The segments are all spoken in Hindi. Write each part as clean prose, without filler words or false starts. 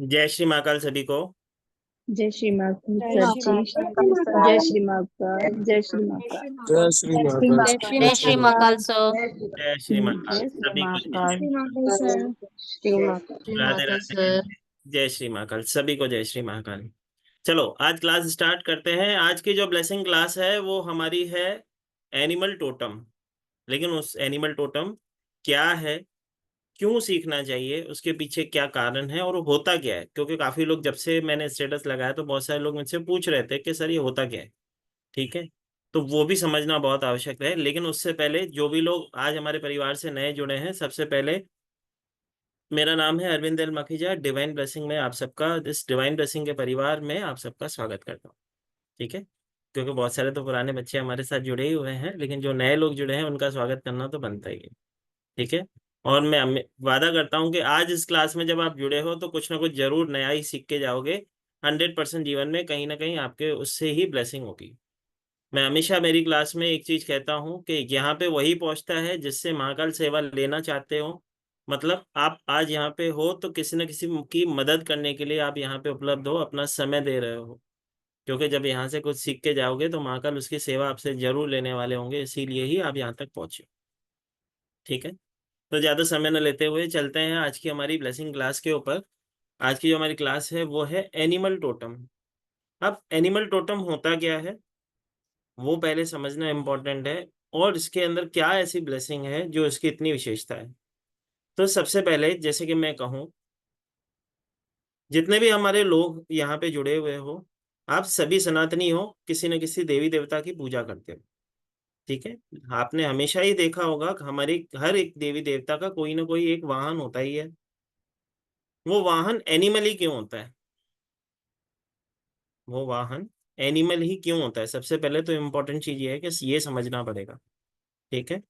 जय श्री महाकाल सभी को। जय श्री माँ जय सर श्री जी। महाकाल। जय श्री माँ का। जय श्री माँ का। जय श्री महाकाल। जय श्री महाकाल सर। जय श्री महाकाल जय श्री सभी को। महाकाल। श्री माँ का। श्री राधे महाकाल राधे। सर। जय श्री महाकाल सभी को। जय श्री महाकाल। चलो आज क्लास स्टार्ट करते हैं। आज की जो ब्लेसिंग क्लास है वो हमारी है एनिमल टोटम। लेकिन उस एनिमल टोटम क्या है, क्यों सीखना चाहिए, उसके पीछे क्या कारण है और होता क्या है, क्योंकि काफी लोग जब से मैंने स्टेटस लगाया तो बहुत सारे लोग मुझसे पूछ रहे थे कि सर ये होता क्या है। ठीक है, तो वो भी समझना बहुत आवश्यक है। लेकिन उससे पहले जो भी लोग आज हमारे परिवार से नए जुड़े हैं, सबसे पहले मेरा नाम है Arvind L Makhija. Divine blessing में आप सबका, इस डिवाइन ब्लेसिंग के परिवार में आप सबका स्वागत करता हूँ। ठीक है, क्योंकि बहुत सारे तो पुराने बच्चे हमारे साथ जुड़े ही हुए हैं, लेकिन जो नए लोग जुड़े हैं उनका स्वागत करना तो बनता ही है। ठीक है, और मैं वादा करता हूँ कि आज इस क्लास में जब आप जुड़े हो तो कुछ ना कुछ जरूर नया ही सीख के जाओगे। 100% जीवन में कहीं ना कहीं आपके उससे ही ब्लेसिंग होगी। मैं हमेशा मेरी क्लास में एक चीज कहता हूँ कि यहाँ पे वही पहुंचता है जिससे महाकाल सेवा लेना चाहते हो। मतलब आप आज यहाँ पे हो तो किसी न किसी की मदद करने के लिए आप यहाँ पे उपलब्ध हो, अपना समय दे रहे हो। क्योंकि जब यहाँ से कुछ सीख के जाओगे तो महाकाल उसकी सेवा आपसे जरूर लेने वाले होंगे, इसीलिए ही आप यहाँ तक पहुंचे। ठीक है, तो ज्यादा समय न लेते हुए चलते हैं आज की हमारी ब्लेसिंग क्लास के ऊपर। आज की जो हमारी क्लास है वो है एनिमल टोटम। अब एनिमल टोटम होता क्या है वो पहले समझना इम्पोर्टेंट है, और इसके अंदर क्या ऐसी ब्लेसिंग है जो इसकी इतनी विशेषता है। तो सबसे पहले जैसे कि मैं कहूँ, जितने भी हमारे लोग यहाँ पे जुड़े हुए हो, आप सभी सनातनी हो, किसी न किसी देवी देवता की पूजा करते हो। ठीक है, आपने हमेशा ही देखा होगा कि हमारी हर एक देवी देवता का कोई ना कोई एक वाहन होता ही है। वो वाहन एनिमल ही क्यों होता है? वो वाहन एनिमल ही क्यों होता है? सबसे पहले तो इम्पोर्टेंट चीज ये है कि ये समझना पड़ेगा। ठीक है,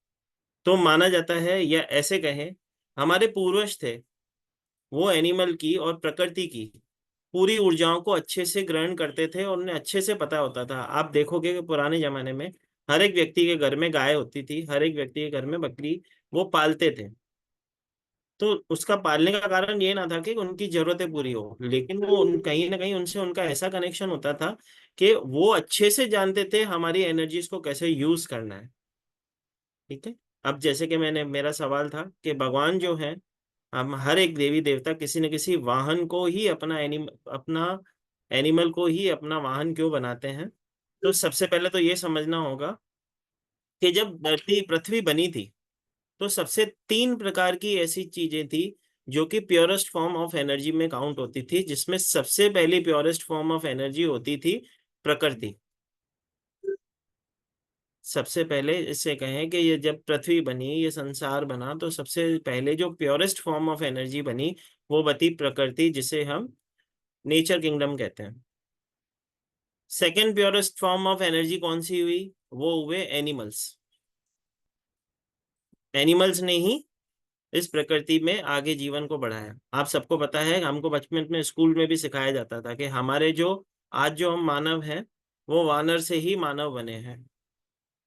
तो माना जाता है या ऐसे कहें, हमारे पूर्वज थे, वो एनिमल की और प्रकृति की पूरी ऊर्जाओं को अच्छे से ग्रहण करते थे और उन्हें अच्छे से पता होता था। आप देखोगे कि पुराने जमाने में हर एक व्यक्ति के घर में गाय होती थी, हर एक व्यक्ति के घर में बकरी वो पालते थे। तो उसका पालने का कारण ये ना था कि उनकी जरूरतें पूरी हो, लेकिन वो कहीं ना कहीं उनसे उनका ऐसा कनेक्शन होता था कि वो अच्छे से जानते थे हमारी एनर्जीज को कैसे यूज करना है। ठीक है, अब जैसे कि मेरा सवाल था कि भगवान जो है, हम हर एक देवी देवता किसी न किसी वाहन को ही अपना एनिमल को ही अपना वाहन क्यों बनाते हैं? तो सबसे पहले तो ये समझना होगा कि जब धरती पृथ्वी बनी थी तो सबसे 3 प्रकार की ऐसी चीजें थी जो कि प्योरेस्ट फॉर्म ऑफ एनर्जी में काउंट होती थी, जिसमें सबसे पहली प्योरेस्ट फॉर्म ऑफ एनर्जी होती थी प्रकृति। सबसे पहले इससे कहें कि ये जब पृथ्वी बनी, ये संसार बना, तो सबसे पहले जो प्योरेस्ट फॉर्म ऑफ एनर्जी बनी वो बती प्रकृति, जिसे हम नेचर किंगडम कहते हैं। Second purest form of energy कौन सी हुई? वो हुए एनिमल्स। एनिमल्स ने ही इस प्रकृति में आगे जीवन को बढ़ाया। आप सबको पता है, हमको बचपन में स्कूल में भी सिखाया जाता था कि हमारे जो आज जो हम मानव हैं वो वानर से ही मानव बने हैं।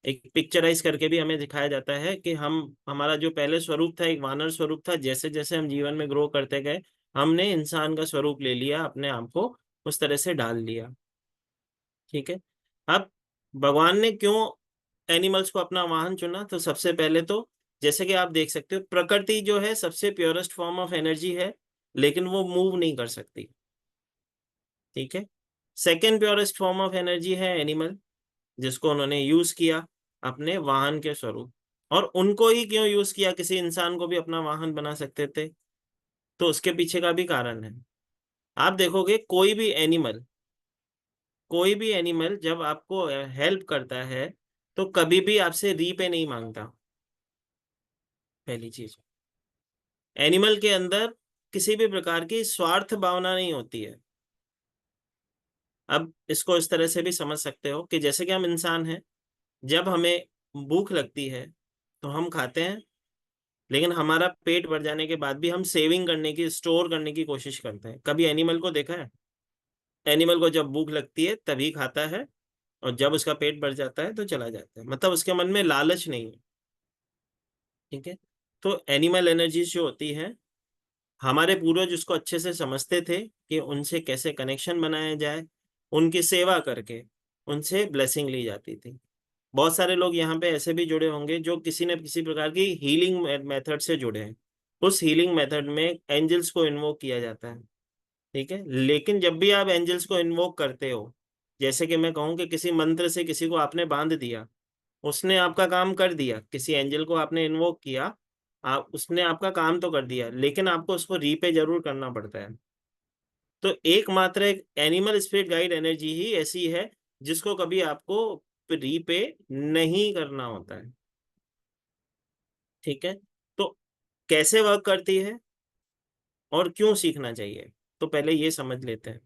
एक पिक्चराइज करके भी हमें दिखाया जाता है कि हम, हमारा जो पहले स्वरूप था एक वानर स्वरूप था, जैसे जैसे हम जीवन में ग्रो करते गए हमने इंसान का स्वरूप ले लिया, अपने आप को उस तरह से डाल लिया। ठीक है, अब भगवान ने क्यों एनिमल्स को अपना वाहन चुना? तो सबसे पहले तो जैसे कि आप देख सकते हो, प्रकृति जो है सबसे प्योरेस्ट फॉर्म ऑफ एनर्जी है, लेकिन वो मूव नहीं कर सकती। ठीक है, second purest form of energy है एनिमल, जिसको उन्होंने यूज किया अपने वाहन के स्वरूप। और उनको ही क्यों यूज किया? किसी इंसान को भी अपना वाहन बना सकते थे, तो उसके पीछे का भी कारण है। आप देखोगे कोई भी एनिमल जब आपको हेल्प करता है तो कभी भी आपसे रीपे नहीं मांगता। पहली चीज, एनिमल के अंदर किसी भी प्रकार की स्वार्थ भावना नहीं होती है। अब इसको इस तरह से भी समझ सकते हो कि जैसे कि हम इंसान हैं, जब हमें भूख लगती है तो हम खाते हैं, लेकिन हमारा पेट भर जाने के बाद भी हम सेविंग करने की, स्टोर करने की कोशिश करते हैं। कभी एनिमल को देखा है? एनिमल को जब भूख लगती है तभी खाता है, और जब उसका पेट भर जाता है तो चला जाता है। मतलब उसके मन में लालच नहीं है। ठीक है, तो एनिमल एनर्जीज जो होती है, हमारे पूर्वज उसको अच्छे से समझते थे कि उनसे कैसे कनेक्शन बनाया जाए, उनकी सेवा करके उनसे ब्लेसिंग ली जाती थी। बहुत सारे लोग यहाँ पे ऐसे भी जुड़े होंगे जो किसी न किसी प्रकार की हीलिंग मेथड से जुड़े हैं। उस हीलिंग मेथड में एंजल्स को इन्वोक किया जाता है, ठीक है। लेकिन जब भी आप एंजल्स को इन्वोक करते हो, जैसे कि मैं कहूँ कि किसी मंत्र से किसी को आपने बांध दिया, उसने आपका काम कर दिया, किसी एंजल को आपने इन्वोक किया, आप उसने आपका काम तो कर दिया, लेकिन आपको उसको रीपे जरूर करना पड़ता है। तो एकमात्र एक एनिमल स्पिरिट गाइड एनर्जी ही ऐसी है जिसको कभी आपको रीपे नहीं करना होता है, ठीक है। तो कैसे वर्क करती है और क्यों सीखना चाहिए, तो पहले ये समझ लेते हैं।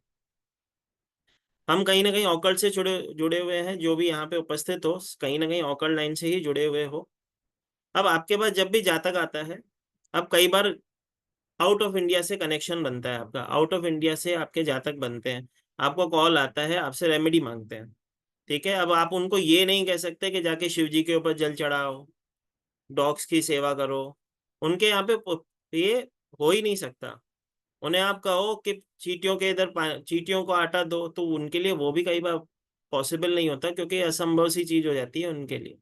हम कहीं ना कहीं ऑकल्ट से जुड़े जुड़े हुए हैं, जो भी यहाँ पे उपस्थित हो कहीं ना कहीं ऑकल्ट लाइन से ही जुड़े हुए हो। अब आपके पास जब भी जातक आता है, अब कई बार आउट ऑफ इंडिया से कनेक्शन बनता है आपका, आउट ऑफ इंडिया से आपके जातक बनते हैं, आपको कॉल आता है, आपसे रेमेडी मांगते हैं, ठीक है। अब आप उनको ये नहीं कह सकते कि जाके शिव जी के ऊपर जल चढ़ाओ, डॉग्स की सेवा करो, उनके यहाँ पे ये हो ही नहीं सकता। उन्हें आप कहो कि चींटियों के इधर चींटियों को आटा दो, तो उनके लिए वो भी कई बार पॉसिबल नहीं होता, क्योंकि असंभव सी चीज हो जाती है उनके लिए।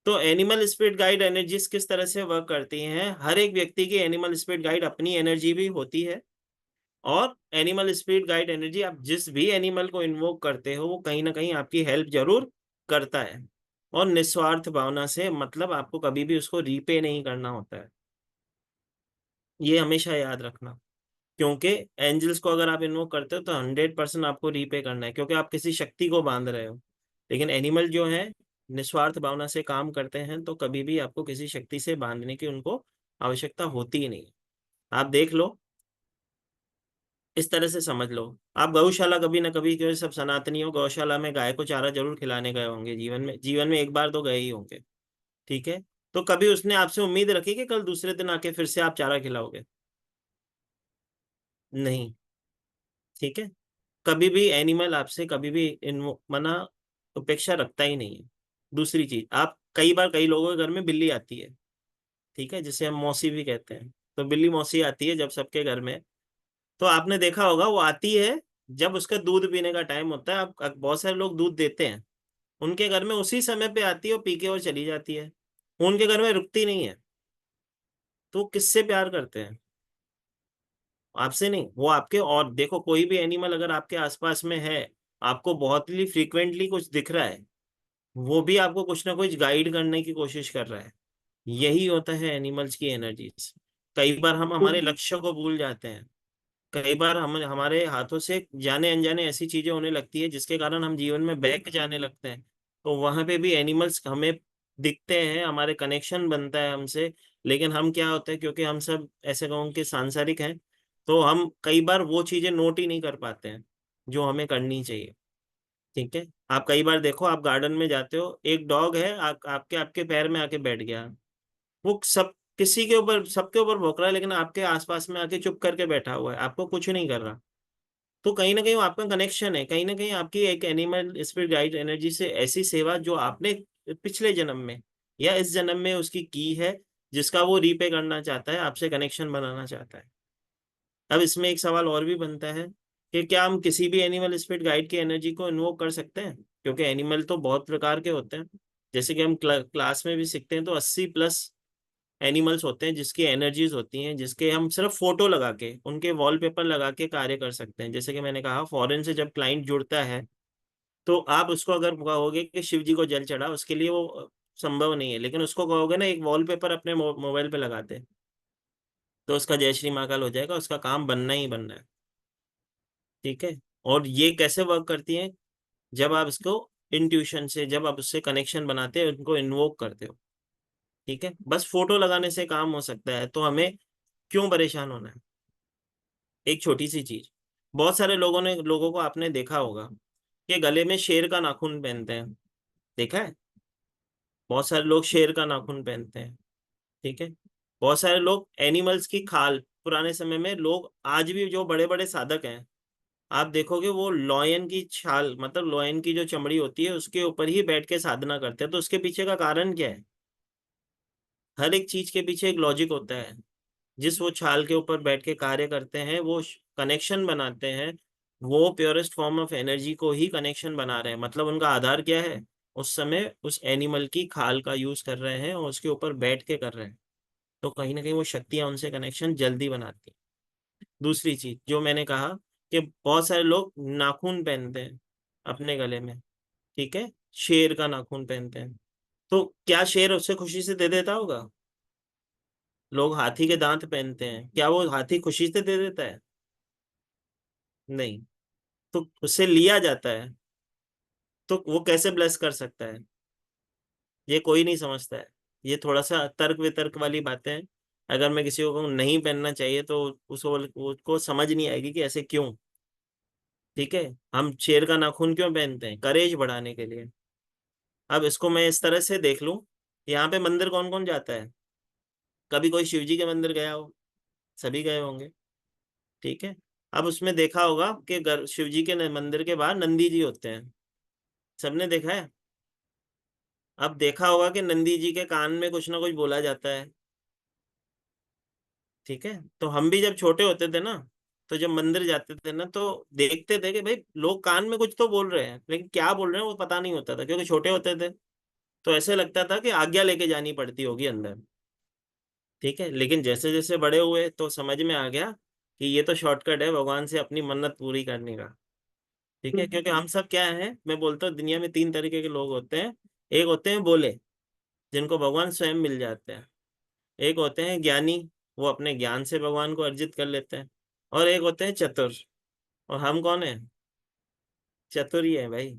तो एनिमल स्पिरिट गाइड एनर्जीज किस तरह से वर्क करती हैं, हर एक व्यक्ति की एनिमल स्पिरिट गाइड अपनी एनर्जी भी होती है, और एनिमल स्पिरिट गाइड एनर्जी आप जिस भी एनिमल को इन्वोक करते हो वो कहीं ना कहीं आपकी हेल्प जरूर करता है, और निस्वार्थ भावना से, मतलब आपको कभी भी उसको रीपे नहीं करना होता है, ये हमेशा याद रखना। क्योंकि एंजल्स को अगर आप इन्वोक करते हो तो 100% आपको रीपे करना है, क्योंकि आप किसी शक्ति को बांध रहे हो। लेकिन एनिमल जो है निस्वार्थ भावना से काम करते हैं, तो कभी भी आपको किसी शक्ति से बांधने की उनको आवश्यकता होती ही नहीं। आप देख लो, इस तरह से समझ लो। आप गौशाला कभी ना कभी, क्योंकि सब सनातनी हो, गौशाला में गाय को चारा जरूर खिलाने गए होंगे, जीवन में एक बार तो गए ही होंगे, ठीक है। तो कभी उसने आपसे उम्मीद रखी कि कल दूसरे दिन आके फिर से आप चारा खिलाओगे? नहीं, ठीक है। कभी भी एनिमल आपसे कभी भी इन मना उपेक्षा रखता ही नहीं है। दूसरी चीज, आप कई बार कई लोगों के घर में बिल्ली आती है, ठीक है, जिसे हम मौसी भी कहते हैं। तो बिल्ली मौसी आती है जब सबके घर में, तो आपने देखा होगा वो आती है जब उसका दूध पीने का टाइम होता है। आप बहुत सारे लोग दूध देते हैं उनके घर में, उसी समय पे आती है और पी के और चली जाती है, वो उनके घर में रुकती नहीं है। तो वो किससे प्यार करते हैं? आपसे नहीं, वो आपके। और देखो, कोई भी एनिमल अगर आपके आसपास में है, आपको बहुत ही फ्रीक्वेंटली कुछ दिख रहा है, वो भी आपको कुछ ना कुछ गाइड करने की कोशिश कर रहा है। यही होता है एनिमल्स की एनर्जीज। कई बार हम हमारे लक्ष्य को भूल जाते हैं, कई बार हम हमारे हाथों से जाने अनजाने ऐसी चीजें होने लगती है जिसके कारण हम जीवन में बैक जाने लगते हैं। तो वहां पे भी एनिमल्स हमें दिखते हैं, हमारे कनेक्शन बनता है हमसे। लेकिन हम क्या होते हैं, क्योंकि हम सब ऐसे कहूँ कि सांसारिक हैं, तो हम कई बार वो चीजें नोट ही नहीं कर पाते हैं जो हमें करनी चाहिए, ठीक है। आप कई बार देखो, आप गार्डन में जाते हो, एक डॉग है आपके आपके पैर में आके बैठ गया, वो सब किसी के ऊपर सबके ऊपर भौंक रहा है, लेकिन आपके आसपास में आके चुप करके बैठा हुआ है, आपको कुछ नहीं कर रहा। तो कहीं ना कहीं वो आपका कनेक्शन है, कहीं ना कहीं आपकी एक एनिमल स्पिरिट गाइड एनर्जी से ऐसी सेवा जो आपने पिछले जन्म में या इस जन्म में उसकी की है, जिसका वो रीपे करना चाहता है, आपसे कनेक्शन बनाना चाहता है। अब इसमें एक सवाल और भी बनता है कि क्या हम किसी भी एनिमल स्पिरिट गाइड की एनर्जी को इन्वोक कर सकते हैं? क्योंकि एनिमल तो बहुत प्रकार के होते हैं, जैसे कि हम क्लास में भी सीखते हैं, तो 80+ एनिमल्स होते हैं जिसकी एनर्जीज होती हैं, जिसके हम सिर्फ फोटो लगा के, उनके वॉलपेपर लगा के कार्य कर सकते हैं। जैसे कि मैंने कहा, फॉरेन से जब क्लाइंट जुड़ता है, तो आप उसको अगर कहोगे कि शिव जी को जल चढ़ा, उसके लिए वो संभव नहीं है। लेकिन उसको कहोगे ना एक वॉलपेपर अपने मोबाइल पे लगा दे, तो उसका जय श्री महाकाल हो जाएगा, उसका काम बनना ही बनना है, ठीक है। और ये कैसे वर्क करती है? जब आप इसको इंट्यूशन से, जब आप उससे कनेक्शन बनाते हैं, उनको इन्वोक करते हो, ठीक है। बस फोटो लगाने से काम हो सकता है, तो हमें क्यों परेशान होना है? एक छोटी सी चीज, बहुत सारे लोगों को आपने देखा होगा कि गले में शेर का नाखून पहनते हैं, देखा है? बहुत सारे लोग शेर का नाखून पहनते हैं, ठीक है। बहुत सारे लोग एनिमल्स की खाल, पुराने समय में लोग, आज भी जो बड़े बड़े साधक हैं, आप देखोगे वो लॉयन की छाल, मतलब लॉयन की जो चमड़ी होती है उसके ऊपर ही बैठ के साधना करते हैं। तो उसके पीछे का कारण क्या है? हर एक चीज के पीछे एक लॉजिक होता है। जिस वो छाल के ऊपर बैठ के कार्य करते हैं, वो कनेक्शन बनाते हैं वो प्योरेस्ट फॉर्म ऑफ एनर्जी को ही कनेक्शन बना रहे हैं। मतलब उनका आधार क्या है, उस समय उस एनिमल की खाल का यूज कर रहे हैं और उसके ऊपर बैठ के कर रहे हैं, तो कहीं ना कहीं वो शक्तियां उनसे कनेक्शन जल्दी बनाती हैं। दूसरी चीज जो मैंने कहा कि बहुत सारे लोग नाखून पहनते हैं अपने गले में, ठीक है, शेर का नाखून पहनते हैं, तो क्या शेर उससे खुशी से दे देता होगा? लोग हाथी के दांत पहनते हैं, क्या वो हाथी खुशी से दे देता है? नहीं। तो उससे लिया जाता है, तो वो कैसे ब्लेस कर सकता है? ये कोई नहीं समझता है। ये थोड़ा सा तर्क वितर्क वाली बातें हैं। अगर मैं किसी को नहीं पहनना चाहिए तो उसको समझ नहीं आएगी कि ऐसे क्यों। ठीक है, हम शेर का नाखून क्यों पहनते हैं? करेज बढ़ाने के लिए। अब इसको मैं इस तरह से देख लूं, यहाँ पे मंदिर कौन कौन जाता है? कभी कोई शिव जी के मंदिर गया हो? सभी गए होंगे, ठीक है। अब उसमें देखा होगा कि शिव जी के मंदिर के बाहर नंदी जी होते हैं, सबने देखा है। अब देखा होगा कि नंदी जी के कान में कुछ ना कुछ बोला जाता है, ठीक है। तो हम भी जब छोटे होते थे ना, तो जब मंदिर जाते थे ना, तो देखते थे कि भाई लोग कान में कुछ तो बोल रहे हैं, लेकिन क्या बोल रहे हैं वो पता नहीं होता था, क्योंकि छोटे होते थे। तो ऐसे लगता था कि आज्ञा लेके जानी पड़ती होगी अंदर, ठीक है। लेकिन जैसे जैसे बड़े हुए तो समझ में आ गया कि ये तो शॉर्टकट है भगवान से अपनी मन्नत पूरी करने का, ठीक है। क्योंकि हम सब क्या है, मैं बोलता हूँ दुनिया में तीन तरीके के लोग होते हैं। एक होते हैं बोले, जिनको भगवान स्वयं मिल जाते हैं। एक होते हैं ज्ञानी, वो अपने ज्ञान से भगवान को अर्जित कर लेते हैं। और एक होते हैं चतुर। और हम कौन है? चतुर ही है भाई।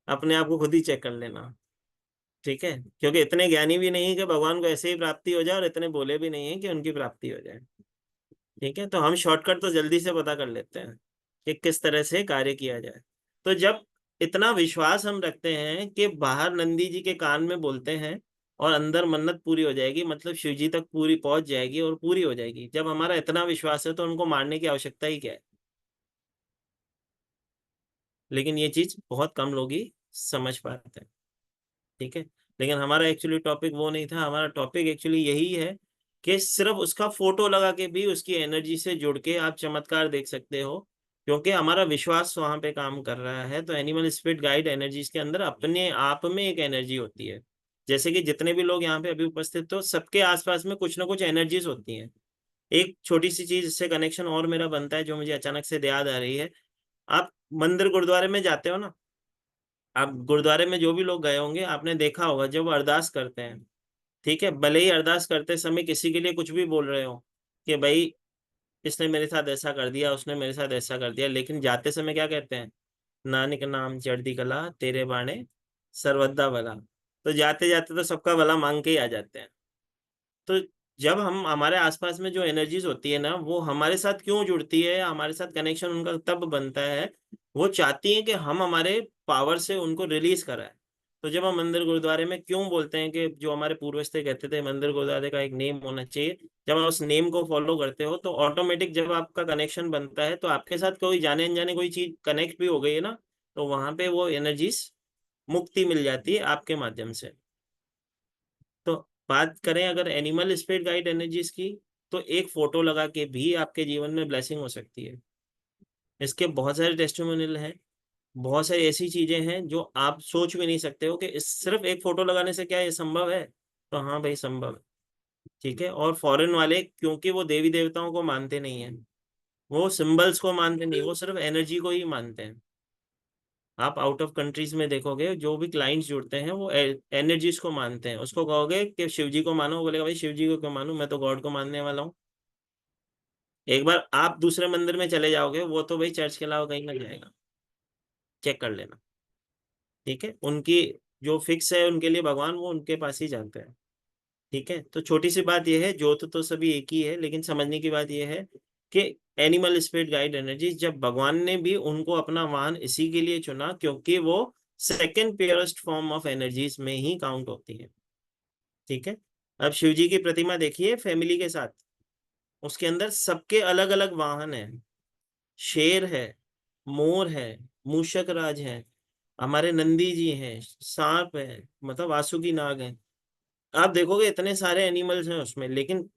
अपने आप को खुद ही चेक कर लेना, ठीक है। क्योंकि इतने ज्ञानी भी नहीं है कि भगवान को ऐसे ही प्राप्ति हो जाए, और इतने बोले भी नहीं है कि उनकी प्राप्ति हो जाए, ठीक है। तो हम शॉर्टकट तो जल्दी से पता कर लेते हैं कि किस तरह से कार्य किया जाए। तो जब इतना विश्वास हम रखते हैं कि बाहर नंदी जी के कान में बोलते हैं और अंदर मन्नत पूरी हो जाएगी, मतलब शिव जी तक पूरी पहुंच जाएगी और पूरी हो जाएगी, जब हमारा इतना विश्वास है तो उनको मारने की आवश्यकता ही क्या है? लेकिन ये चीज बहुत कम लोग ही समझ पाते हैं, ठीक है। लेकिन हमारा एक्चुअली टॉपिक वो नहीं था, हमारा टॉपिक एक्चुअली यही है कि सिर्फ उसका फोटो लगा के भी उसकी एनर्जी से जुड़ के आप चमत्कार देख सकते हो, क्योंकि हमारा विश्वास वहां पे काम कर रहा है। तो एनिमल स्पिरिट गाइड एनर्जीज के अंदर अपने आप में एक एनर्जी होती है। जैसे कि जितने भी लोग यहाँ पे अभी उपस्थित हो, सबके आसपास में कुछ ना कुछ एनर्जीज होती हैं। एक छोटी सी चीज इससे कनेक्शन और मेरा बनता है, जो मुझे अचानक से याद आ रही है। आप मंदिर गुरुद्वारे में जाते हो ना, आप गुरुद्वारे में जो भी लोग गए होंगे आपने देखा होगा, जब वो अरदास करते हैं, ठीक है, भले ही अरदास करते समय किसी के लिए कुछ भी बोल रहे हो कि भाई इसने मेरे साथ ऐसा कर दिया, उसने मेरे साथ ऐसा कर दिया, लेकिन जाते समय क्या कहते हैं? नानक नाम चढ़ती कला तेरे बाणे सर्वदा भला। तो जाते जाते तो सबका भला मांग के ही आ जाते हैं। तो जब हम हमारे आसपास में जो एनर्जीज होती है ना, वो हमारे साथ क्यों जुड़ती है, हमारे साथ कनेक्शन उनका तब बनता है, वो चाहती है कि हम हमारे पावर से उनको रिलीज कराएं। तो जब हम मंदिर गुरुद्वारे में क्यों बोलते हैं कि जो हमारे पूर्वज थे कहते थे मंदिर गुरुद्वारे का एक नेम होना चाहिए, जब आप उस नेम को फॉलो करते हो तो ऑटोमेटिक जब आपका कनेक्शन बनता है, तो आपके साथ कोई जाने अनजाने कोई चीज कनेक्ट भी हो गई है ना, तो वहां पे वो एनर्जीज मुक्ति मिल जाती है आपके माध्यम से। तो बात करें अगर एनिमल स्पिरिट गाइड एनर्जीज की, तो एक फोटो लगा के भी आपके जीवन में ब्लेसिंग हो सकती है। इसके बहुत सारे टेस्टिमोनियल हैं, बहुत सारी ऐसी चीजें हैं जो आप सोच भी नहीं सकते हो कि इस सिर्फ एक फोटो लगाने से क्या ये संभव है। तो हाँ भाई संभव है, ठीक है। और फॉरेन वाले क्योंकि वो देवी देवताओं को मानते नहीं है, वो सिंबल्स को मानते नहीं, वो सिर्फ एनर्जी को ही मानते हैं। आप आउट ऑफ कंट्रीज में देखोगे जो भी क्लाइंट्स जुड़ते हैं वो एनर्जीज को मानते हैं। उसको कहोगे कि शिव जी को मानो, वो बोलेगा भाई शिव जी को क्यों मानूं, मैं तो गॉड को मानने वाला हूँ। एक बार आप दूसरे मंदिर में चले जाओगे, वो तो भाई चर्च के अलावा कहीं ना जाएगा, चेक कर लेना, ठीक है। उनकी जो फिक्स है उनके लिए भगवान, वो उनके पास ही जाते हैं, ठीक है। तो छोटी सी बात यह है, जोत तो सभी एक ही है, लेकिन समझने की बात यह है कि एनिमल स्पिरिट गाइड एनर्जी, जब भगवान ने भी उनको अपना वाहन इसी के लिए चुना क्योंकि वो second purest form of energies में ही काउंट होती है, ठीक है। अब शिव जी की प्रतिमा देखिए फैमिली के साथ, उसके अंदर सबके अलग अलग वाहन है। शेर है, मोर है, मूषक राज है, हमारे नंदी जी हैं, सांप है, मतलब वासुकी नाग है। आप देखोगे इतने सारे एनिमल्स हैं उसमें, लेकिन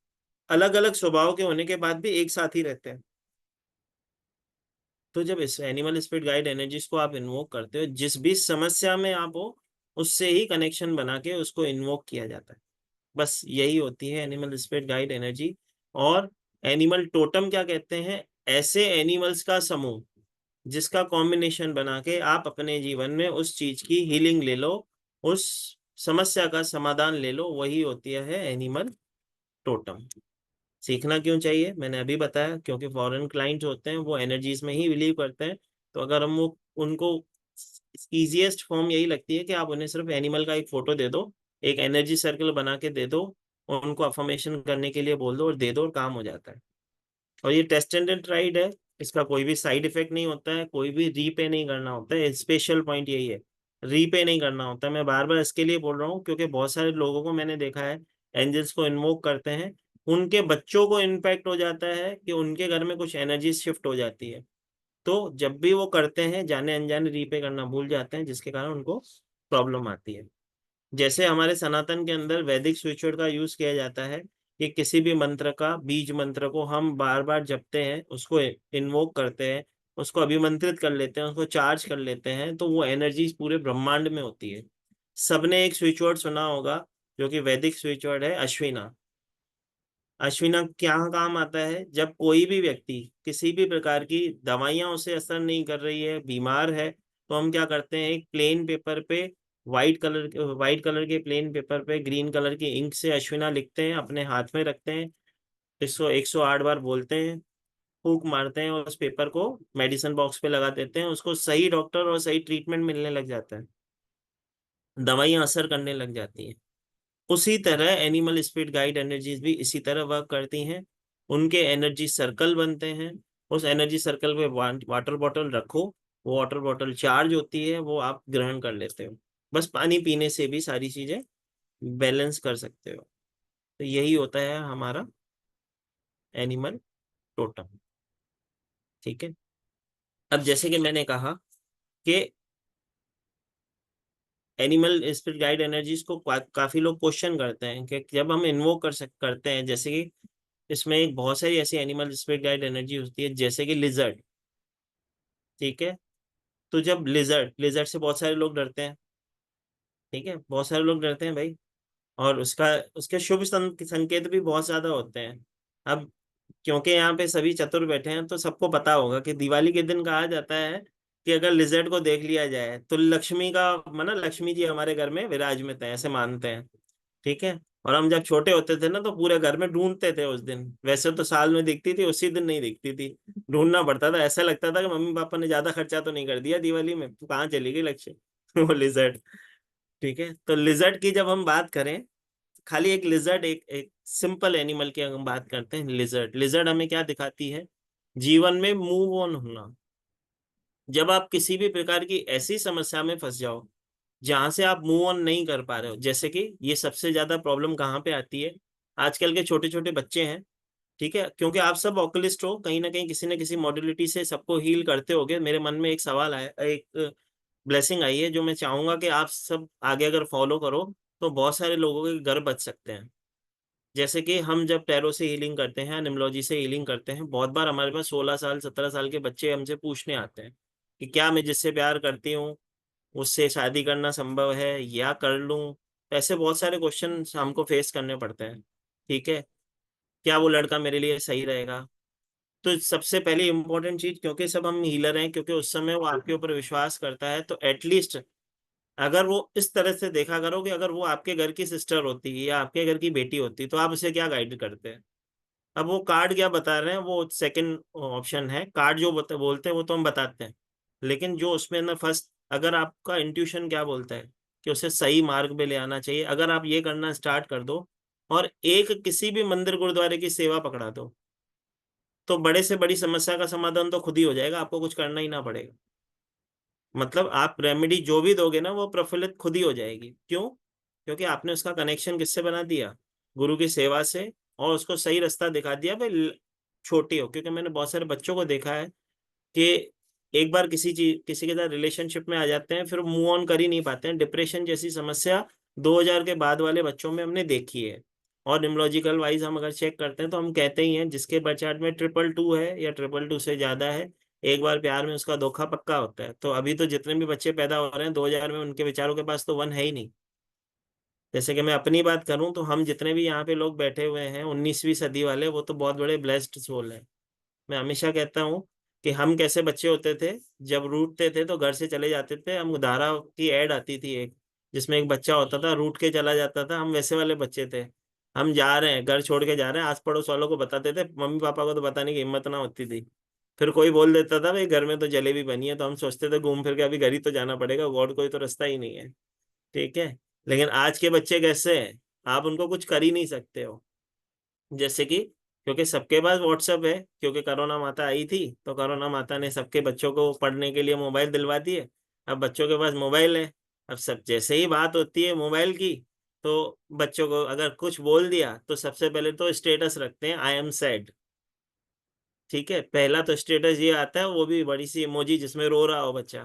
अलग अलग स्वभाव के होने के बाद भी एक साथ ही रहते हैं। तो जब इस एनिमल स्पिरिट गाइड एनर्जीज को आप इन्वोक करते हो, जिस भी समस्या में आप हो उससे ही कनेक्शन बना के उसको इन्वोक किया जाता है। बस यही होती है एनिमल स्पिरिट गाइड एनर्जी। और एनिमल टोटम क्या कहते हैं? ऐसे एनिमल्स का समूह जिसका कॉम्बिनेशन बना के आप अपने जीवन में उस चीज की हीलिंग ले लो, उस समस्या का समाधान ले लो, वही होती है एनिमल टोटम। सीखना क्यों चाहिए? मैंने अभी बताया, क्योंकि फॉरेन क्लाइंट होते हैं वो एनर्जीज में ही बिलीव करते हैं। तो अगर हम वो उनको इजीएस्ट फॉर्म यही लगती है कि आप उन्हें सिर्फ एनिमल का एक फोटो दे दो, एक एनर्जी सर्कल बना के दे दो, और उनको अफर्मेशन करने के लिए बोल दो और दे दो, और काम हो जाता है। और ये टेस्टेड एंड ट्राइड है, इसका कोई भी साइड इफेक्ट नहीं होता है, कोई भी रीपे नहीं करना होता है। स्पेशल पॉइंट यही है, रीपे नहीं करना होता है। मैं बार बार इसके लिए बोल रहा हूँ क्योंकि बहुत सारे लोगों को मैंने देखा है, एंजल्स को इन्वोक करते हैं, उनके बच्चों को इम्पैक्ट हो जाता है कि उनके घर में कुछ एनर्जी शिफ्ट हो जाती है। तो जब भी वो करते हैं जाने अनजाने रीपे करना भूल जाते हैं, जिसके कारण उनको प्रॉब्लम आती है। जैसे हमारे सनातन के अंदर वैदिक स्विच वर्ड का यूज किया जाता है कि किसी भी मंत्र का बीज मंत्र को हम बार बार जपते हैं, उसको इन्वोक करते हैं, उसको अभिमंत्रित कर लेते हैं, उसको चार्ज कर लेते हैं, तो वो एनर्जी पूरे ब्रह्मांड में होती है। सबने एक स्विच वर्ड सुना होगा जो कि वैदिक स्विच वर्ड है, अश्विना। अश्विना क्या काम आता है? जब कोई भी व्यक्ति किसी भी प्रकार की दवाइयां उसे असर नहीं कर रही है, बीमार है, तो हम क्या करते हैं, एक प्लेन पेपर पे व्हाइट कलर के प्लेन पेपर पे ग्रीन कलर की इंक से अश्विना लिखते हैं, अपने हाथ में रखते हैं, 108 बार बोलते हैं, फूंक मारते हैं, और उस पेपर को मेडिसिन बॉक्स पे लगा देते हैं, उसको सही डॉक्टर और सही ट्रीटमेंट मिलने लग जाता है, दवाइयां असर करने लग जाती हैं। उसी तरह एनिमल स्पिरिट गाइड एनर्जीज भी इसी तरह वर्क करती हैं। उनके एनर्जी सर्कल बनते हैं, उस एनर्जी सर्कल पे वाटर बॉटल रखो, वो वाटर बॉटल चार्ज होती है, वो आप ग्रहण कर लेते हो। बस पानी पीने से भी सारी चीजें बैलेंस कर सकते हो। तो यही होता है हमारा एनिमल टोटम। ठीक है। अब जैसे कि मैंने कहा कि एनिमल स्पिरिट गाइड एनर्जीज को काफी लोग क्वेश्चन करते हैं कि जब हम इन्वोक करते हैं, जैसे कि इसमें एक बहुत सारी ऐसी एनिमल स्पिरिट गाइड एनर्जी होती है, जैसे कि लिजर्ड। ठीक है। तो जब लिजर्ड लिजर्ड से बहुत सारे लोग डरते हैं, ठीक है, बहुत सारे लोग डरते हैं भाई, और उसका उसके शुभ संकेत भी बहुत ज्यादा होते हैं। अब क्योंकि यहाँ पे सभी चतुर बैठे हैं तो सबको पता होगा कि दिवाली के दिन कहा जाता है कि अगर लिजर्ड को देख लिया जाए तो लक्ष्मी का माना, लक्ष्मी जी हमारे घर में विराजमान है, ऐसे मानते हैं। ठीक है। और हम जब छोटे होते थे ना तो पूरे घर में ढूंढते थे उस दिन, वैसे तो साल में दिखती थी, उसी दिन नहीं दिखती थी, ढूंढना पड़ता था। ऐसा लगता था कि मम्मी पापा ने ज्यादा खर्चा तो नहीं कर दिया दिवाली में, तो कहाँ चली गई लक्ष्मी वो लिजर्ड। ठीक है। तो लिजर्ड की जब हम बात करें, खाली एक लिजर्ड, एक सिंपल एनिमल की अगर हम बात करते हैं, लिजर्ड लिजर्ड हमें क्या दिखाती है? जीवन में मूव ऑन होना। जब आप किसी भी प्रकार की ऐसी समस्या में फंस जाओ जहां से आप मूव ऑन नहीं कर पा रहे हो, जैसे कि ये सबसे ज्यादा प्रॉब्लम कहाँ पे आती है? आजकल के छोटे छोटे बच्चे हैं, ठीक है, क्योंकि आप सब ओकुलिस्ट हो, कहीं ना कहीं किसी न किसी मॉड्यूलिटी से सबको हील करते होगे। मेरे मन में एक सवाल आया, एक ब्लेसिंग आई है जो मैं चाहूंगा कि आप सब आगे अगर फॉलो करो तो बहुत सारे लोगों के घर बच सकते हैं। जैसे कि हम जब टैरो से हीलिंग करते हैं, निम्नोलॉजी से हीलिंग करते हैं, बहुत बार हमारे पास 16 साल 17 साल के बच्चे हमसे पूछने आते हैं कि क्या मैं जिससे प्यार करती हूँ उससे शादी करना संभव है या कर लूं। तो ऐसे बहुत सारे क्वेश्चन हमको फेस करने पड़ते हैं। ठीक है। क्या वो लड़का मेरे लिए सही रहेगा? तो सबसे पहली इंपॉर्टेंट चीज, क्योंकि सब हम हीलर हैं, क्योंकि उस समय वो आपके ऊपर विश्वास करता है, तो एटलीस्ट अगर वो इस तरह से देखा करो कि अगर वो आपके घर की सिस्टर होती या आपके घर की बेटी होती तो आप उसे क्या गाइड करते हैं। अब वो कार्ड क्या बता रहे हैं वो सेकंड ऑप्शन है, कार्ड जो बोलते हैं वो तो हम बताते हैं, लेकिन जो उसमें ना फर्स्ट, अगर आपका इंट्यूशन क्या बोलता है कि उसे सही मार्ग पे ले आना चाहिए, अगर आप ये करना स्टार्ट कर दो और एक किसी भी मंदिर गुरुद्वारे की सेवा पकड़ा दो, तो बड़े से बड़ी समस्या का समाधान तो खुद ही हो जाएगा, आपको कुछ करना ही ना पड़ेगा। मतलब आप रेमेडी जो भी दोगे ना वो प्रफुल्लित खुद ही हो जाएगी। क्यों? क्योंकि आपने उसका कनेक्शन किससे बना दिया? गुरु की सेवा से, और उसको सही रास्ता दिखा दिया भाई। छोटी हो, क्योंकि मैंने बहुत सारे बच्चों को देखा है कि एक बार किसी के साथ रिलेशनशिप में आ जाते हैं, फिर मूव ऑन कर ही नहीं पाते हैं। डिप्रेशन जैसी समस्या 2000 के बाद वाले बच्चों में हमने देखी है। और न्यूमरोलॉजिकल वाइज हम अगर चेक करते हैं तो हम कहते ही हैं जिसके बर्थ चार्ट में 222 है या 222 से ज्यादा है, एक बार प्यार में उसका धोखा पक्का होता है। तो अभी तो जितने भी बच्चे पैदा हो रहे हैं 2000 में, उनके बेचारों के पास तो वन है ही नहीं। जैसे कि मैं अपनी बात करूं तो हम जितने भी यहाँ पे लोग बैठे हुए हैं 19वीं सदी वाले, वो तो बहुत बड़े ब्लेस्ड सोल हैं। मैं हमेशा कहता हूँ कि हम कैसे बच्चे होते थे, जब रूठते थे तो घर से चले जाते थे। हम धारा की एड आती थी एक, जिसमें एक बच्चा होता था रूठ के चला जाता था, हम वैसे वाले बच्चे थे। हम जा रहे हैं, घर छोड़ के जा रहे हैं, आस पड़ोस वालों को बताते थे, मम्मी पापा को तो बताने की हिम्मत ना होती थी। फिर कोई बोल देता था भाई घर में तो जलेबी बनी है, तो हम सोचते थे घूम फिर के अभी घर ही तो जाना पड़ेगा, और कोई तो रास्ता ही नहीं है। ठीक है। लेकिन आज के बच्चे कैसे हैं, आप उनको कुछ कर ही नहीं सकते हो। जैसे कि, क्योंकि सबके पास व्हाट्सएप है, क्योंकि कोरोना माता आई थी तो कोरोना माता ने सबके बच्चों को पढ़ने के लिए मोबाइल दिलवा दिए। अब बच्चों के पास मोबाइल है। अब सब जैसे ही बात होती है मोबाइल की, तो बच्चों को अगर कुछ बोल दिया तो सबसे पहले तो स्टेटस रखते हैं, आई एम सैड। ठीक है, पहला तो स्टेटस ये आता है, वो भी बड़ी सी इमोजी जिसमें रो रहा हो बच्चा।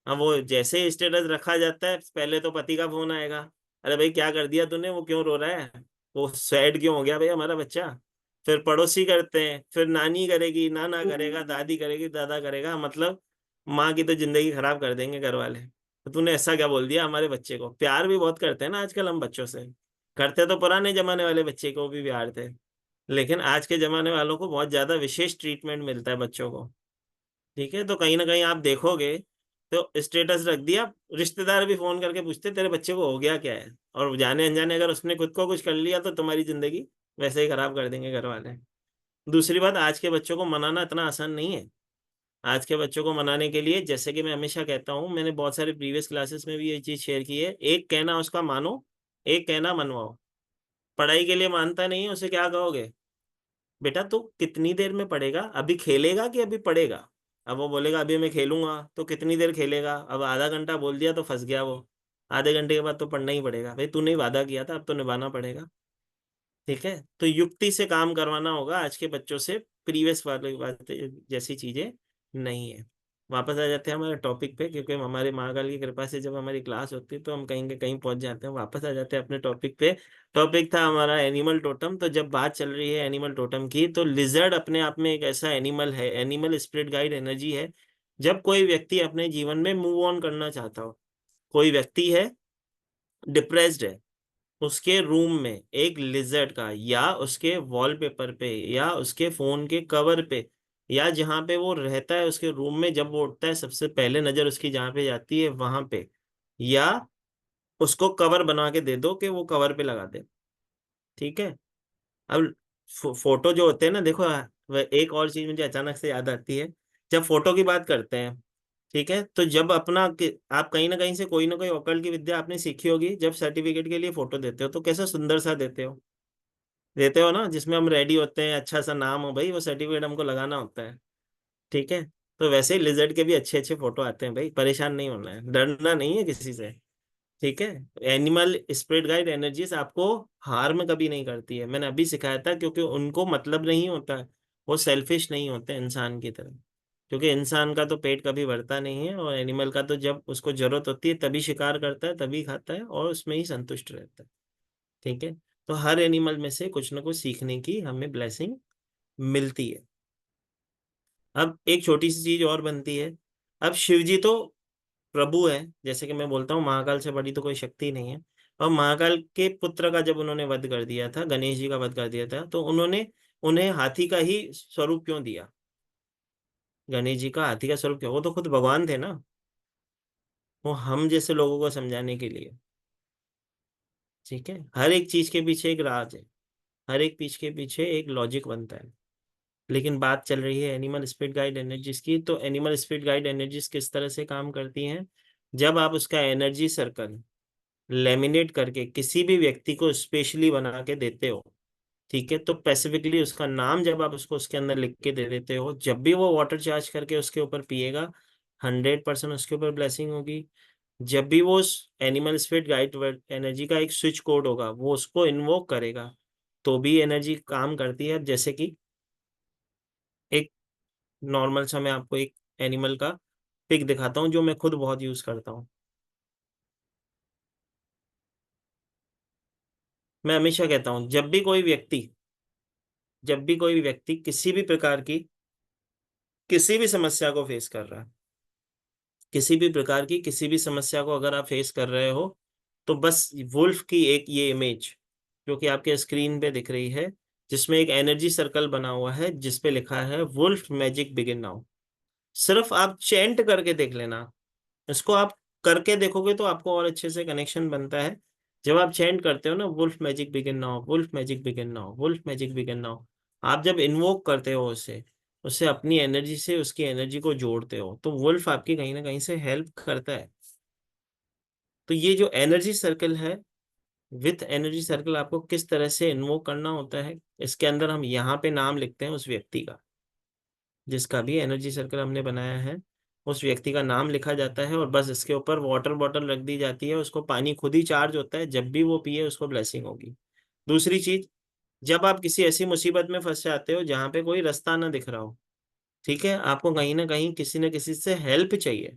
हाँ, वो जैसे ही स्टेटस रखा जाता है पहले तो पति का फोन आएगा, अरे भाई क्या कर दिया तूने, वो क्यों रो रहा है, वो सैड क्यों हो गया भाई हमारा बच्चा। फिर पड़ोसी करते हैं, फिर नानी करेगी, नाना करेगा, दादी करेगी, दादा करेगा, मतलब माँ की तो जिंदगी खराब कर देंगे घर वाले। तो तूने ऐसा क्या बोल दिया हमारे बच्चे को। प्यार भी बहुत करते हैं ना आजकल हम बच्चों से, करते तो पुराने जमाने वाले बच्चे को भी प्यार थे, लेकिन आज के जमाने वालों को बहुत ज्यादा विशेष ट्रीटमेंट मिलता है बच्चों को। ठीक है, तो कहीं ना कहीं आप देखोगे तो स्टेटस रख दिया, रिश्तेदार भी फोन करके पूछते तेरे बच्चे को हो गया क्या है, और जाने अनजाने अगर उसने खुद को कुछ कर लिया तो तुम्हारी जिंदगी वैसे ही खराब कर देंगे घर वाले। दूसरी बात, आज के बच्चों को मनाना इतना आसान नहीं है। आज के बच्चों को मनाने के लिए, जैसे कि मैं हमेशा कहता हूँ, मैंने बहुत सारे प्रीवियस क्लासेस में भी ये चीज शेयर की है, एक कहना उसका मानो, एक कहना मनवाओ। पढ़ाई के लिए मानता नहीं है, उसे क्या कहोगे, बेटा तू कितनी देर में पढ़ेगा, अभी खेलेगा कि अभी पढ़ेगा। अब वो बोलेगा अभी मैं खेलूंगा, तो कितनी देर खेलेगा, अब आधा घंटा बोल दिया तो फंस गया वो। आधे घंटे के बाद तो पढ़ना ही पड़ेगा भाई, तूने ही वादा किया था, अब तो निभाना पड़ेगा। ठीक है, तो युक्ति से काम करवाना होगा आज के बच्चों से, प्रीवियस वाले बात जैसी चीजें नहीं है। वापस आ जाते हैं हमारे टॉपिक पे, क्योंकि हमारे महाकाल की कृपा से जब हमारी क्लास होती है तो हम कहीं के कहीं पहुंच जाते हैं। वापस आ जाते हैं अपने टॉपिक पे। टॉपिक था हमारा एनिमल टोटम। तो जब बात चल रही है एनिमल टोटम की, तो लिजर्ड अपने आप में एक ऐसा एनिमल है, एनिमल स्पिरिट गाइड एनर्जी है। जब कोई व्यक्ति अपने जीवन में मूव ऑन करना चाहता हो, कोई व्यक्ति है डिप्रेस्ड है, उसके रूम में एक लिजर्ड का, या उसके वॉलपेपर पे, या उसके फोन के कवर पे, या जहां पे वो रहता है उसके रूम में, जब वो उठता है सबसे पहले नजर उसकी जहां पे जाती है वहां पे, या उसको कवर बना के दे दो कि वो कवर पे लगा दे। ठीक है। अब फोटो जो होते हैं ना, देखो वह एक और चीज मुझे अचानक से याद आती है, जब फोटो की बात करते हैं। ठीक है, तो जब आप कहीं ना कहीं से कोई ना कोई ओकल्ट की विद्या आपने सीखी होगी, जब सर्टिफिकेट के लिए फोटो देते हो तो कैसा सुंदर सा देते हो ना, जिसमें हम रेडी होते हैं, अच्छा सा नाम हो भाई, वो सर्टिफिकेट हमको लगाना होता है। ठीक है, तो वैसे ही लिजर्ड के भी अच्छे अच्छे फोटो आते हैं भाई, परेशान नहीं होना है, डरना नहीं है किसी से। ठीक है। एनिमल स्पिरिट गाइड एनर्जीज आपको हार्म कभी नहीं करती है, मैंने अभी सिखाया था, क्योंकि उनको मतलब नहीं होता है, वो सेल्फिश नहीं होते इंसान की तरह। क्योंकि इंसान का तो पेट कभी भरता नहीं है, और एनिमल का तो जब उसको जरूरत होती है तभी शिकार करता है, तभी खाता है, और उसमें ही संतुष्ट रहता है। ठीक है, तो हर एनिमल में से कुछ ना कुछ सीखने की हमें ब्लेसिंग मिलती है। अब एक छोटी सी चीज और बनती है। अब शिव जी तो प्रभु है, जैसे कि मैं बोलता हूँ महाकाल से बड़ी तो कोई शक्ति नहीं है। और महाकाल के पुत्र का जब उन्होंने वध कर दिया था, गणेश जी का वध कर दिया था, तो उन्होंने उन्हें हाथी का ही स्वरूप क्यों दिया। गणेश जी का हाथी का स्वरूप क्यों, वो तो खुद भगवान थे ना, वो हम जैसे लोगों को समझाने के लिए। ठीक है, हर एक चीज के पीछे एक राज है, हर एक चीज के पीछे एक लॉजिक बनता है। लेकिन बात चल रही है एनिमल स्पिरिट गाइड एनर्जीज की, तो एनिमल स्पिरिट गाइड एनर्जीज किस तरह से काम करती हैं। जब आप उसका एनर्जी सर्कल लेमिनेट करके किसी भी व्यक्ति को स्पेशली बना के देते हो, ठीक है, तो स्पेसिफिकली उसका नाम जब आप उसको उसके अंदर लिख के दे देते हो, जब भी वो वाटर चार्ज करके उसके ऊपर पिएगा, 100% उसके ऊपर ब्लेसिंग होगी। जब भी वो एनिमल स्पिरिट गाइड एनर्जी का एक स्विच कोड होगा, वो उसको इन्वोक करेगा, तो भी एनर्जी काम करती है। अब जैसे कि एक नॉर्मल सा मैं आपको एक एनिमल का पिक दिखाता हूँ, जो मैं खुद बहुत यूज करता हूँ। मैं हमेशा कहता हूँ, जब भी कोई व्यक्ति किसी भी प्रकार की किसी भी समस्या को फेस कर रहा है, किसी भी प्रकार की किसी भी समस्या को अगर आप फेस कर रहे हो, तो बस वुल्फ की एक ये इमेज जो कि आपके स्क्रीन पे दिख रही है, जिसमें एक एनर्जी सर्कल बना हुआ है जिस पे लिखा है वुल्फ मैजिक बिगिन नाउ। सिर्फ आप चेंट करके देख लेना, इसको आप करके देखोगे तो आपको और अच्छे से कनेक्शन बनता है। जब आप चेंट करते हो ना, wolf magic begin now, wolf magic begin now, wolf magic begin now, आप जब इन्वोक करते हो उसे, उससे अपनी एनर्जी से उसकी एनर्जी को जोड़ते हो, तो वुल्फ आपकी कहीं ना कहीं से हेल्प करता है। तो ये जो एनर्जी सर्कल है, विथ एनर्जी सर्कल आपको किस तरह से इन्वोक करना होता है, इसके अंदर हम यहाँ पे नाम लिखते हैं उस व्यक्ति का, जिसका भी एनर्जी सर्कल हमने बनाया है उस व्यक्ति का नाम लिखा जाता है, और बस इसके ऊपर वाटर बॉटल रख दी जाती है, उसको पानी खुद ही चार्ज होता है, जब भी वो पिए उसको ब्लेसिंग होगी। दूसरी चीज, जब आप किसी ऐसी मुसीबत में फंस जाते हो जहां पे कोई रास्ता ना दिख रहा हो, ठीक है, आपको कहीं ना किसी से हेल्प चाहिए,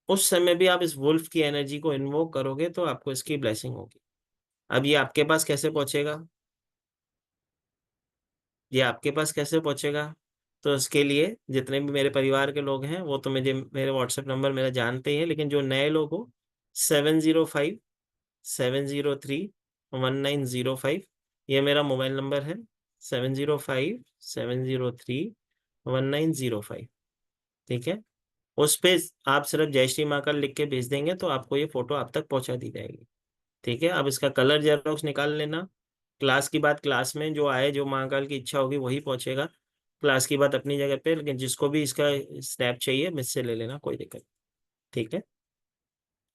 उस समय भी आप इस वुल्फ की एनर्जी को इन्वोक करोगे तो आपको इसकी ब्लेसिंग होगी। अब ये आपके पास कैसे पहुंचेगा, ये आपके पास कैसे पहुंचेगा? तो इसके लिए जितने भी मेरे परिवार के लोग हैं वो तो मुझे मेरे व्हाट्सएप नंबर मेरा जानते ही हैं, लेकिन जो नए लोग हो, 705 703 1905, ये मेरा मोबाइल नंबर है, 705 703 1905। ठीक है, उस पे आप सिर्फ जय श्री महाकाल लिख के भेज देंगे तो आपको ये फोटो आप तक पहुंचा दी जाएगी। ठीक है, अब इसका कलर जेरोक्स निकाल लेना। क्लास की बात क्लास में जो आए, जो महाकाल की इच्छा होगी वही पहुंचेगा। क्लास की बात अपनी जगह पे, लेकिन जिसको भी इसका स्नैप चाहिए मुझसे ले लेना, कोई दिक्कत नहीं। ठीक है,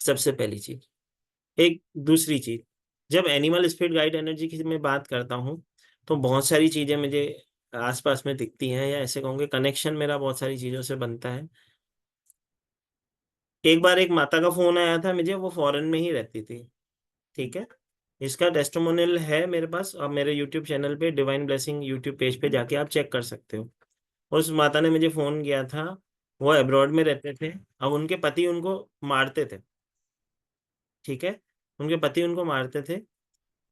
सबसे पहली चीज। एक दूसरी चीज, जब एनिमल स्पिरिट गाइड एनर्जी की मैं बात करता हूँ, तो बहुत सारी चीजें मुझे आसपास में दिखती हैं, या ऐसे कहूँगे कनेक्शन मेरा बहुत सारी चीजों से बनता है। एक बार एक माता का फोन आया था मुझे, वो फॉरेन में ही रहती थी। ठीक है, इसका टेस्टिमोनियल है मेरे पास, और मेरे यूट्यूब चैनल पे डिवाइन ब्लेसिंग यूट्यूब पेज पे जाके आप चेक कर सकते हो। उस माता ने मुझे फोन किया था, वो अब्रॉड में रहते थे, अब उनके पति उनको मारते थे। ठीक है, उनके पति उनको मारते थे।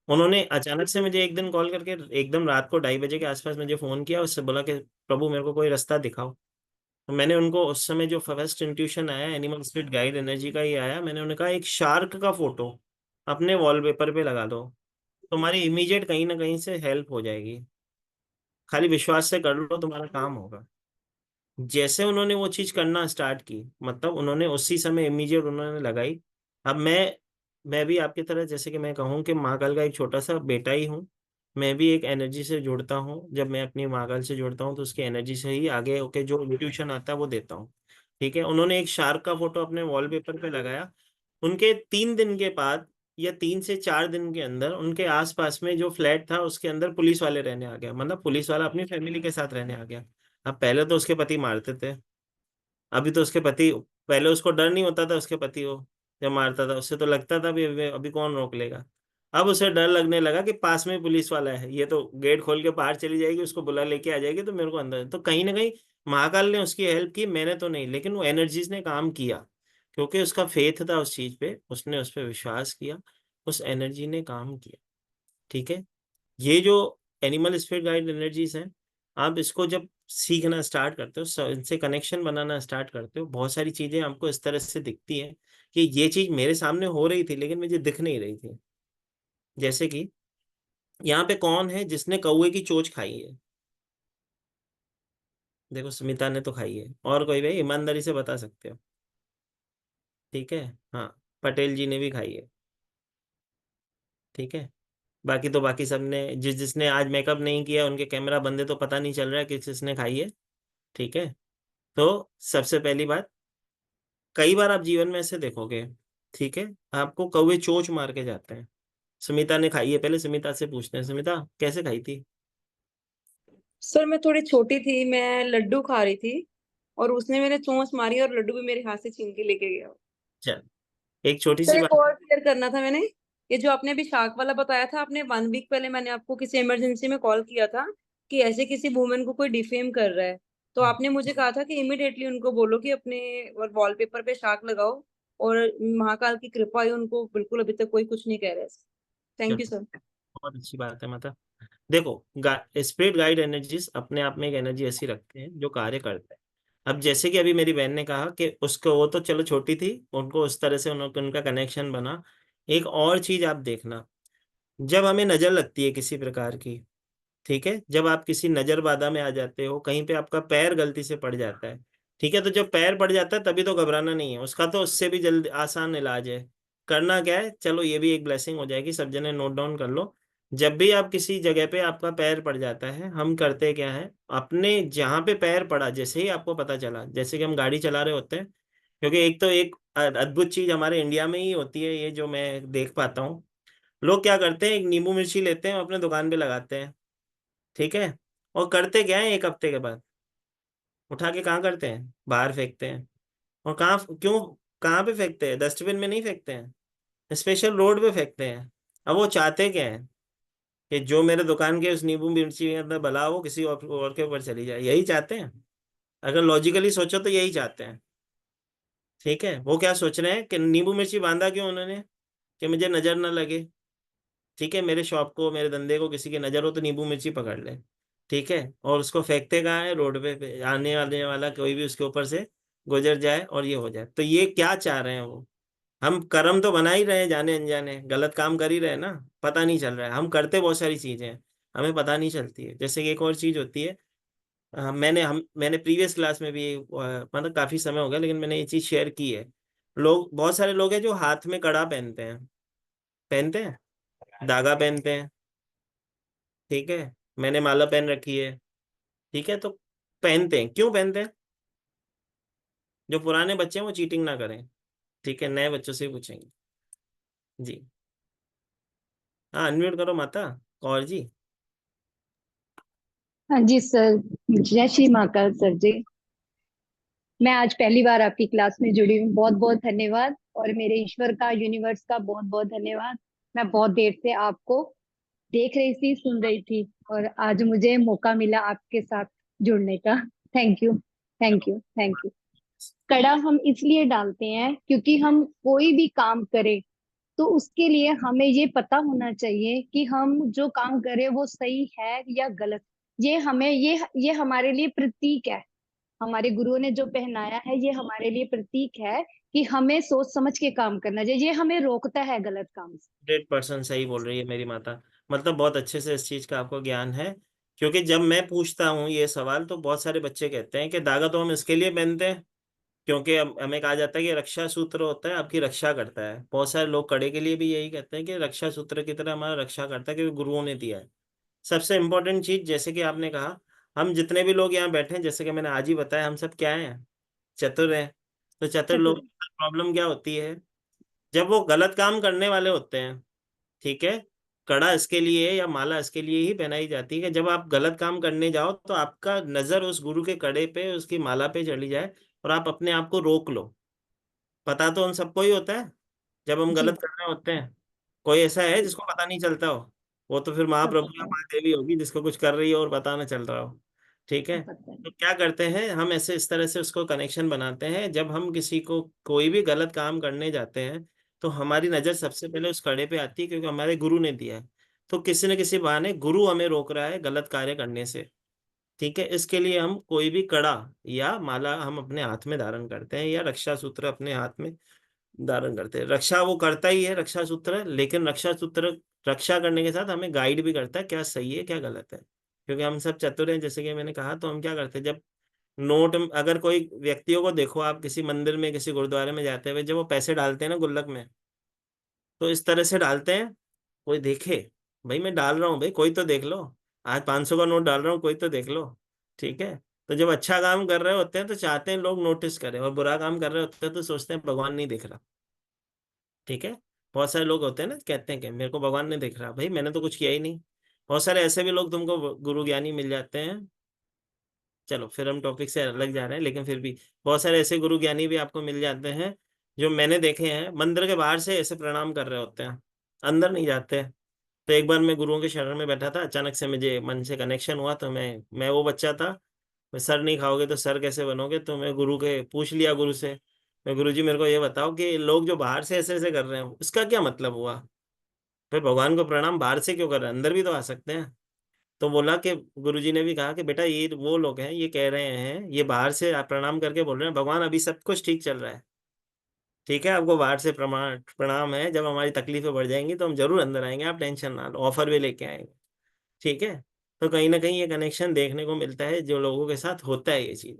उन्होंने अचानक से मुझे एक दिन कॉल करके एकदम रात को 2:30 बजे के आसपास मुझे फोन किया, उससे बोला कि प्रभु मेरे को कोई रास्ता दिखाओ। तो मैंने उनको उस समय जो फर्स्ट इंट्यूशन आया एनिमल स्पिरिट गाइड एनर्जी का ही आया, मैंने उन्हें कहा एक शार्क का फोटो अपने वॉलपेपर पे लगा दो, तुम्हारी इमीडिएट कहीं ना कहीं से हेल्प हो जाएगी, खाली विश्वास से कर लो, तुम्हारा काम होगा। जैसे उन्होंने वो चीज करना स्टार्ट की, मतलब उन्होंने उसी समय इमीडिएट उन्होंने लगाई। अब मैं भी आपकी तरह, जैसे कि मैं कहूँ कि महाकाल का एक छोटा सा बेटा ही हूँ, मैं भी एक एनर्जी से जुड़ता हूँ। जब मैं अपनी महाकाल से जुड़ता हूँ तो उसकी एनर्जी से ही आगे होके जो इंट्यूशन आता है वो देता हूँ। ठीक है, उन्होंने एक शार्क का फोटो अपने वॉलपेपर पे लगाया। उनके 3 दिन के बाद या 3 से 4 दिन के अंदर उनके आसपास में जो फ्लैट था उसके अंदर पुलिस वाले रहने आ गया, मतलब पुलिस वाला अपनी फैमिली के साथ रहने आ गया। अब पहले तो उसके पति मारते थे, अभी तो उसके पति, पहले उसको डर नहीं होता था उसके पति को जब मारता था, उससे तो लगता था अभी कौन रोक लेगा। अब उसे डर लगने लगा कि पास में पुलिस वाला है, ये तो गेट खोल के बाहर चली जाएगी, उसको बुला लेके आ जाएगी, तो मेरे को अंदर। तो कहीं ना कहीं महाकाल ने उसकी हेल्प की, मैंने तो नहीं, लेकिन वो एनर्जीज ने काम किया, क्योंकि उसका फेथ था उस चीज पे, उसने उस पर विश्वास किया, उस एनर्जी ने काम किया। ठीक है, ये जो एनिमल स्पिरिट गाइड एनर्जीज हैं, आप इसको जब सीखना स्टार्ट करते हो, इनसे कनेक्शन बनाना स्टार्ट करते हो, बहुत सारी चीजें आपको इस तरह से दिखती हैं कि ये चीज मेरे सामने हो रही थी लेकिन मुझे दिख नहीं रही थी। जैसे कि यहाँ पे कौन है जिसने कौवे की चोंच खाई है? देखो, स्मिता ने तो खाई है, और कोई भाई ईमानदारी से बता सकते हो? ठीक है, हाँ, पटेल जी ने भी खाई है। ठीक है, बाकी तो बाकी सबने, जिसने आज मेकअप नहीं किया उनके कैमरा बंद है तो पता नहीं चल रहा है कि किसने खाई है। ठीक है, तो सबसे पहली बात, कई बार आप जीवन में ऐसे देखोगे, ठीक है, आपको कौवे चोंच मार के जाते हैं। सुमिता ने खाई है, पहले सुमिता से पूछते हैं, सुमिता कैसे खाई थी? सर मैं थोड़ी छोटी थी, मैं लड्डू खा रही थी और उसने मेरे चोंच मारी और लड्डू भी मेरे हाथ से छीन के लेके गया। चल, एक छोटी सर सी एक बात। और क्लियर करना था मैंने, ये जो आपने अभी शार्क वाला बताया था, आपने 1 वीक पहले मैंने आपको किसी इमरजेंसी में कॉल किया था कि ऐसे किसी वुमेन को कोई डिफेम कर रहा है, तो आपने मुझे कहा था कि इमिडिएटली उनको बोलो कि अपने वॉलपेपर पे शार्क लगाओ, और महाकाल की कृपा है, उनको बिल्कुल अभी तक कोई कुछ नहीं कह रहा है। थैंक यू चलो, सर। बहुत अच्छी बात है माता। देखो, स्पिरिट गाइड एनर्जीज अपने आप में एक एनर्जी ऐसी रखते हैं जो कार्य करते हैं। अब जैसे कि अभी मेरी बहन ने कहा कि उसको, वो तो चलो छोटी थी, उनको उस तरह से उनका कनेक्शन बना। एक और चीज आप देखना, जब हमें नजर लगती है किसी प्रकार की, ठीक है, जब आप किसी नजर बाधा में आ जाते हो, कहीं पे आपका पैर गलती से पड़ जाता है, ठीक है, तो जब पैर पड़ जाता है तभी तो घबराना नहीं है, उसका तो उससे भी जल्द आसान इलाज है। करना क्या है, चलो ये भी एक ब्लेसिंग हो जाएगी, सब जने नोट डाउन कर लो। जब भी आप किसी जगह पे आपका पैर पड़ जाता है, हम करते क्या है, अपने जहाँ पे पैर पड़ा, जैसे ही आपको पता चला, जैसे कि हम गाड़ी चला रहे होते हैं, क्योंकि एक तो एक अद्भुत चीज हमारे इंडिया में ही होती है, ये जो मैं देख पाता हूँ, लोग क्या करते हैं, एक नींबू मिर्ची लेते हैं और अपने दुकान पे लगाते हैं, ठीक है, और करते क्या है, एक हफ्ते के बाद उठा के कहाँ करते हैं, बाहर फेंकते हैं। और कहाँ, क्यों, कहाँ पे फेंकते हैं, डस्टबिन में नहीं फेंकते हैं, स्पेशल रोड पे फेंकते हैं। अब वो चाहते क्या है कि जो मेरे दुकान के उस नींबू मिर्ची के अंदर भला हो, किसी और के ऊपर चली जाए, यही चाहते हैं। अगर लॉजिकली सोचो तो यही चाहते हैं, ठीक है। वो क्या सोच रहे हैं कि नींबू मिर्ची बांधा क्यों उन्होंने, कि मुझे नजर ना लगे, ठीक है, मेरे शॉप को, मेरे धंधे को किसी की नजर हो तो नींबू मिर्ची पकड़ ले, ठीक है, और उसको फेंकते कहाँ है, रोड पे आने वाले वाला कोई भी उसके ऊपर से गुजर जाए और ये हो जाए। तो ये क्या चाह रहे हैं वो, हम कर्म तो बना ही रहे हैं, जाने अनजाने गलत काम कर ही रहे हैं ना, पता नहीं चल रहा है। हम करते बहुत सारी चीजें हैं, हमें पता नहीं चलती है। जैसे कि एक और चीज होती है, मैंने प्रीवियस क्लास में भी मतलब काफी समय हो गया, लेकिन मैंने ये चीज शेयर की है। लोग, बहुत सारे लोग हैं जो हाथ में कड़ा पहनते हैं, पहनते हैं, धागा पहनते हैं, ठीक है, मैंने माला पहन रखी है, ठीक है, तो पहनते हैं, क्यों पहनते हैं? जो पुराने बच्चे हैं वो चीटिंग ना करें, ठीक है, नए बच्चों से ही पूछेंगे। जी, हाँ, अनम्यूट करो माता कौर जी। हाँ जी सर। जय श्री महाकाल सर जी। मैं आज पहली बार आपकी क्लास में जुड़ी हूँ, बहुत बहुत धन्यवाद। और मेरे ईश्वर का, यूनिवर्स का बहुत बहुत धन्यवाद। मैं बहुत देर से आपको देख रही थी, सुन रही थी, और आज मुझे मौका मिला आपके साथ जुड़ने का। Thank you, thank you, thank you. कड़ा हम इसलिए डालते हैं क्योंकि हम कोई भी काम करें तो उसके लिए हमें ये पता होना चाहिए कि हम जो काम करें वो सही है या गलत। ये हमारे लिए प्रतीक है। हमारे गुरुओं ने जो पहनाया है ये हमारे लिए प्रतीक है कि हमें सोच समझ के काम करना चाहिए। ये हमें रोकता है गलत काम से। 100% सही बोल रही है मेरी माता, मतलब बहुत अच्छे से इस चीज का आपको ज्ञान है। क्योंकि जब मैं पूछता हूँ ये सवाल तो बहुत सारे बच्चे कहते हैं कि धागा तो हम इसके लिए पहनते हैं क्योंकि हमें कहा जाता है कि रक्षा सूत्र होता है, आपकी रक्षा करता है। बहुत सारे लोग कड़े के लिए भी यही कहते हैं कि रक्षा सूत्र की तरह हमारा रक्षा करता है, क्योंकि गुरुओं ने दिया है। सबसे इम्पोर्टेंट चीज, जैसे कि आपने कहा, हम जितने भी लोग यहाँ बैठे हैं, जैसे कि मैंने आज ही बताया, हम सब क्या हैं, चतुर हैं। तो चतुर लोग, चतुर। प्रॉब्लम क्या होती है, जब वो गलत काम करने वाले होते हैं, ठीक है, कड़ा इसके लिए या माला इसके लिए ही पहनाई जाती है कि जब आप गलत काम करने जाओ तो आपका नजर उस गुरु के कड़े पे, उसकी माला पे चली जाए और आप अपने आप को रोक लो। पता तो उन सबको ही होता है जब हम जी। गलत कर रहे होते हैं। कोई ऐसा है जी। जिसको पता नहीं चलता हो? वो तो फिर सब महाप्रभु पता या है। महादेवी होगी जिसको कुछ कर रही हो और पता ना चल रहा हो, ठीक है। सब पता है। तो क्या करते हैं हम, ऐसे इस तरह से उसको कनेक्शन बनाते हैं, जब हम किसी को कोई भी गलत काम करने जाते हैं तो हमारी नज़र सबसे पहले उस कड़े पे आती है, क्योंकि हमारे गुरु ने दिया है। तो किसी न किसी बहाने गुरु हमें रोक रहा है गलत कार्य करने से, ठीक है। इसके लिए हम कोई भी कड़ा या माला हम अपने हाथ में धारण करते हैं, या रक्षा सूत्र अपने हाथ में धारण करते हैं। रक्षा वो करता ही है, रक्षा सूत्र, लेकिन रक्षा सूत्र रक्षा करने के साथ हमें गाइड भी करता है क्या सही है क्या गलत है। क्योंकि हम सब चतुर हैं, जैसे कि मैंने कहा, तो हम क्या करते हैं, जब नोट, अगर कोई व्यक्तियों को देखो आप किसी मंदिर में, किसी गुरुद्वारे में जाते हुए, जब वो पैसे डालते हैं ना गुल्लक में, तो इस तरह से डालते हैं, कोई देखे, भाई मैं डाल रहा हूँ, भाई कोई तो देख लो, आज 500 का नोट डाल रहा हूँ, कोई तो देख लो, ठीक है। तो जब अच्छा काम कर रहे होते हैं तो चाहते हैं लोग नोटिस करें, और बुरा काम कर रहे होते हैं तो सोचते हैं भगवान नहीं देख रहा, ठीक है। बहुत सारे लोग होते हैं ना, कहते हैं कि मेरे को भगवान नहीं देख रहा, भाई मैंने तो कुछ किया ही नहीं। बहुत सारे ऐसे भी लोग तुमको गुरु ज्ञानी मिल जाते हैं। चलो फिर हम टॉपिक से अलग जा रहे हैं, लेकिन फिर भी बहुत सारे ऐसे गुरु ज्ञानी भी आपको मिल जाते हैं जो मैंने देखे हैं, मंदिर के बाहर से ऐसे प्रणाम कर रहे होते हैं, अंदर नहीं जाते। तो एक बार मैं गुरुओं के शरण में बैठा था, अचानक से मुझे मन से कनेक्शन हुआ, तो मैं वो बच्चा था, मैं सर नहीं खाओगे तो सर कैसे बनोगे, तो मैं गुरु के पूछ लिया गुरु से, मैं गुरु जी मेरे को ये बताओ कि लोग जो बाहर से ऐसे ऐसे कर रहे हैं उसका क्या मतलब हुआ, फिर भगवान को प्रणाम बाहर से क्यों कर रहे हैं, अंदर भी तो आ सकते हैं। तो बोला कि गुरुजी ने भी कहा कि बेटा ये वो लोग हैं, ये कह रहे हैं, ये बाहर से आप प्रणाम करके बोल रहे हैं भगवान अभी सब कुछ ठीक चल रहा है, ठीक है, आपको बाहर से प्रणाम है, जब हमारी तकलीफें बढ़ जाएंगी तो हम जरूर अंदर आएंगे, आप टेंशन ना लो, ऑफर भी लेके आएंगे। ठीक है। तो कहीं ना कहीं ये कनेक्शन देखने को मिलता है जो लोगों के साथ होता है ये चीज।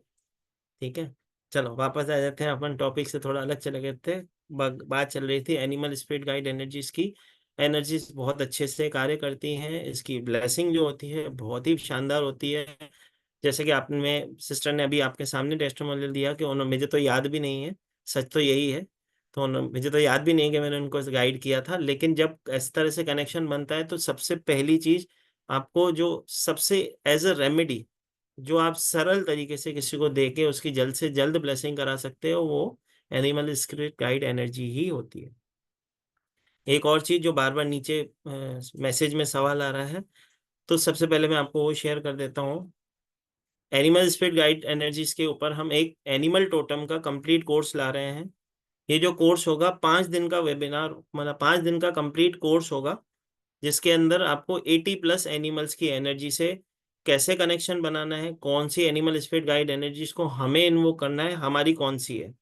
ठीक है। चलो वापस आ जाते हैं, अपन टॉपिक से थोड़ा अलग चले गए थे। बात चल रही थी एनिमल स्पिरिट गाइड एनर्जीज की। एनर्जीज बहुत अच्छे से कार्य करती हैं, इसकी ब्लेसिंग जो होती है बहुत ही शानदार होती है। जैसे कि आपने सिस्टर ने अभी आपके सामने टेस्टिमोनियल दिया कि उन्होंने, मुझे तो याद भी नहीं है, सच तो यही है, तो मुझे तो याद भी नहीं कि मैंने उनको गाइड किया था, लेकिन जब इस तरह से कनेक्शन बनता है तो सबसे पहली चीज आपको जो सबसे एज अ रेमेडी, जो आप सरल तरीके से किसी को दे के उसकी जल्द से जल्द ब्लेसिंग करा सकते हो, वो एनिमल स्पिरिट गाइड एनर्जी ही होती है। एक और चीज जो बार बार नीचे मैसेज में सवाल आ रहा है, तो सबसे पहले मैं आपको वो शेयर कर देता हूँ। एनिमल स्पिरिट गाइड एनर्जीज के ऊपर हम एक एनिमल टोटम का कंप्लीट कोर्स ला रहे हैं। ये जो कोर्स होगा 5 दिन का वेबिनार, मतलब 5 दिन का कंप्लीट कोर्स होगा, जिसके अंदर आपको 80+ एनिमल्स की एनर्जी से कैसे कनेक्शन बनाना है, कौन सी एनिमल स्पिरिट गाइड एनर्जीज को हमें इन्वोक करना है, हमारी कौन सी है,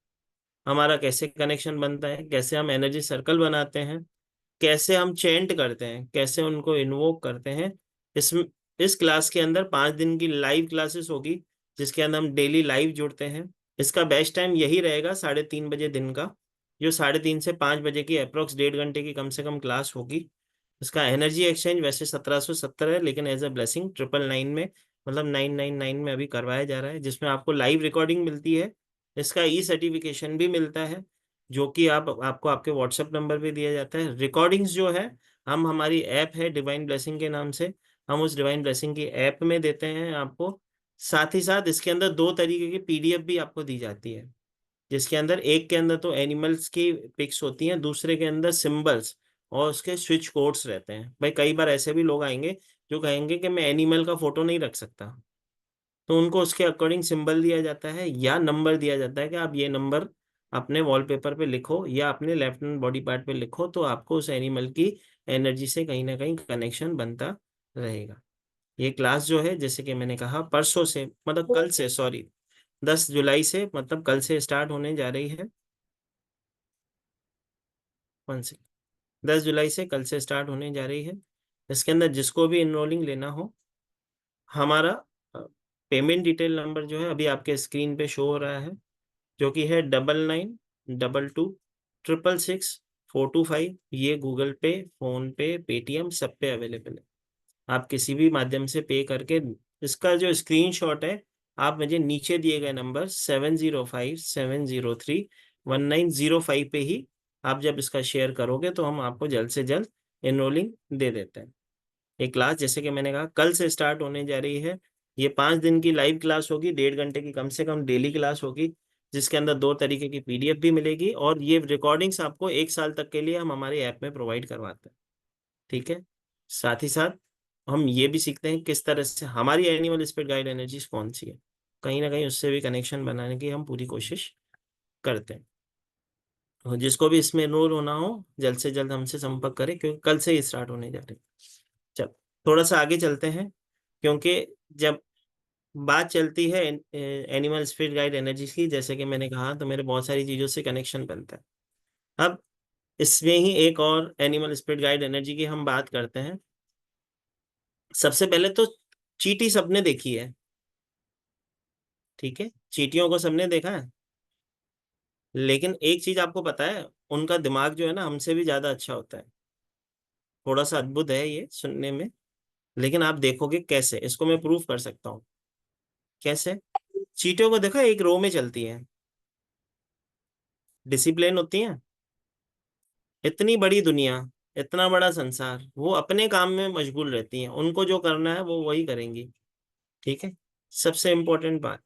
हमारा कैसे कनेक्शन बनता है, कैसे हम एनर्जी सर्कल बनाते हैं, कैसे हम चेंट करते हैं, कैसे उनको इन्वोक करते हैं। इस इस क्लास के अंदर 5 दिन की लाइव क्लासेस होगी, जिसके अंदर हम डेली लाइव जुड़ते हैं। इसका बेस्ट टाइम यही रहेगा 3:30 बजे दिन का, जो 3:30 से 5 बजे की अप्रोक्स 1.5 घंटे की कम से कम क्लास होगी। इसका एनर्जी एक्सचेंज वैसे 1770 है, लेकिन एज अ ब्लेसिंग 999 में, मतलब 999 में अभी करवाया जा रहा है, जिसमें आपको लाइव रिकॉर्डिंग मिलती है। इसका ई सर्टिफिकेशन भी मिलता है, जो कि आपको आपके व्हाट्सएप नंबर पे दिया जाता है। रिकॉर्डिंग्स जो है हम, हमारी ऐप है डिवाइन ब्लेसिंग के नाम से, हम उस डिवाइन ब्लेसिंग की ऐप में देते हैं आपको। साथ ही साथ इसके अंदर 2 तरीके की पीडीएफ भी आपको दी जाती है, जिसके अंदर एक के अंदर तो एनिमल्स की पिक्स होती हैं, दूसरे के अंदर सिंबल्स और उसके स्विच कोड्स रहते हैं। भाई कई बार ऐसे भी लोग आएंगे जो कहेंगे कि मैं एनिमल का फोटो नहीं रख सकता, तो उनको उसके अकॉर्डिंग सिंबल दिया जाता है या नंबर दिया जाता है कि आप ये नंबर अपने वॉलपेपर पे लिखो या अपने लेफ्ट हैंड बॉडी पार्ट पे लिखो, तो आपको उस एनिमल की एनर्जी से कहीं ना कहीं कनेक्शन बनता रहेगा। ये क्लास जो है, जैसे कि मैंने कहा, परसों से, मतलब कल से, सॉरी, 10 जुलाई से, मतलब कल से स्टार्ट होने जा रही है। 10 जुलाई से कल से स्टार्ट होने जा रही है। इसके अंदर जिसको भी इनरोलिंग लेना हो, हमारा पेमेंट डिटेल नंबर जो है अभी आपके स्क्रीन पे शो हो रहा है, जो कि है 9922666425। ये गूगल पे, फोन पे, पेटीएम सब पे अवेलेबल है। आप किसी भी माध्यम से पे करके, इसका जो स्क्रीनशॉट है आप मुझे नीचे दिए गए नंबर 7057031905 पे ही आप जब इसका शेयर करोगे तो हम आपको जल्द से जल्द एनरोलिंग दे देते हैं। ये क्लास, जैसे कि मैंने कहा, कल से स्टार्ट होने जा रही है। ये 5 दिन की लाइव क्लास होगी, 1.5 घंटे की कम से कम डेली क्लास होगी, जिसके अंदर 2 तरीके की पीडीएफ भी मिलेगी, और ये रिकॉर्डिंग्स आपको 1 साल तक के लिए हम हमारी ऐप में प्रोवाइड करवाते हैं। ठीक है। साथ ही साथ हम ये भी सीखते हैं किस तरह से हमारी एनिमल स्पिरिट गाइड एनर्जीज कौन सी है, कहीं ना कहीं उससे भी कनेक्शन बनाने की हम पूरी कोशिश करते हैं। तो जिसको भी इसमें एनरोल होना हो, जल्द से जल्द हमसे संपर्क करें, क्योंकि कल से ही स्टार्ट होने जा रही है। चल, थोड़ा सा आगे चलते हैं, क्योंकि जब बात चलती है एनिमल स्पिरिट गाइड एनर्जी की, जैसे कि मैंने कहा, तो मेरे बहुत सारी चीज़ों से कनेक्शन बनता है। अब इसमें ही एक और एनिमल स्पिरिट गाइड एनर्जी की हम बात करते हैं। सबसे पहले तो चींटी सबने देखी है, ठीक है, चींटियों को सबने देखा है, लेकिन एक चीज आपको पता है, उनका दिमाग जो है ना हमसे भी ज्यादा अच्छा होता है। थोड़ा सा अद्भुत है ये सुनने में, लेकिन आप देखोगे कैसे, इसको मैं प्रूफ कर सकता हूँ। कैसे? चींटियों को देखा, एक रो में चलती है, डिसिप्लिन होती है। इतनी बड़ी दुनिया, इतना बड़ा संसार, वो अपने काम में मशगूल रहती हैं, उनको जो करना है वो वही करेंगी। ठीक है। सबसे इम्पोर्टेंट बात,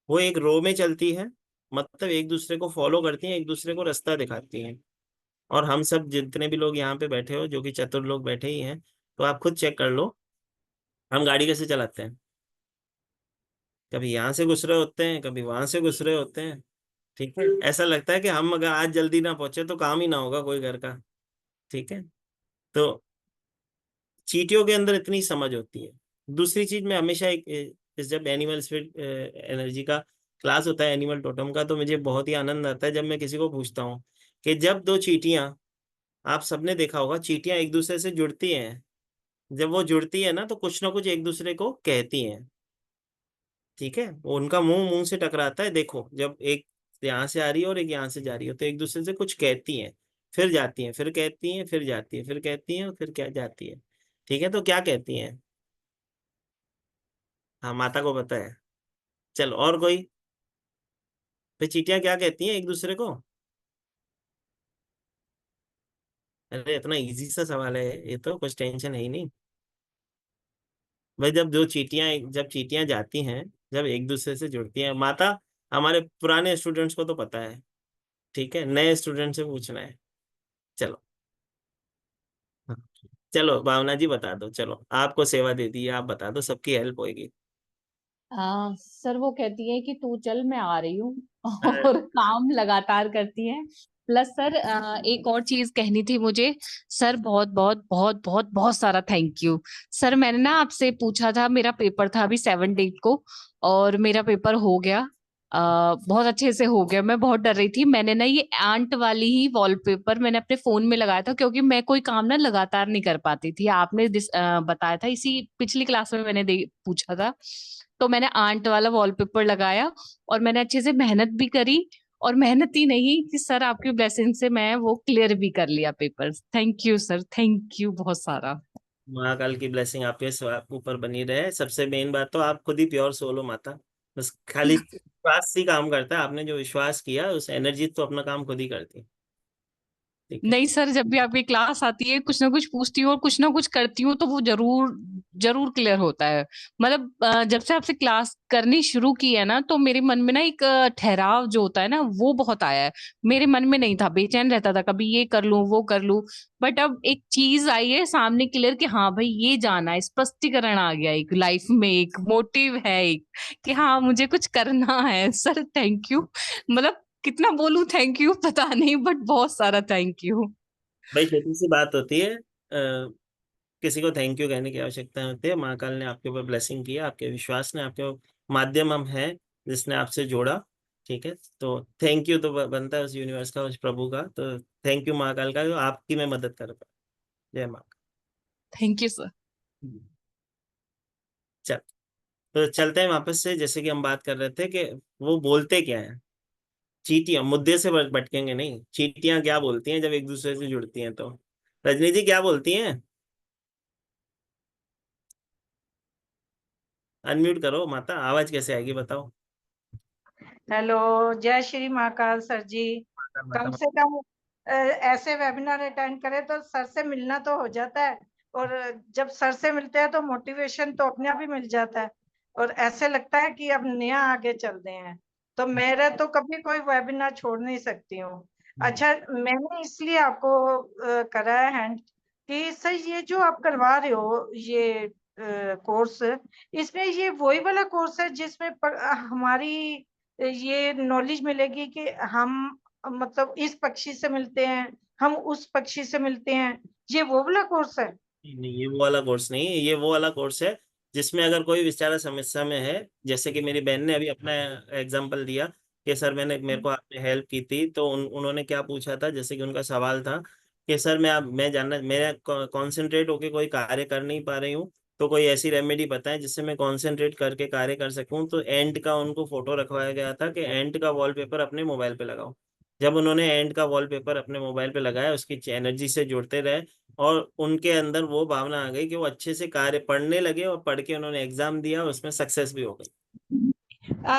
वो एक रो में चलती है, मतलब एक दूसरे को फॉलो करती हैं, एक दूसरे को रास्ता दिखाती हैं। और हम सब जितने भी लोग यहाँ पे बैठे हो, जो कि चतुर लोग बैठे ही हैं, तो आप खुद चेक कर लो, हम गाड़ी कैसे चलाते हैं, कभी यहाँ से घुस रहे होते हैं, कभी वहां से घुस रहे होते हैं। ठीक है। ऐसा लगता है कि हम अगर आज जल्दी ना पहुंचे तो काम ही ना होगा कोई घर का। ठीक है। तो चींटियों के अंदर इतनी समझ होती है, दूसरी चीज मैं हमेशा जब एनिमल स्पिरिट एनर्जी का क्लास होता है एनिमल टोटम का, तो मुझे बहुत ही आनंद आता है जब मैं किसी को पूछता हूँ कि जब दो चींटियां, आप सबने देखा होगा चींटियां एक दूसरे से जुड़ती हैं, जब वो जुड़ती है ना तो कुछ ना कुछ एक दूसरे को कहती हैं। ठीक है, वो उनका मुंह मुंह से टकराता है, देखो जब एक यहाँ से आ रही है और एक यहाँ से जा रही है तो एक दूसरे से कुछ कहती हैं, फिर जाती हैं, फिर कहती हैं, फिर जाती है, फिर कहती हैं और फिर क्या जाती है। ठीक है, तो क्या कहती हैं? हाँ, माता को पता है। चलो और कोई, फिर चींटियां क्या कहती हैं एक दूसरे को? अरे इतना इजी सा सवाल है ये, तो कुछ टेंशन है ही नहीं भाई। जब चींटियां जाती हैं, जब एक दूसरे से जुड़ती हैं, माता, हमारे पुराने स्टूडेंट्स को तो पता है, ठीक है, नए स्टूडेंट से पूछना है। चलो, हाँ। चलो भावना जी बता दो, चलो आपको सेवा दे दी है, आप बता दो, सबकी हेल्प होगी। सर वो कहती है कि तू चल मैं आ रही हूँ अरे, और काम लगातार करती है। प्लस सर एक और चीज कहनी थी मुझे। सर बहुत बहुत बहुत बहुत बहुत सारा थैंक यू। सर मैंने ना आपसे पूछा था, मेरा पेपर था अभी 7 डेट को और मेरा पेपर हो गया। बहुत अच्छे से हो गया। मैं बहुत डर रही थी। मैंने ना ये आंट वाली ही वॉलपेपर मैंने अपने फोन में लगाया था, क्योंकि मैं कोई काम ना लगातार नहीं कर पाती थी। आपने बताया था, इसी पिछली क्लास में मैंने पूछा था। तो मैंने आंट वाला वॉलपेपर लगाया और मैंने अच्छे से मेहनत भी करी। और मेहनत ही नहीं कि सर आपकी ब्लेसिंग से मैं वो क्लियर भी कर लिया paper. Thank you sir, thank you बहुत सारा। महाकाल की ब्लेसिंग आपके ऊपर बनी रहे। सबसे मेन बात तो आप खुद ही प्योर सोल हो माता, बस खाली विश्वास ही काम करता है। आपने जो विश्वास किया उस एनर्जी तो अपना काम खुद ही करती है। ठीक है। नहीं सर, जब भी आपकी क्लास आती है कुछ ना कुछ पूछती हूँ और कुछ ना कुछ करती हूँ तो वो जरूर जरूर क्लियर होता है। मतलब जब से आपसे क्लास करनी शुरू की है ना, तो मेरे मन में ना एक ठहराव जो होता है ना वो बहुत आया है। मेरे मन में नहीं था, बेचैन रहता था, कभी ये कर लूं वो कर लूं। बट अब एक चीज आई है सामने क्लियर कि हाँ भाई ये जाना है, स्पष्टीकरण आ गया, एक लाइफ में एक मोटिव है, एक कि हाँ मुझे कुछ करना है। Sir thank you. मतलब कितना बोलूं थैंक यू पता नहीं, बट बहुत सारा थैंक यू। भाई छोटी सी बात होती है, किसी को थैंक यू कहने की आवश्यकता नहीं होती है। महाकाल ने आपके ऊपर ब्लेसिंग किया, आपके विश्वास ने, आपके माध्यम हम हैं जिसने आपसे जोड़ा। ठीक है, तो थैंक यू तो बनता है उस यूनिवर्स का, उस प्रभु का। तो थैंक यू महाकाल का, जो आपकी मैं मदद कर पाया। जय माँ। Thank you sir. चल, तो चलते हैं वापस से, जैसे कि हम बात कर रहे थे कि वो बोलते क्या है। चींटियां, मुद्दे से भटकेंगे नहीं, चींटियां क्या बोलती हैं जब एक दूसरे से जुड़ती हैं तो? रजनी जी क्या बोलती हैं? अनम्यूट करो माता, आवाज कैसे आएगी बताओ। हेलो, जय श्री महाकाल सर जी। माता कम माता से कम ऐसे वेबिनार अटेंड करें तो सर से मिलना तो हो जाता है, और जब सर से मिलते हैं तो मोटिवेशन तो अपने आप ही मिल जाता है, और ऐसे लगता है कि अब नया आगे चलते हैं। तो मेरे तो कभी कोई वेबिनार छोड़ नहीं सकती हूँ। अच्छा, मैंने इसलिए आपको करा है हैंड कि सर ये जो आप करवा रहे हो ये कोर्स, इसमें ये वही वाला कोर्स है जिसमें हमारी ये नॉलेज मिलेगी कि हम मतलब इस पक्षी से मिलते हैं, हम उस पक्षी से मिलते हैं, ये वो वाला कोर्स है? नहीं नहीं, ये वो वाला कोर्स नहीं है। ये वो वाला कोर्स है जिसमें अगर कोई बेचारा समस्या में है, जैसे कि मेरी बहन ने अभी अपना एग्जांपल दिया कि सर मेरे को आपने हेल्प की थी, तो उन्होंने क्या पूछा था, जैसे कि उनका सवाल था कि सर मैं जानना, मैं कॉन्सेंट्रेट होके कोई कार्य कर नहीं पा रही हूँ, तो कोई ऐसी रेमेडी बताएं जिससे मैं कॉन्सेंट्रेट करके कार्य कर सकूं। तो एंट का उनको फोटो रखवाया गया था कि एंट का वॉलपेपर अपने मोबाइल पे लगाओ। जब उन्होंने एंट का वॉलपेपर अपने मोबाइल पे लगाया, उसकी एनर्जी से जुड़ते रहे, और उनके अंदर वो भावना आ गई कि वो अच्छे से कार्य पढ़ने लगे, और पढ़ के उन्होंने एग्जाम दिया, उसमें सक्सेस भी हो गई।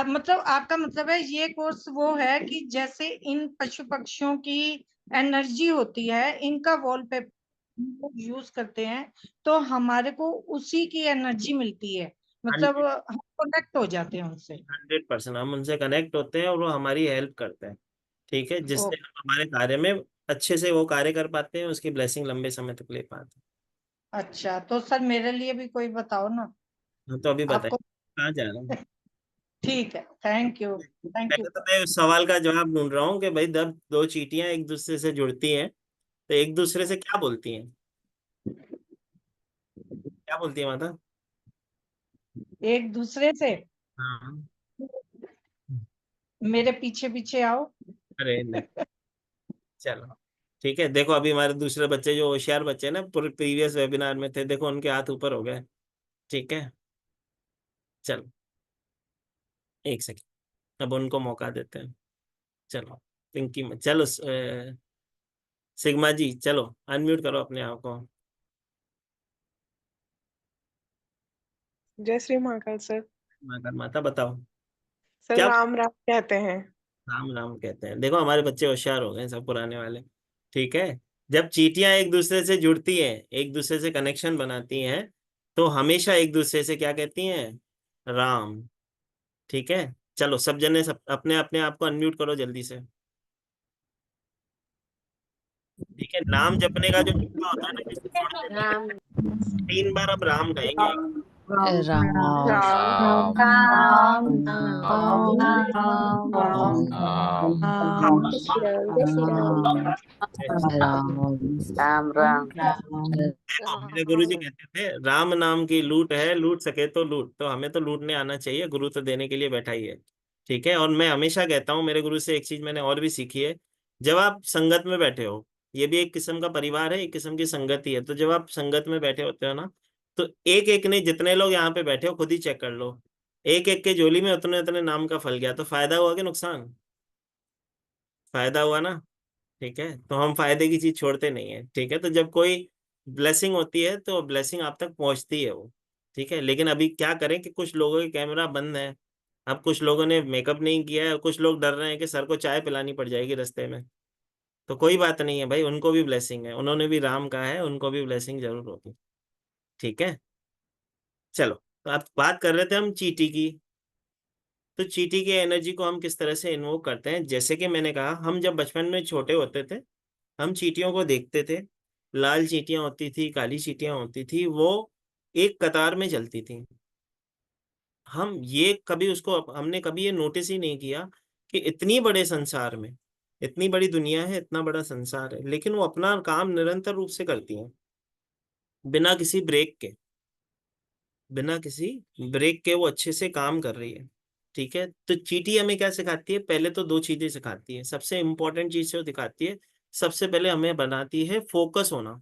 मतलब आपका मतलब है ये कोर्स वो है कि जैसे इन पशु पक्षियों की एनर्जी होती है, इनका वॉलपेपर यूज करते हैं तो हमारे को उसी की एनर्जी मिलती है, मतलब 100, हम कनेक्ट हो जाते हैं उनसे। 100% हम उनसे कनेक्ट होते हैं और वो हमारी हेल्प करते हैं। ठीक है, ओ, जिससे हम हमारे कार्य में अच्छे से वो कार्य कर पाते हैं, उसकी ब्लेसिंग लंबे समय तक ले पाते अच्छा, तो सर मेरे लिए भी कोई बताओ ना। हैं। तो अभी बताइए आपको कहाँ जा रहा हूँ। ठीक है, थैंक यू। Thank you. पहले तो मैं उस सवाल का जवाब ढूंढ रहा हूँ कि भाई जब दो चींटियां एक दूसरे से जुड़ती हैं तो एक दूसरे से क्या बोलती हैं? क्या बोलती है माता? एक दूसरे से। हाँ। मेरे पीछे पीछे आओ। अरे नहीं, चलो ठीक है। देखो अभी हमारे दूसरे बच्चे जो होशियार बच्चे हैं ना, प्रीवियस वेबिनार में थे, देखो उनके हाथ ऊपर हो गए। ठीक है, चलो एक सेकेंड, अब उनको मौका देते हैं। चलो पिंकी में, चलो सिग्मा जी चलो अनम्यूट करो अपने आप को। जय श्री महाकाल सर। माता माता बताओ सर क्या। राम राम कहते हैं। राम राम कहते हैं। देखो हमारे बच्चे होशियार हो गए सब पुराने वाले। ठीक है, जब चींटियां एक दूसरे से जुड़ती हैं, एक दूसरे से कनेक्शन बनाती हैं, तो हमेशा एक दूसरे से क्या कहती हैं, राम। ठीक है, चलो सब जने सब अपने अपने आप को अनम्यूट करो जल्दी से। ठीक है, नाम जपने का जो तरीका होता है ना, किसी जोड़ने के लिए, राम 3 बार अब राम कहेंगे। राम राम राम राम राम राम राम जय श्री राम, जय श्री राम। राम राम देखो मेरे गुरु जी कहते थे, राम नाम की लूट है, लूट सके तो लूट। तो हमें तो लूटने आना चाहिए, गुरु तो देने के लिए बैठा ही है। ठीक है, और मैं हमेशा कहता हूँ, मेरे गुरु से एक चीज मैंने और भी सीखी है। जब आप संगत में बैठे हो, ये भी एक किस्म का परिवार है, एक किस्म की संगत ही है। तो जब आप संगत में बैठे होते हो ना, तो एक एक ने, जितने लोग यहाँ पे बैठे हो खुद ही चेक कर लो, एक एक के झोली में उतने उतने नाम का फल गया, तो फायदा हुआ कि नुकसान? फायदा हुआ ना। ठीक है, तो हम फायदे की चीज छोड़ते नहीं है। ठीक है, तो जब कोई ब्लेसिंग होती है तो ब्लेसिंग आप तक पहुंचती है वो। ठीक है, लेकिन अभी क्या करें कि कुछ लोगों के कैमरा बंद है, अब कुछ लोगों ने मेकअप नहीं किया है, कुछ लोग डर रहे हैं कि सर को चाय पिलानी पड़ जाएगी रास्ते में। तो कोई बात नहीं है भाई, उनको भी ब्लेसिंग है, उन्होंने भी राम कहा है, उनको भी ब्लेसिंग जरूर होगी। ठीक है, चलो तो आप बात कर रहे थे हम चींटी की। तो चींटी की एनर्जी को हम किस तरह से इन्वोक करते हैं, जैसे कि मैंने कहा, हम जब बचपन में छोटे होते थे, हम चींटियों को देखते थे। लाल चींटियां होती थी, काली चींटियां होती थी, वो एक कतार में चलती थी। हम ये कभी उसको, हमने कभी ये नोटिस ही नहीं किया कि इतनी बड़े संसार में, इतनी बड़ी दुनिया है, इतना बड़ा संसार है, लेकिन वो अपना काम निरंतर रूप से करती हैं, बिना किसी ब्रेक के। बिना किसी ब्रेक के वो अच्छे से काम कर रही है। ठीक है, तो चींटी हमें क्या सिखाती है? पहले तो 2 चीजें सिखाती है, सबसे इंपॉर्टेंट चीज जो दिखाती है, सबसे पहले हमें बनाती है फोकस होना।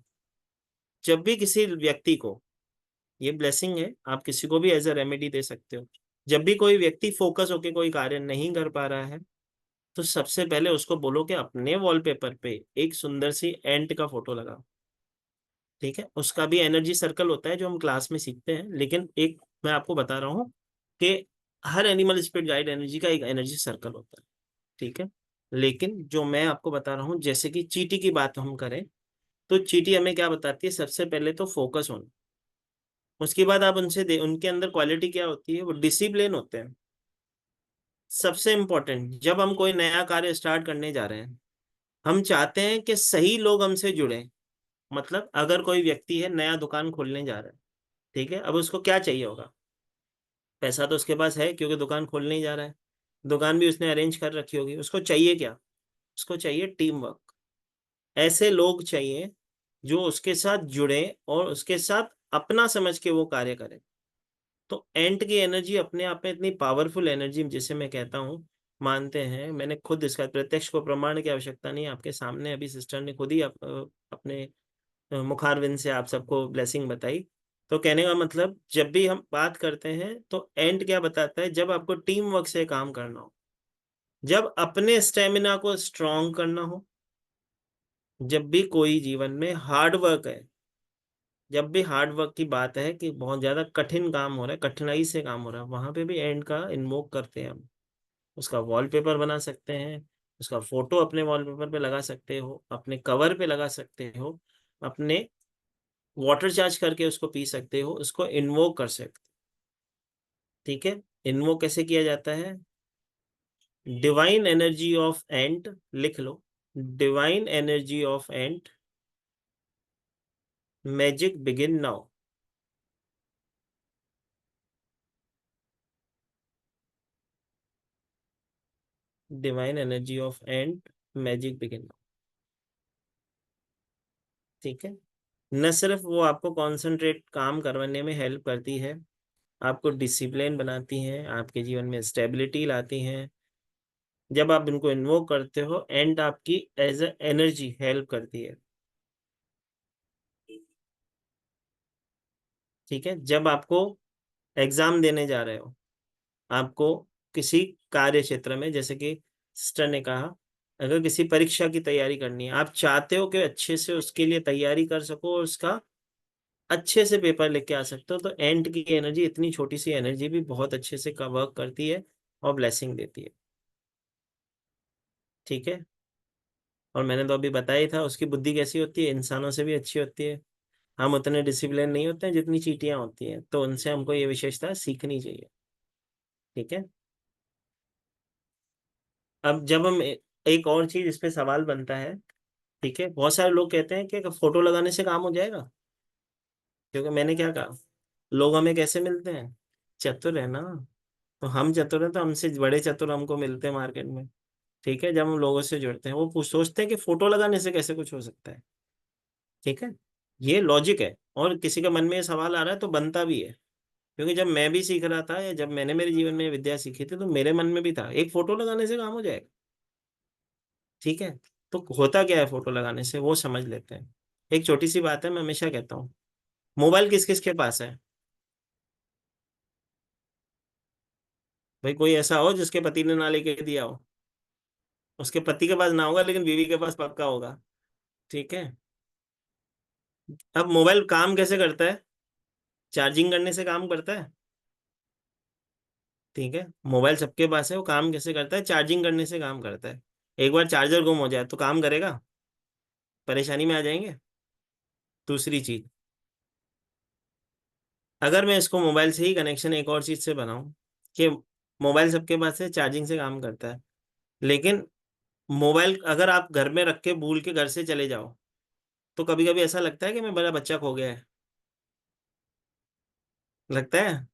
जब भी किसी व्यक्ति को, ये ब्लेसिंग है, आप किसी को भी एज अ रेमेडी दे सकते हो। जब भी कोई व्यक्ति फोकस होकर कोई कार्य नहीं कर पा रहा है, तो सबसे पहले उसको बोलो कि अपने वॉलपेपर पे एक सुंदर सी एंट का फोटो लगाओ। ठीक है, उसका भी एनर्जी सर्कल होता है जो हम क्लास में सीखते हैं, लेकिन एक मैं आपको बता रहा हूँ कि हर एनिमल स्पिरिट गाइड एनर्जी का एक एनर्जी सर्कल होता है। ठीक है, लेकिन जो मैं आपको बता रहा हूँ, जैसे कि चींटी की बात हम करें, तो चींटी हमें क्या बताती है? सबसे पहले तो फोकस होना। उसके बाद आप उनसे उनके अंदर क्वालिटी क्या होती है? वो डिसिप्लिन होते हैं। सबसे इंपॉर्टेंट, जब हम कोई नया कार्य स्टार्ट करने जा रहे हैं, हम चाहते हैं कि सही लोग हमसे जुड़े। मतलब अगर कोई व्यक्ति है, नया दुकान खोलने जा रहा है, ठीक है, अब उसको क्या चाहिए होगा? पैसा तो उसके पास है, क्योंकि दुकान खोलने ही जा रहा है, दुकान भी उसने अरेंज कर रखी होगी। उसको चाहिए क्या? उसको चाहिए टीम वर्क। ऐसे लोग चाहिए जो उसके साथ जुड़े और उसके साथ अपना समझ के वो कार्य करें। तो एंट की एनर्जी अपने आप में इतनी पावरफुल एनर्जी, जिसे मैं कहता हूँ, मानते हैं, मैंने खुद इसका प्रत्यक्ष को प्रमाण की आवश्यकता नहीं है, आपके सामने अभी सिस्टर ने खुद ही अपने मुखारविंद से आप सबको ब्लेसिंग बताई। तो कहने का मतलब, जब भी हम बात करते हैं तो एंट क्या बताता है? जब आपको टीम वर्क से काम करना हो, जब अपने स्टेमिना को स्ट्रांग करना हो, जब भी कोई जीवन में हार्ड वर्क है, जब भी हार्ड वर्क की बात है कि बहुत ज्यादा कठिन काम हो रहा है, कठिनाई से काम हो रहा है, वहां पे भी एंड का इन्वोक करते हैं हम। उसका वॉलपेपर बना सकते हैं, उसका फोटो अपने वॉलपेपर पे लगा सकते हो, अपने कवर पे लगा सकते हो, अपने वाटर चार्ज करके उसको पी सकते हो, उसको इन्वोक कर सकते हो। ठीक है, इन्वोक कैसे किया जाता है? डिवाइन एनर्जी ऑफ एंट, लिख लो, divine energy of ant, magic begin now. Divine energy of and, magic begin. ठीक है, न सिर्फ वो आपको कंसंट्रेट काम करवाने में हेल्प करती है, आपको डिसिप्लिन बनाती हैं, आपके जीवन में स्टेबिलिटी लाती हैं। जब आप इनको इन्वोक करते हो, एंड आपकी एज ए एनर्जी हेल्प करती है। ठीक है, जब आपको एग्जाम देने जा रहे हो, आपको किसी कार्य क्षेत्र में, जैसे कि सिस्टर ने कहा, अगर किसी परीक्षा की तैयारी करनी है, आप चाहते हो कि अच्छे से उसके लिए तैयारी कर सको और उसका अच्छे से पेपर लेके आ सकते हो, तो एंड की एनर्जी, इतनी छोटी सी एनर्जी भी बहुत अच्छे से वर्क करती है और ब्लेसिंग देती है। ठीक है, और मैंने तो अभी बताया ही था उसकी बुद्धि कैसी होती है, इंसानों से भी अच्छी होती है। हम उतने डिसिप्लिन नहीं होते हैं जितनी चींटियां होती हैं, तो उनसे हमको ये विशेषता सीखनी चाहिए। ठीक है, अब जब हम एक और चीज इस पे सवाल बनता है। ठीक है, बहुत सारे लोग कहते हैं कि फोटो लगाने से काम हो जाएगा, क्योंकि मैंने क्या कहा, लोग हमें कैसे मिलते हैं, चतुर है ना। तो हम चतुर हैं तो हमसे बड़े चतुर हमको मिलते हैं मार्केट में। ठीक है, जब हम लोगों से जुड़ते हैं, वो सोचते हैं कि फोटो लगाने से कैसे कुछ हो सकता है। ठीक है, ये लॉजिक है, और किसी के मन में ये सवाल आ रहा है तो बनता भी है। क्योंकि जब मैं भी सीख रहा था, या जब मैंने मेरे जीवन में विद्या सीखी थी, तो मेरे मन में भी था एक फोटो लगाने से काम हो जाएगा। ठीक है, तो होता क्या है फोटो लगाने से, वो समझ लेते हैं। एक छोटी सी बात है, मैं हमेशा कहता हूँ, मोबाइल किस किस के पास है? भाई कोई ऐसा हो जिसके पति ने ना लेके दिया हो? उसके पति के पास ना होगा, लेकिन बीवी के पास पक्का होगा। ठीक है, अब मोबाइल काम कैसे करता है? चार्जिंग करने से काम करता है। ठीक है, मोबाइल सबके पास है, वो काम कैसे करता है? चार्जिंग करने से काम करता है। एक बार चार्जर गुम हो जाए तो काम करेगा? परेशानी में आ जाएंगे। दूसरी चीज, अगर मैं इसको मोबाइल से ही कनेक्शन एक और चीज से बनाऊं, कि मोबाइल सबके पास है, चार्जिंग से काम करता है, लेकिन मोबाइल अगर आप घर में रख के भूल के घर से चले जाओ, तो कभी कभी ऐसा लगता है कि मैं मेरा बच्चा खो गया है। लगता है,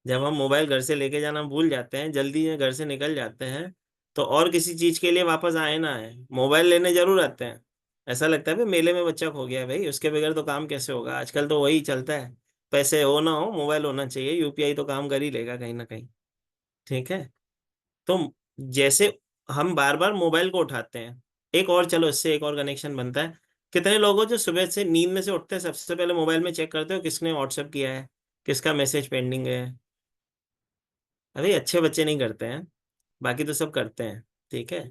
जब हम मोबाइल घर से लेके जाना भूल जाते हैं, जल्दी में घर से निकल जाते हैं, तो और किसी चीज के लिए वापस आए ना आए, मोबाइल लेने जरूर आते हैं। ऐसा लगता है भाई मेले में बच्चा खो गया है, भाई उसके बगैर तो काम कैसे होगा, आजकल तो वही चलता है। पैसे हो ना हो, मोबाइल होना चाहिए, यूपीआई तो काम कर ही लेगा कहीं ना कहीं। ठीक है, तो जैसे हम बार बार मोबाइल को उठाते हैं, एक और चलो इससे एक और कनेक्शन बनता है। कितने लोग हो जो सुबह से नींद में से उठते हैं, सबसे पहले मोबाइल में चेक करते हो किसने व्हाट्सएप किया है, किसका मैसेज पेंडिंग है? अरे अच्छे बच्चे नहीं करते हैं, बाकी तो सब करते हैं। ठीक है,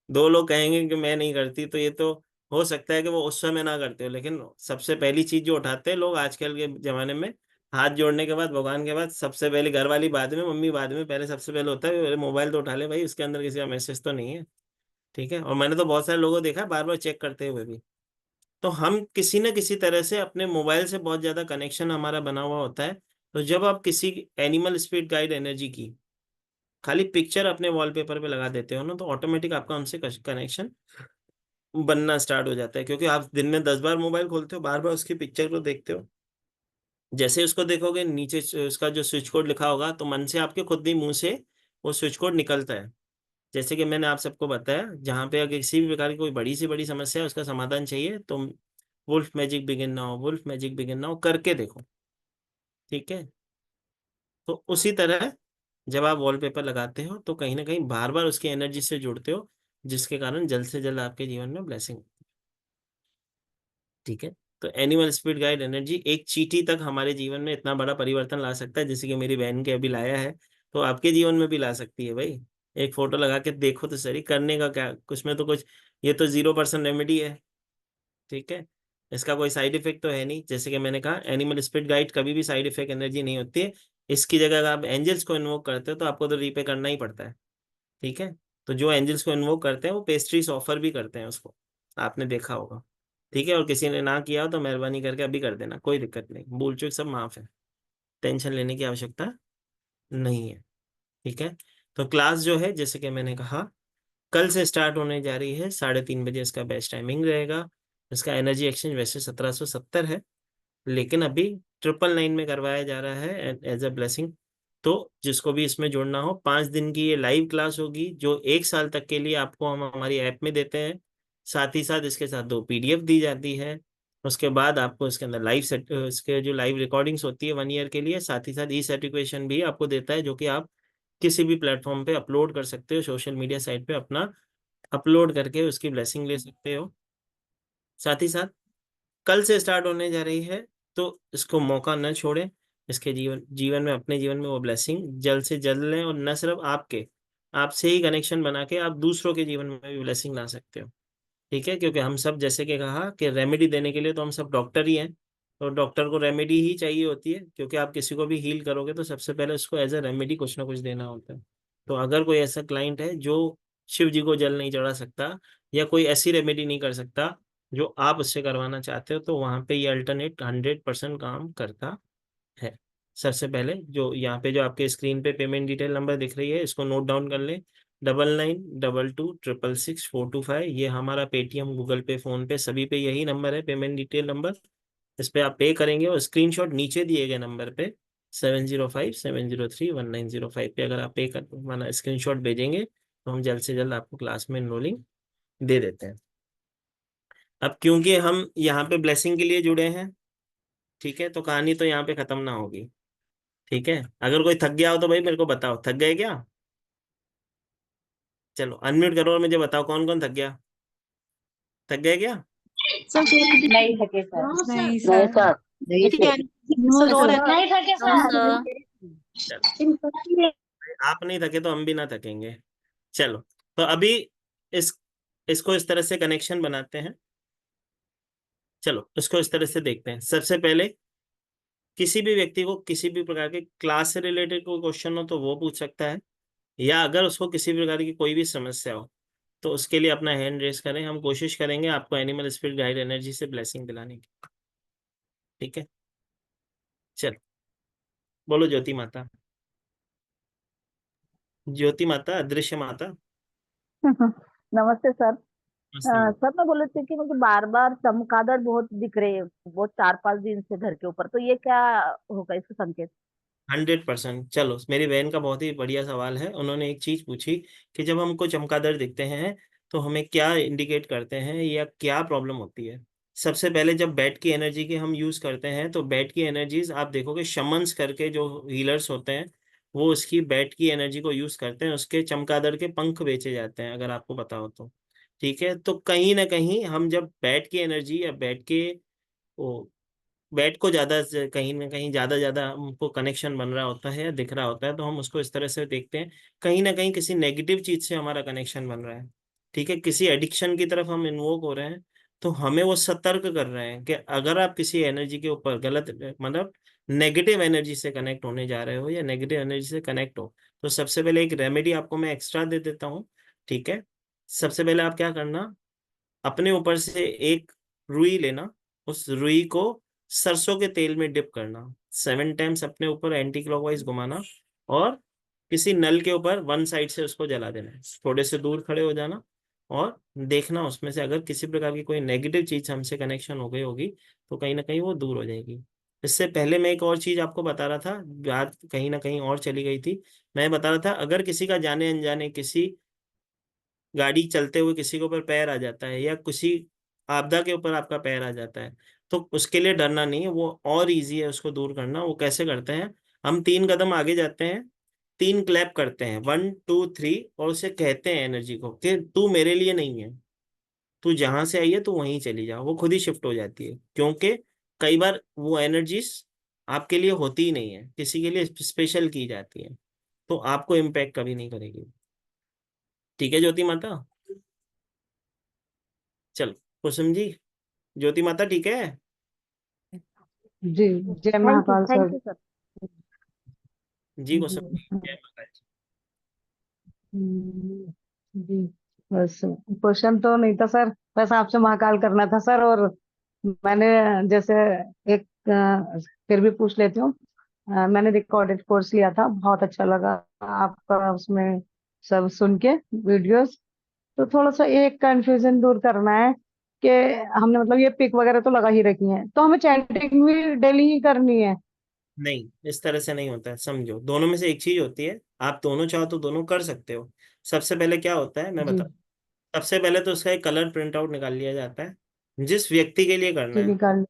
दो लोग कहेंगे कि मैं नहीं करती, तो ये तो हो सकता है कि वो उस समय ना करते हो, लेकिन सबसे पहली चीज जो उठाते हैं लोग आजकल के जमाने में, हाथ जोड़ने के बाद, भगवान के बाद, सबसे पहले घर वाली बाद में, मम्मी बाद में, पहले सबसे पहले होता है मोबाइल तो उठा ले भाई, उसके अंदर किसी का मैसेज तो नहीं है। ठीक है, और मैंने तो बहुत सारे लोगों को देखा बार बार चेक करते हुए भी। तो हम किसी न किसी तरह से अपने मोबाइल से बहुत ज्यादा कनेक्शन हमारा बना हुआ होता है। तो जब आप किसी एनिमल स्पिरिट गाइड एनर्जी की खाली पिक्चर अपने वॉलपेपर पे लगा देते हो ना, तो ऑटोमेटिक आपका उनसे कनेक्शन बनना स्टार्ट हो जाता है, क्योंकि आप दिन में 10 बार मोबाइल खोलते हो, बार बार उसकी पिक्चर को देखते हो। जैसे ही उसको देखोगे, नीचे उसका जो स्विच कोड लिखा होगा, तो मन से आपके खुद ही मुंह से वो स्विच कोड निकलता है। जैसे कि मैंने आप सबको बताया, जहाँ पे अगर किसी भी प्रकार की कोई बड़ी से बड़ी समस्या है, उसका समाधान चाहिए, तो wolf magic begin now, wolf magic begin now करके देखो। ठीक है, तो उसी तरह जब आप वॉलपेपर लगाते हो, तो कहीं ना कहीं बार बार उसकी एनर्जी से जुड़ते हो, जिसके कारण जल्द से जल्द आपके जीवन में ब्लेसिंग। ठीक है, तो एनिमल स्पिरिट गाइड एनर्जी एक चींटी तक हमारे जीवन में इतना बड़ा परिवर्तन ला सकता है, जैसे कि मेरी बहन के अभी लाया है, तो आपके जीवन में भी ला सकती है भाई। एक फोटो लगा के देखो तो सही, करने का क्या कुछ में तो कुछ, ये तो 0% रेमेडी है। ठीक है, इसका कोई साइड इफेक्ट तो है नहीं, जैसे कि मैंने कहा एनिमल स्पिरिट गाइड कभी भी साइड इफेक्ट एनर्जी नहीं होती है। इसकी जगह अगर आप एंजल्स को इन्वोक करते हो, तो आपको तो रीपे करना ही पड़ता है। ठीक है, तो जो एंजल्स को इन्वोक करते हैं वो पेस्ट्रीज ऑफर भी करते हैं उसको, आपने देखा होगा। ठीक है, और किसी ने ना किया हो तो मेहरबानी करके अभी कर देना, कोई दिक्कत नहीं, भूल चूक सब माफ है, टेंशन लेने की आवश्यकता नहीं है। ठीक है, तो क्लास जो है, जैसे कि मैंने कहा, कल से स्टार्ट होने जा रही है, 3:30 बजे इसका बेस्ट टाइमिंग रहेगा। इसका एनर्जी एक्सचेंज वैसे 1770 है, लेकिन अभी 999 में करवाया जा रहा है एज अ ब्लेसिंग। तो जिसको भी इसमें जुड़ना हो, 5 दिन की ये लाइव क्लास होगी, जो 1 साल तक के लिए आपको हम हमारी ऐप में देते हैं। साथ ही साथ इसके साथ 2 PDF दी जाती है। उसके बाद आपको इसके अंदर लाइव सेट, इसके जो लाइव रिकॉर्डिंग्स होती है 1 ईयर के लिए, साथ ही साथ ई सर्टिफिकेशन भी आपको देता है, जो कि आप किसी भी प्लेटफॉर्म पे अपलोड कर सकते हो, सोशल मीडिया साइट पे अपना अपलोड करके उसकी ब्लेसिंग ले सकते हो। साथ ही साथ कल से स्टार्ट होने जा रही है, तो इसको मौका न छोड़ें, इसके जीवन जीवन में, अपने जीवन में वो ब्लेसिंग जल्द से जल्द लें, और न सिर्फ आपके, आपसे ही कनेक्शन बना के आप दूसरों के जीवन में भी ब्लेसिंग ला सकते हो। ठीक है, क्योंकि हम सब, जैसे कि कहा कि रेमेडी देने के लिए तो हम सब डॉक्टर ही हैं, तो डॉक्टर को रेमेडी ही चाहिए होती है, क्योंकि आप किसी को भी हील करोगे तो सबसे पहले उसको एज अ रेमेडी कुछ ना कुछ देना होता है। तो अगर कोई ऐसा क्लाइंट है जो शिव जी को जल नहीं चढ़ा सकता, या कोई ऐसी रेमेडी नहीं कर सकता जो आप उससे करवाना चाहते हो, तो वहाँ पे ये अल्टरनेट 100% काम करता है। सबसे पहले जो यहाँ पे, जो आपके स्क्रीन पे पेमेंट डिटेल नंबर दिख रही है, इसको नोट डाउन कर ले, 9922266425। ये हमारा पेटीएम, गूगल पे, फोन पे, सभी पे यही नंबर है, पेमेंट डिटेल नंबर। इस पे आप पे करेंगे, और स्क्रीनशॉट नीचे दिए गए नंबर पे 7057031905 पे अगर आप पे कर, माना स्क्रीनशॉट भेजेंगे, तो हम जल्द से जल्द आपको क्लास में एनरोलिंग दे देते हैं। अब क्योंकि हम यहाँ पे ब्लेसिंग के लिए जुड़े हैं, ठीक है, तो कहानी तो यहाँ पे खत्म ना होगी। ठीक है, अगर कोई थक गया हो तो भाई मेरे को बताओ, थक गए क्या? चलो अनम्यूट करो और मुझे बताओ कौन कौन थक गया, थक गए क्या? नहीं थके सर। नहीं नहीं सर। सर। नहीं सर। नहीं थके नो सर। सर। चलो, आप नहीं थके तो हम भी ना थकेंगे। चलो, तो अभी इस इसको इस तरह से कनेक्शन बनाते हैं। चलो इसको इस तरह से देखते हैं। सबसे पहले किसी भी व्यक्ति को किसी भी प्रकार के क्लास से रिलेटेड कोई क्वेश्चन हो तो वो पूछ सकता है, या अगर उसको किसी भी प्रकार की कोई भी समस्या हो तो उसके लिए अपना हैंड रेस करें, हम कोशिश करेंगे आपको एनिमल स्पिरिट गाइड एनर्जी से ब्लेसिंग दिलाने की। ठीक है, चल बोलो ज्योति माता। ज्योति माता, अदृश्य माता। नमस्ते सर। नमस्ते माता। सर मैं बोल रही थी कि मुझे बार बार चमगादड़ बहुत दिख रहे हैं, वो 4-5 दिन से घर के ऊपर, तो ये क्या होगा इसका संकेत? 100%। चलो, मेरी बहन का बहुत ही बढ़िया सवाल है। उन्होंने एक चीज पूछी कि जब हमको चमगादड़ दिखते हैं तो हमें क्या इंडिकेट करते हैं या क्या प्रॉब्लम होती है। सबसे पहले जब बैट की एनर्जी की हम यूज करते हैं, तो बैट की एनर्जीज आप देखोगे, शमन्स करके जो हीलर्स होते हैं वो उसकी बैट की एनर्जी को यूज करते हैं, उसके चमगादड़ के पंख बेचे जाते हैं, अगर आपको पता हो तो। ठीक है, तो कहीं ना कहीं हम जब बैट की एनर्जी या बैट के वो बैट को ज्यादा कहीं ना कहीं ज्यादा हमको कनेक्शन बन रहा होता है या दिख रहा होता है, तो हम उसको इस तरह से देखते हैं, कहीं ना कहीं किसी नेगेटिव चीज से हमारा कनेक्शन बन रहा है। ठीक है, किसी एडिक्शन की तरफ हम इन्वोक हो रहे हैं, तो हमें वो सतर्क कर रहे हैं कि अगर आप किसी एनर्जी के ऊपर गलत, मतलब नेगेटिव एनर्जी से कनेक्ट होने जा रहे हो या नेगेटिव एनर्जी से कनेक्ट हो, तो सबसे पहले एक रेमेडी आपको मैं एक्स्ट्रा दे देता हूँ। ठीक है, सबसे पहले आप क्या करना, अपने ऊपर से एक रुई लेना, उस रुई को सरसों के तेल में डिप करना, 7 टाइम्स अपने ऊपर एंटी क्लॉकवाइज घुमाना, और किसी नल के ऊपर वन साइड से उसको जला देना है। थोड़े से दूर खड़े हो जाना और देखना उसमें से अगर किसी प्रकार की कोई नेगेटिव चीज हमसे कनेक्शन हो गई होगी तो कहीं ना कहीं वो दूर हो जाएगी। इससे पहले मैं एक और चीज आपको बता रहा था, बात कहीं ना कहीं और चली गई थी। मैं बता रहा था, अगर किसी का जाने अनजाने, किसी गाड़ी चलते हुए किसी के ऊपर पैर आ जाता है, या किसी आपदा के ऊपर आपका पैर आ जाता है, तो उसके लिए डरना नहीं है, वो और इजी है उसको दूर करना। वो कैसे करते हैं, हम 3 कदम आगे जाते हैं, 3 क्लैप करते हैं, 1 2 3, और उसे कहते हैं एनर्जी को कि तू मेरे लिए नहीं है, तू जहां से आई है तू वहीं चली जा। वो खुद ही शिफ्ट हो जाती है, क्योंकि कई बार वो एनर्जीज आपके लिए होती ही नहीं है, किसी के लिए स्पेशल की जाती है, तो आपको इम्पैक्ट कभी नहीं करेगी। ठीक है ज्योति माता। चलो कुसुम जी, ज्योति माता ठीक है? जी, जय Mahakal thank sir. You sir. जी कुसुम जी, जय माता जी। जी, बस क्वेश्चन तो नहीं था सर, बस आपसे महाकाल करना था सर। और मैंने जैसे एक फिर भी पूछ लेती हूँ। मैंने रिकॉर्डेड कोर्स लिया था, बहुत अच्छा लगा आपका उसमें सब सुन के वीडियोस। तो थोड़ा सा एक कंफ्यूजन दूर करना है कि हमने मतलब ये पिक वगैरह तो लगा ही रखी है, तो हमें चैंटिंग भी डेली ही करनी है? नहीं, इस तरह से नहीं होता है, समझो, दोनों में से एक चीज होती है, आप दोनों चाहो तो दोनों कर सकते हो। सबसे पहले क्या होता है मैं जी। बता, सबसे पहले तो उसका एक कलर प्रिंट आउट निकाल लिया जाता है। जिस व्यक्ति के लिए करना जी है। निकाल।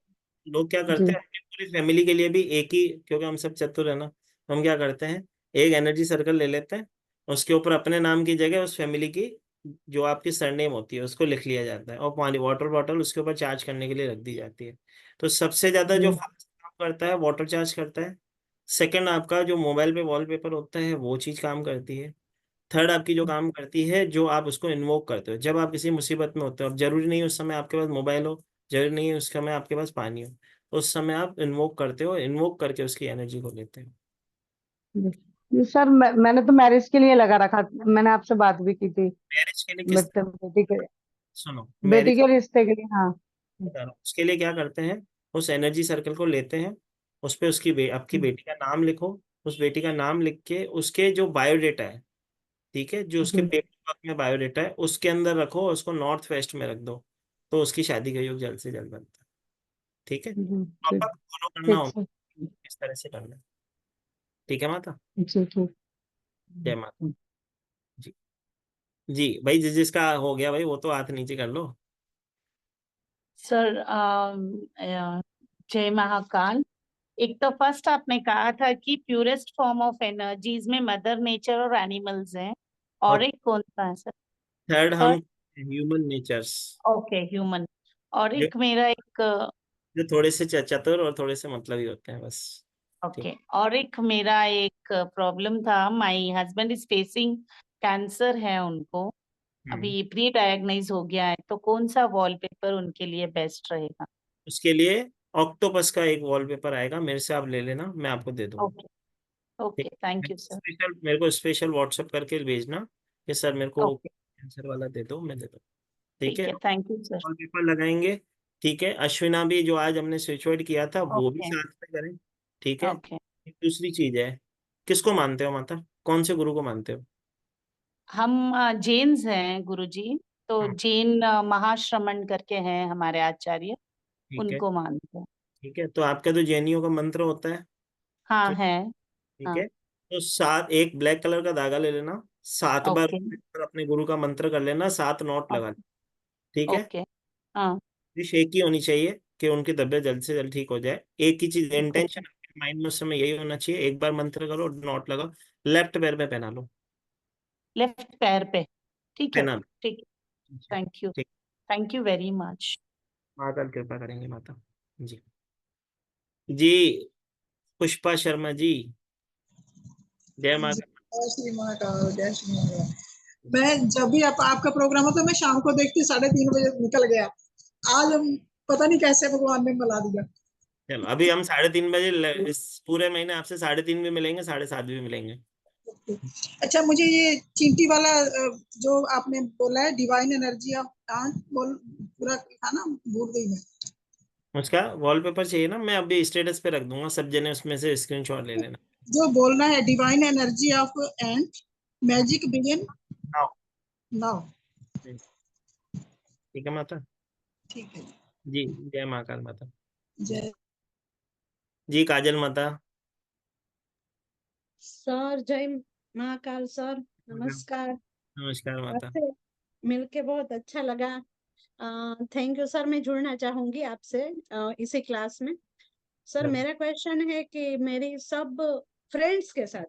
लोग क्या जी करते हैं, अपनी पूरी फैमिली के लिए भी एक ही, क्योंकि हम सब चतुर है ना, हम क्या करते हैं, एक एनर्जी सर्कल ले लेते हैं, उसके ऊपर अपने नाम की जगह उस फैमिली की जो आपकी सरनेम होती है उसको लिख लिया जाता है, और पानी वाटर बॉटल उसके ऊपर चार्ज करने के लिए रख दी जाती है। तो सबसे ज्यादा जो जी फास्ट काम करता है वाटर चार्ज करता है। सेकंड, आपका जो मोबाइल पे वॉलपेपर होता है वो चीज काम करती है। थर्ड, आपकी जो काम करती है, जो आप उसको इन्वोक करते हो जब आप किसी मुसीबत में होते हो। अब जरूरी नहीं है उस समय आपके पास मोबाइल हो, जरूरी नहीं है उस समय आपके पास पानी हो, उस समय आप इन्वोक करते हो, इन्वोक करके उसकी एनर्जी को लेते हो। जी जी सर, मैंने तो मैरिज के लिए लगा रखा, मैंने आपसे बात भी की थी। मैरिज के लिए किस बट तरह, बेटी के सुनो बेटी मैरिज के रिश्ते के लिए, हाँ। बता रहा हूँ उसके लिए क्या करते हैं। उस एनर्जी सर्कल को लेते हैं, उस पे आपकी बेटी का नाम लिखो। उस बेटी का नाम लिख के उसके जो बायोडेटा है, ठीक है, जो उसके जी पेपर में बायोडेटा है उसके अंदर रखो, और उसको नॉर्थ वेस्ट में रख दो, तो उसकी शादी का योग जल्द से जल्द बनता है। ठीक है, जी प्रॉपर ठीक। फॉलो करना ठीक होगा, सर। इस तरह से करना है। ठीक है माता। जी ठीक। जय माता। जी। जी भाई, जिसका हो गया भाई वो तो हाथ नीचे कर लो। सर जय महाकाल। एक तो फर्स्ट आपने कहा था कि प्यूरेस्ट फॉर्म ऑफ एनर्जीज में मदर नेचर और एनिमल्स हैं, और और एक कौन सा है सर? थर्ड हम third? Human natures, okay, human. और जो एक मेरा एक जो थोड़े से चतुर और थोड़े से मतलबी होते हैं बस। ठीक। ओके, और एक मेरा एक प्रॉब्लम था। My husband is facing cancer है उनको, हम्म। अभी प्री डायग्नाइज हो गया है, तो कौन सा वॉलपेपर उनके लिए बेस्ट रहेगा? उसके लिए ऑक्टोपस का एक वॉलपेपर आएगा, मेरे से आप ले लेना, मैं आपको दे दूंगा। ओके। ठीक ओके, थैंक यू सर। मेरे को स्पेशल व्हाट्सएप करके भेजना कि सर मेरे को ओके, कैंसर वाला दे दो, मैं दे दूँ। ठीक ठीक है, है, थैंक यू सर। वॉलपेपर लगाएंगे। ठीक है, अश्विना भी जो आज हमने स्विच वर्ड किया था वो भी ओके। साथ में करें। ठीक है। ओके। एक दूसरी चीज है, किसको मानते हो माता, कौन से गुरु को मानते हो? हम जैन्स हैं गुरुजी, तो हाँ, जैन महाश्रमण करके हैं हमारे आचार्य, ठीक है। उनको मानते हैं। ठीक है, तो आपका तो जैनियों का मंत्र होता है। हाँ ठीक। है। ठीक हाँ। है, तो सात, एक ब्लैक कलर का धागा ले लेना, 7 बार ओके। अपने गुरु का मंत्र कर लेना, 7 नोट लगा लेना। ठीक है, ओके। हाँ। विश एक ही होनी चाहिए कि उनकी तबीयत जल्द से जल्द ठीक हो जाए। एक ही चीज ओके। इंटेंशन माइंड में उस समय यही होना चाहिए, एक बार मंत्र करो, नोट लगाओ, लेफ्ट पैर में पहना लो। लेफ्ट पैर पे? ठीक है। पहना लो। ठीक है, थैंक यू। ठीक। Thank you very much. माता कृपा करेंगे माता। जी। जी, पुष्पा शर्मा जी, जय माता। जय श्री महाकाल, जय श्री महाकाल। मैं जब भी आपका प्रोग्राम होता है मैं शाम को देखती, 3:30 बजे निकल गया। आज हम पता नहीं कैसे भगवान ने मिला दिया। चलो अभी हम 3:30 बजे इस पूरे महीने आपसे 3:30 भी मिलेंगे, 7:30 भी मिलेंगे। अच्छा, मुझे ये चींटी वाला जो आपने बोला है, डिवाइन एनर्जी ऑफ प्लांट, बोल पूरा था ना, भूल गई मैं। उसका वॉलपेपर चाहिए ना, मैं अभी स्टेटस पे रख दूंगा, सब जने उसमें से स्क्रीनशॉट ले लेना। जो बोलना है, divine energy of and magic begin हाँ। नाउ। ठीक है माता। ठीक है। जी, जय महाकाल माता। जय। जी, काजल माता। सर जय महाकाल सर, नमस्कार। नमस्कार माता। आपसे मिलके बहुत अच्छा लगा। Thank you sir. मैं जुड़ना चाहूंगी आपसे इसी क्लास में। सर जरूर। मेरा क्वेश्चन है कि मेरी सब फ्रेंड्स के साथ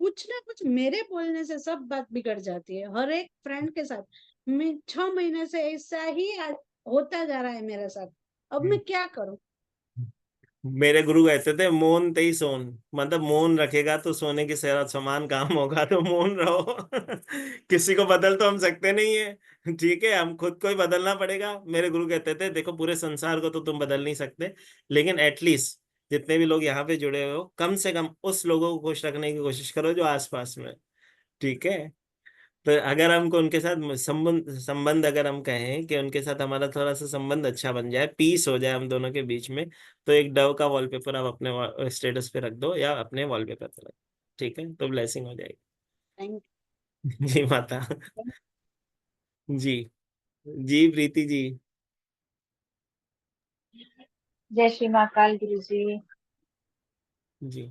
कुछ ना कुछ मेरे बोलने से सब बात बिगड़ जाती है, हर एक फ्रेंड के साथ। मैं 6 महीने से ऐसा ही होता जा रहा है मेरे साथ। अब मैं क्या करूं? मेरे गुरु कहते थे मौन ते ही सोन, मतलब मौन रखेगा तो सोने के समान काम होगा, तो मौन रहो। किसी को बदल तो हम सकते नहीं है, ठीक है, हम खुद को ही बदलना पड़ेगा। मेरे गुरु कहते थे देखो पूरे संसार को तो तुम बदल नहीं सकते, लेकिन एटलीस्ट जितने भी लोग यहाँ पे जुड़े हुए हो, कम से कम उस लोगों को खुश रखने की कोशिश करो जो आसपास में। ठीक है, तो अगर हमको उनके साथ संबंध संबंध अगर हम कहें कि उनके साथ हमारा थोड़ा सा संबंध अच्छा बन जाए, पीस हो जाए हम दोनों के बीच में, तो एक डव का वॉलपेपर आप अपने स्टेटस पे रख दो या अपने वॉलपेपर पे रख दो। ठीक है, तो ब्लेसिंग हो जाएगी। थैंक जी माता। यू। जी। जी प्रीति जी। जय श्री महाकाल गुरुजी। जी।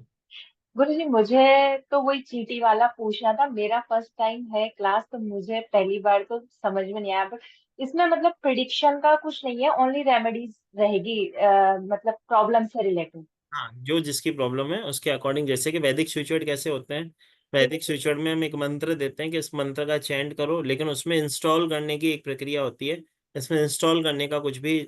गुरुजी मुझे तो वही चींटी वाला पूछना था, मेरा फर्स्ट टाइम है क्लास, तो मुझे पहली बार तो समझ में नहीं आया, बट इसमें मतलब प्रिडिक्शन का कुछ नहीं है, ओनली रेमेडीज रहेगी, मतलब प्रॉब्लम से रिलेटेड। हाँ, जो जिसकी प्रॉब्लम है उसके अकॉर्डिंग, जैसे कि वैदिक स्विच वर्ड कैसे होते हैं, वैदिक स्विच वर्ड में हम एक मंत्र देते हैं कि इस मंत्र का चैंट करो, लेकिन उसमें इंस्टॉल करने की एक प्रक्रिया होती है। इसमें इंस्टॉल करने का कुछ भी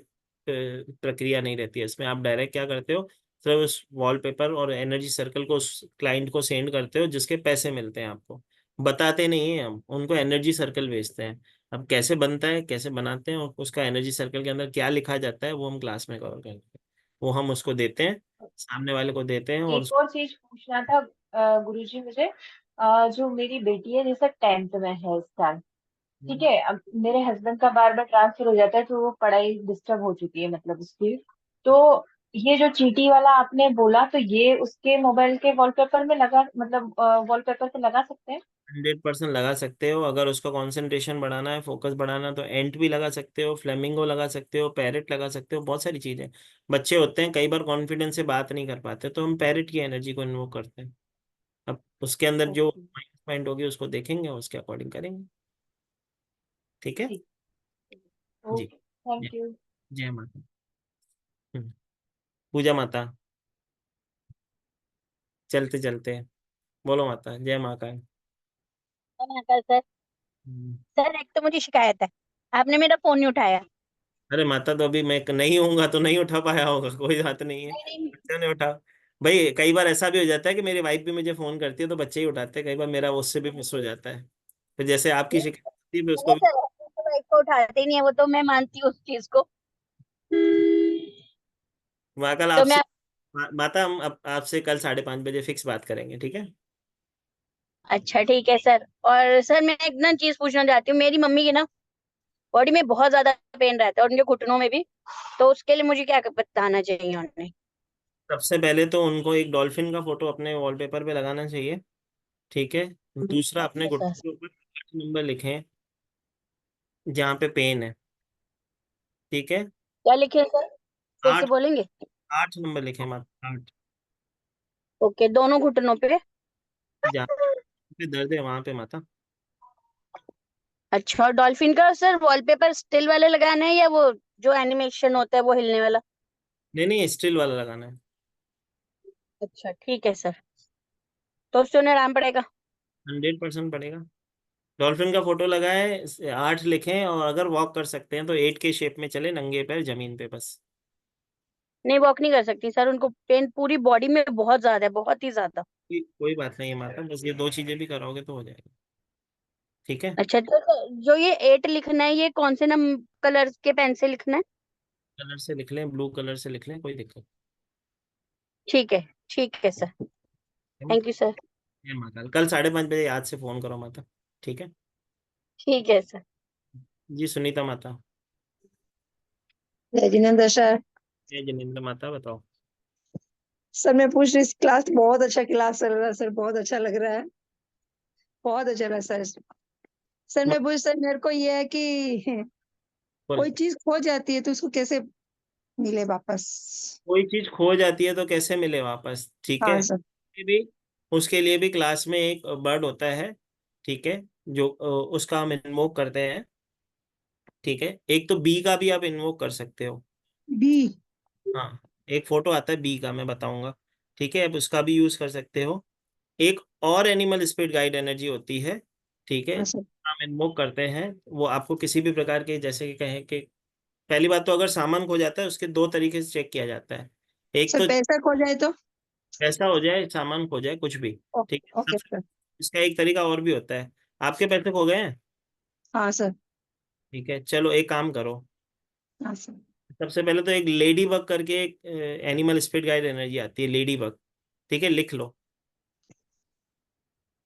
प्रक्रिया नहीं रहती है। इसमें आप डायरेक्ट क्या करते हो, सिर्फ उस वॉलपेपर और एनर्जी सर्कल को उस क्लाइंट को सेंड करते हो जिसके पैसे मिलते हैं आपको। बताते नहीं है, हम उनको एनर्जी सर्कल भेजते हैं। अब कैसे बनता है, कैसे बनाते हैं और उसका एनर्जी सर्कल के अंदर क्या लिखा जाता है, वो हम क्लास में कवर करते हैं। वो हम उसको देते हैं, सामने वाले को देते हैं और एक और चीज पूछना था गुरुजी मुझे, जो मेरी बेटी है जैसे 10th में है इस साल, ठीक है, अब मेरे हस्बैंड का बार बार ट्रांसफर हो जाता है तो वो पढ़ाई डिस्टर्ब हो चुकी है मतलब उसकी। तो ये जो चीटी वाला आपने बोला, तो ये उसके मोबाइल के वॉलपेपर में लगा, मतलब वॉलपेपर पे लगा सकते हैं? 100% लगा सकते हो। अगर उसका कंसंट्रेशन बढ़ाना है, फोकस बढ़ाना है, तो एंट भी लगा सकते हो, फ्लेमिंगो लगा सकते हो, पैरेट लगा सकते हो, बहुत सारी चीजें। बच्चे होते हैं कई बार कॉन्फिडेंस से बात नहीं कर पाते, तो हम पैरेट की एनर्जी को इन्वोक करते हैं। अब उसके अंदर जो ओके। माइनस पॉइंट होगी उसको देखेंगे, उसके अकॉर्डिंग करेंगे। ठीक है। ठीक। जी। ओके, थैंक जय यू। जय माता। पूजा माता। चलते चलते बोलो माता जय महाकाल। सर, हम्म। सर एक तो मुझे शिकायत है, आपने मेरा फोन नहीं उठाया। अरे माता, तो अभी मैं नहीं होऊंगा तो नहीं उठा पाया होगा, कोई बात नहीं है। नहीं नहीं, बच्चों ने उठा। भाई कई बार ऐसा भी हो जाता है कि मेरी वाइफ भी मुझे फोन करती है तो बच्चे ही उठाते हैं, कई बार मेरा उससे भी मिस हो जाता है। तो जैसे आपकी शिकायत होती है, मैं उसको नहीं भी। सर, अपने तो वाइफ को उठाते ही नहीं है, वो तो मैं मानती हूँ उस चीज को। महाकाल तो मैं आपसे माता, हम आपसे कल 5:30 बजे फिक्स बात करेंगे, ठीक है। अच्छा ठीक है सर। और सर मैं एक ना चीज पूछना चाहती हूँ, मेरी मम्मी की ना बॉडी में बहुत ज्यादा पेन रहता है और उनके घुटनों में भी, तो उसके लिए मुझे क्या बताना चाहिए उन्हें? सबसे पहले तो उनको एक डॉल्फिन का फोटो अपने वॉलपेपर पे लगाना चाहिए, ठीक है। दूसरा, अपने अच्छा घुटने सर। के ऊपर 8 नंबर लिखें जहाँ पे पेन है, ठीक है। क्या लिखे सर, फिर से आठ बोलेंगे? 8 नंबर लिखे माता, 8। ओके, दोनों घुटनों पे? जहाँ पे दर्द है वहां पे माता। अच्छा, और डॉल्फिन का सर वॉलपेपर स्टिल वाले लगाना है या वो जो एनिमेशन होता है वो हिलने वाला? नहीं नहीं, स्टिल वाला लगाना है। अच्छा ठीक है सर, तो उससे उन्हें आराम पड़ेगा? 100% पड़ेगा। डॉल्फिन का फोटो लगाए, 8 लिखें, और अगर वॉक कर सकते हैं तो 8 के शेप में चले, नंगे पैर जमीन पे बस। नहीं, वॉक नहीं कर सकती सर, उनको पेन पूरी बॉडी में बहुत ज्यादा है, बहुत ही ज्यादा। कोई बात नहीं है माता, बस ये 2 चीजें भी कराओगे तो हो जाएगा, ठीक है। अच्छा, तो सर जो ये 8 लिखना है, ये कौन से नम कलर के पेन से लिखना है? कलर से लिख लें, ब्लू कलर से लिख लें, कोई दिक्कत ठीक है, ठीक है सर। नहीं है थैंक माता। You sir. जय माता, कल 5:30 बजे याद से फोन करो माता, ठीक है। ठीक है सर। जी सुनीता माता। जय जिनेंद्र सर। जय जिनेन्द्र माता, बताओ। सर मैं पूछ रही, क्लास बहुत अच्छा क्लास चल रहा है सर, बहुत अच्छा लग रहा है, बहुत अच्छा लग रहा है सर। सर मैं पूछ, सर मेरे को ये है कि बोल। कोई चीज खो जाती है तो उसको कैसे मिले वापस? कोई चीज खो जाती है तो कैसे मिले वापस, ठीक है। हाँ सर। उसके लिए भी क्लास में एक बर्ड होता है, ठीक है, जो उसका हम इन्वोक करते हैं, ठीक है। एक तो बी का भी आप इन्वोक कर सकते हो। बी। हाँ, एक फोटो आता है बी का, मैं बताऊंगा, ठीक है। अब उसका भी यूज कर सकते हो। एक और एनिमल स्पिरिट गाइड एनर्जी होती है, ठीक है। हाँ सर। हम इन्वोक करते हैं, वो आपको किसी भी प्रकार के, जैसे कि कहें कि पहली बात तो अगर सामान खो जाता है उसके 2 तरीके से चेक किया जाता है। एक सर तो पैसा खो जाए तो? पैसा हो जाए, सामान खो जाए, कुछ भी, ठीक है। Okay sir. इसका एक तरीका और भी होता है। आपके पैसे खो गए हैं, हाँ सर। ठीक है, चलो एक काम करो। हाँ सर। सबसे पहले तो एक लेडी बग करके एक एनिमल स्पिरिट गाइड एनर्जी आती है, लेडी बग, ठीक है, लिख लो,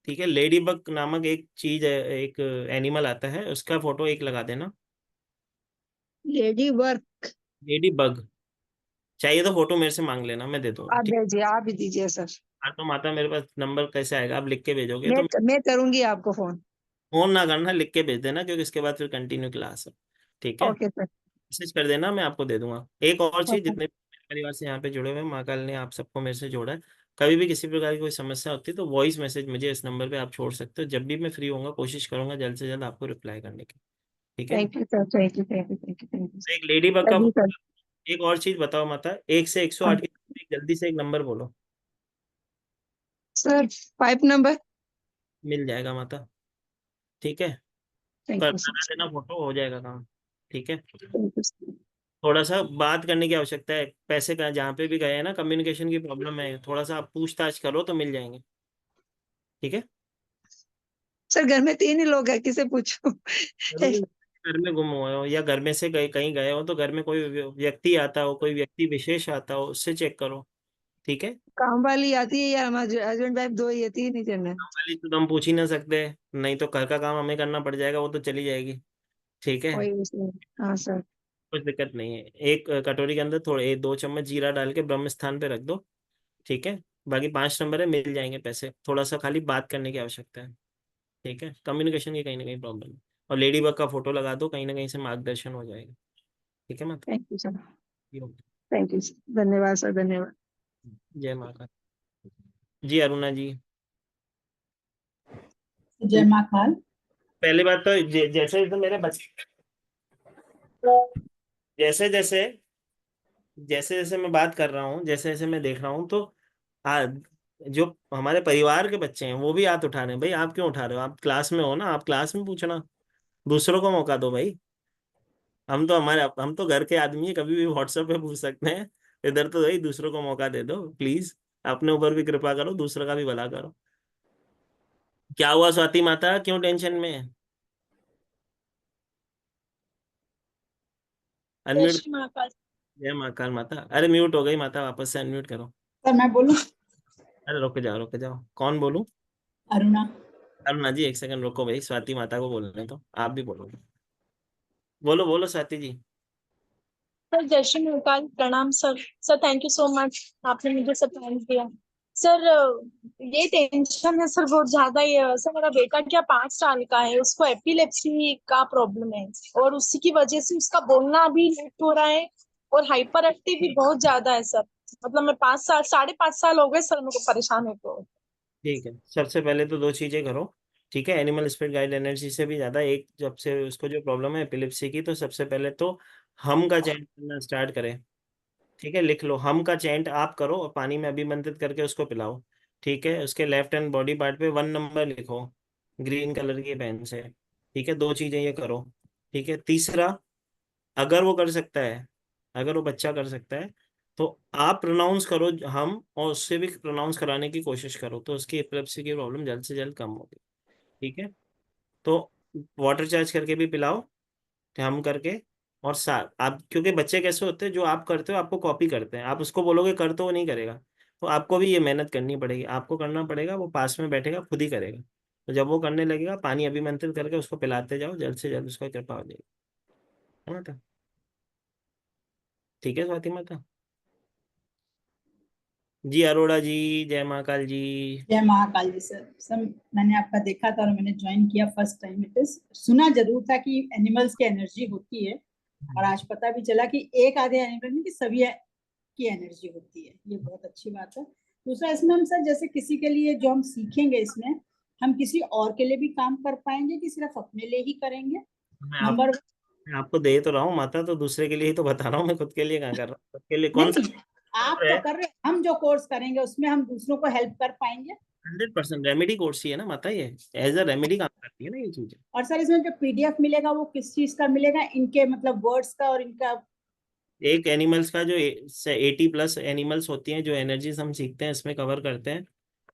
ठीक है। लेडी बग नामक एक चीज है, एक एनिमल आता है, उसका फोटो एक लगा देना। Lady work. लेडी बग, चाहिए तो फोटो मेरे से मांग लेना, मैं दे दूंगा, आप ठीक। भेजिए, आप ही दीजिए सर। हाँ तो माता, मेरे पास नंबर कैसे आएगा, आप लिख के भेजोगे मैं तो। मैं करूंगी आपको फोन। फोन ना करना, लिख के भेज देना, क्योंकि इसके बाद फिर कंटिन्यू क्लास है, ठीक है। Okay sir. मैसेज कर देना, मैं आपको दे दूंगा। एक और चीज, ओके। जितने भी मेरे परिवार से यहाँ पे जुड़े हुए हैं, महाकाल ने आप सबको मेरे से जोड़ा है। कभी भी किसी प्रकार की कोई समस्या होती है तो वॉइस मैसेज मुझे इस नंबर पे आप छोड़ सकते हो, जब भी मैं फ्री होऊंगा कोशिश करूंगा जल्द से जल्द आपको रिप्लाई करने की। ठीक है। Thank you sir, thank you, thank you, thank you, thank you एक लेडी बग का सर। फोटो। एक और चीज बताओ माता, 1 से 108 के बीच में जल्दी से एक नंबर बोलो। Sir 5 number. मिल जाएगा माता, ठीक है। थैंक कर यू लगा सर, देना, फोटो हो जाएगा काम, ठीक है। Thank you sir. थोड़ा सा बात करने की आवश्यकता है, पैसे का जहाँ पे भी गए हैं ना, कम्युनिकेशन की प्रॉब्लम है, थोड़ा सा आप पूछताछ करो तो मिल जाएंगे, ठीक है। सर घर में 3 ही लोग हैं, किसे पूछूं? जरूरी नहीं घर में गुम हुए हो या घर में से गए कहीं गए हो, तो घर में कोई व्यक्ति आता हो, कोई व्यक्ति विशेष आता हो, उससे चेक करो, ठीक है। काम वाली आती है या हमारे हस्बैंड वाइफ 2 ही है, 3 ही जन है? वाली तो हम पूछ ही ना सकते, नहीं तो घर का काम हमें करना पड़ जाएगा, वो तो चली जाएगी, ठीक है। वही उसमें। हाँ सर। कुछ दिक्कत नहीं है। एक कटोरी के अंदर थोड़े 2 चम्मच जीरा डाल के ब्रह्म स्थान पे रख दो, ठीक है। बाकी 5 नंबर है, मिल जाएंगे पैसे, थोड़ा सा खाली बात करने की आवश्यकता है, ठीक है। कम्युनिकेशन की कहीं ना कहीं प्रॉब्लम है। और लेडी बग का फोटो लगा दो, कहीं ना कहीं से मार्गदर्शन हो जाएगा, ठीक है माता। Thank you sir, thank you sir, धन्यवाद सर, धन्यवाद। जय माता। जी अरुणा जी। जय माँ काल। पहली बात तो जैसे जैसे मेरे बच्चे, जैसे जैसे जैसे जैसे मैं बात कर रहा हूँ, जैसे जैसे मैं देख रहा हूँ, तो जो हमारे परिवार के बच्चे हैं वो भी हाथ उठा रहे हैं। भाई आप क्यों उठा रहे हो? आप क्लास में हो ना, आप क्लास में पूछना, दूसरों को मौका दो भाई। हम तो घर के आदमी है, कभी भी व्हाट्सएप पे पूछ सकते हैं। इधर तो भाई दूसरों को मौका दे दो प्लीज, अपने ऊपर भी कृपा करो, दूसरों का भी भला करो। क्या हुआ स्वाति माता, क्यों टेंशन में है? जय अनम्यूट। श्री महाकाल। जय महाकाल माता। अरे म्यूट हो गई माता, वापस से अनम्यूट करो। सर मैं बोलूं? अरे रुक जाओ, कौन बोलूं? अरुणा। अरुणा जी 1 सेकंड रुको भाई, स्वाति माता को बोलने तो आप भी बोलो। बोलो बोलो स्वाति जी। सर जय श्री महाकाल, प्रणाम sir. Sir thank you so much, आपने मुझे सब टाइम दिया। सर ये टेंशन है सर, बहुत ज्यादा ही है सर। मेरा बेटा क्या 5 साल का है, उसको एपिलेप्सी का प्रॉब्लम है, और उसी की वजह से उसका बोलना भी लेट हो रहा है, और हाइपर एक्टिव भी बहुत ज्यादा है सर। मतलब मैं 5 साल, 5.5 साल हो गए सर मेरे को परेशान होते। ठीक है, सबसे पहले तो 2 चीजें करो, ठीक है। एनिमल स्पिरिट गाइड एनर्जी से भी ज्यादा, एक जब से उसको जो प्रॉब्लम है एपिलेप्सी की, तो सबसे पहले तो हम का चैंट करना स्टार्ट करें, ठीक है। लिख लो, हम का चैंट आप करो और पानी में अभिमंत्रित करके उसको पिलाओ, ठीक है। उसके लेफ्ट हैंड बॉडी पार्ट पे 1 नंबर लिखो ग्रीन कलर की पेन से, ठीक है। 2 चीजें ये करो, ठीक है। तीसरा, अगर वो कर सकता है, अगर वो बच्चा कर सकता है, तो आप प्रोनाउंस करो हम, और उससे भी प्रोनाउंस कराने की कोशिश करो, तो उसकी एपिलेप्सी की प्रॉब्लम जल्द से जल्द कम होगी, ठीक है। तो वाटर चार्ज करके भी पिलाओ, हम करके। और साथ आप, क्योंकि बच्चे कैसे होते हैं, जो आप करते हो आपको कॉपी करते हैं, आप उसको बोलोगे कर, तो वो नहीं करेगा। तो आपको भी ये मेहनत करनी पड़ेगी, आपको करना पड़ेगा, वो पास में बैठेगा खुद ही करेगा। तो जब वो करने लगेगा, पानी अभिमंत्रित करके उसको पिलाते जाओ, जल्द से जल्द उसका कृपा हो जाएगी, है माता, ठीक है स्वाति माता। जी अरोड़ा जी। जय महाकाल जी। जय महाकाल जी। सर मैंने आपका देखा था और मैंने ज्वाइन किया फर्स्ट टाइम। इट इज सुना जरूर था कि एनिमल्स की एनर्जी होती है, और आज पता भी चला कि एक आधे एनिमल नहीं कि सभी की एनर्जी होती है। ये बहुत अच्छी बात है। दूसरा, इसमें हम सर जैसे किसी के लिए जो हम सीखेंगे, इसमें हम किसी और के लिए भी काम कर पाएंगे कि सिर्फ अपने लिए ही करेंगे? नंबर मैं आपको दे तो रहा हूँ माता, तो दूसरे के लिए ही तो बता रहा हूँ, मैं खुद के लिए कहाँ कर रहा हूँ। खुद के लिए कौन सा नहीं, आप तो कर रहे हैं, हम जो कोर्स करेंगे उसमें हम दूसरों को हेल्प कर पाएंगे। 100% रेमेडी कोर्स ही है ना माता, ये एज अ रेमेडी काम करती है ना ये चीजें। और सर इसमें जो पीडीएफ मिलेगा वो किस चीज का मिलेगा? इनके मतलब वर्ड्स का और इनका? एक एनिमल्स का, जो 80+ एनिमल्स होती हैं, जो एनर्जीज हम सीखते हैं इसमें कवर करते हैं,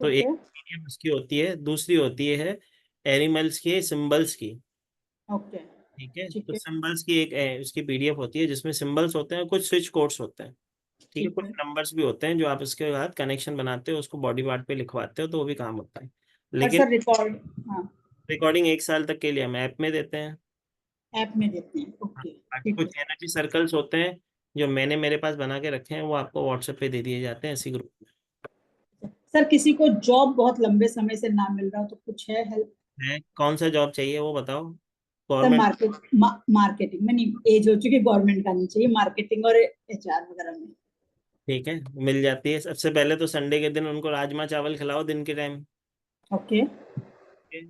तो एक ओके PDF उसकी होती है, दूसरी होती है एनिमल्स के सिंबल्स की, ओके ठीक है। ठीक तो है सिंबल्स की एक उसकी PDF होती है, जिसमें सिंबल्स होते हैं, कुछ स्विच कोड्स होते हैं, ठीक है। ठीक कुछ है। नंबर्स भी होते हैं जो आप इसके साथ कनेक्शन बनाते हो, उसको बॉडी पार्ट पे लिखवाते हो, तो वो भी काम होता है। और लेकिन सर रिकॉर्ड? हाँ, रिकॉर्डिंग 1 साल तक के लिए हम ऐप में देते हैं। ऐप में देते हैं। ओके बाकी ठीक कुछ है। एनर्जी सर्कल्स होते हैं जो मैंने मेरे पास बना के रखे हैं, वो आपको व्हाट्सएप पे दे दिए जाते हैं इसी ग्रुप सर किसी को जॉब बहुत लंबे समय से ना मिल रहा हो तो कुछ है हेल्प? में है। कौन सा जॉब चाहिए वो बताओ। Sir government. मार्केटिंग में नहीं, एज हो चुकी, गवर्नमेंट का नहीं चाहिए, मार्केटिंग और एचआर वगैरह में। ठीक है, मिल जाती है। सबसे पहले तो संडे के दिन उनको राजमा चावल खिलाओ दिन के टाइम, ओके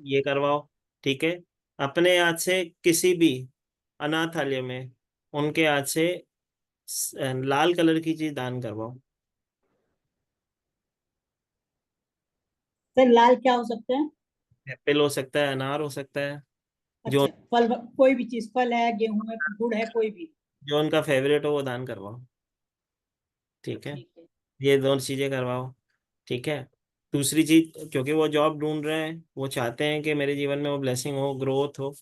ये करवाओ, ठीक है। अपने हाथ से किसी भी अनाथालय में, उनके हाथ से लाल कलर की चीज दान करवाओ। सर लाल क्या हो सकता है? एप्पल हो सकता है, अनार हो सकता है, जो अच्छा, फल, कोई भी चीज, फल है, गेहूं है, गुड़ है, कोई भी। जो उनका फेवरेट हो वो दान करवाओ। ठीक है, ठीक है। ये दोनों चीजें करवाओ। ठीक है। दूसरी चीज, क्योंकि वो जॉब ढूंढ रहे हैं, वो चाहते हैं कि मेरे जीवन में वो ब्लेसिंग हो, ग्रोथ हो।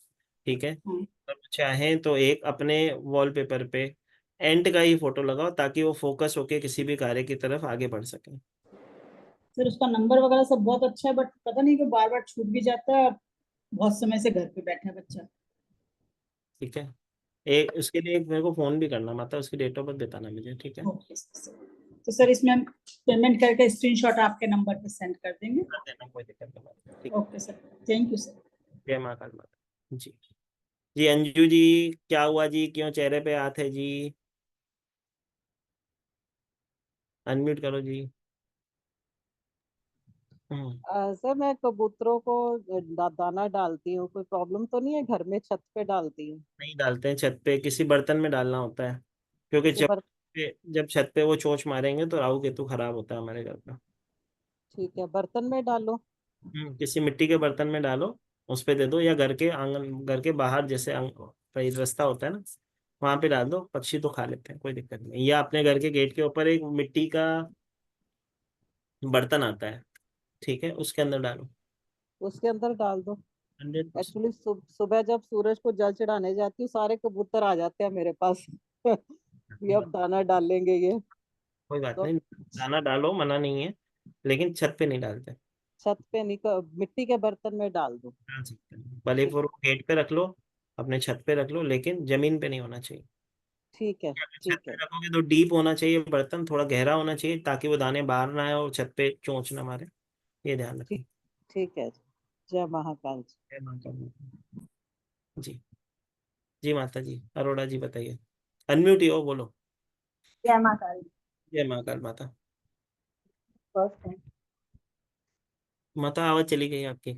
ठीक है, हाँ। तो चाहें तो एक अपने वॉलपेपर पे एंट का ही फोटो लगाओ, ताकि वो फोकस होके किसी भी कार्य की तरफ आगे बढ़ सके। सर उसका नंबर वगैरह सब बहुत अच्छा है, बट पता नहीं क्यों बार बार छूट भी जाता है। बहुत समय से घर पे बैठा है बच्चा। ठीक है, एक उसके लिए एक मेरे को फोन भी करना, मतलब उसकी डेट ऑफ बर्थ बताना मुझे। ठीक है, ओके सर। तो सर इसमें हम पेमेंट करके स्क्रीनशॉट आपके नंबर पे सेंड कर देंगे। कर देना, कोई दिक्कत नहीं है। ठीक। Okay sir, thank you sir. जय महाकाल माता जी। जी अंजू जी, क्या हुआ जी, क्यों चेहरे पे हाथ है जी? अनम्यूट करो जी। सर मैं कबूतरों को दाना डालती हूँ, कोई प्रॉब्लम तो नहीं है? घर में छत पे डालती हूँ। नहीं डालते हैं छत पे, किसी बर्तन में डालना होता है, क्योंकि किसी पर जब छत पे वो चोंच मारेंगे तो राहु केतु खराब होता है हमारे घर का। ठीक है, बर्तन में डालो। किसी मिट्टी के बर्तन में डालो, उस पे दे दो, या घर के आंगन, घर के बाहर जैसे रास्ता होता है ना, वहां पे डाल दो, पक्षी तो खा लेते हैं, कोई दिक्कत नहीं। या अपने घर के गेट के ऊपर एक मिट्टी का बर्तन आता है, ठीक है, उसके अंदर डालो। उसके अंदर डाल दो। 100%। एक्चुअली सुबह जब सूरज को जल चढ़ाने जाती हूँ, सारे कबूतर आ जाते हैं मेरे पास। ये अब दाना डालेंगे ये। कोई बात तो नहीं, दाना डालो, मना नहीं है, लेकिन छत पे नहीं डालते। छत पे नहीं, मिट्टी के बर्तन में डाल दो। डाल सकते हैं, भले ठीक वो गेट पे रख लो, अपने छत पे रख लो, लेकिन जमीन पे नहीं होना चाहिए। ठीक है। अगर छत ठीक पे है। रखोगे तो डीप होना चाहिए बर्तन, थोड़ा गहरा होना चाहिए, ताकि वो दाने बाहर ना आए और छत पे चोंच ना मारे। ये ध्यान ठीक रखें। ठीक है। जय महाकाल जी। जय माता दी। जी। जी माता जी, अरोड़ा जी बताइए। अनम्यूट ही हो, बोलो। जय माँ काली। जय महाकाल माता। फर्स्ट टाइम माता आवाज चली गई आपकी।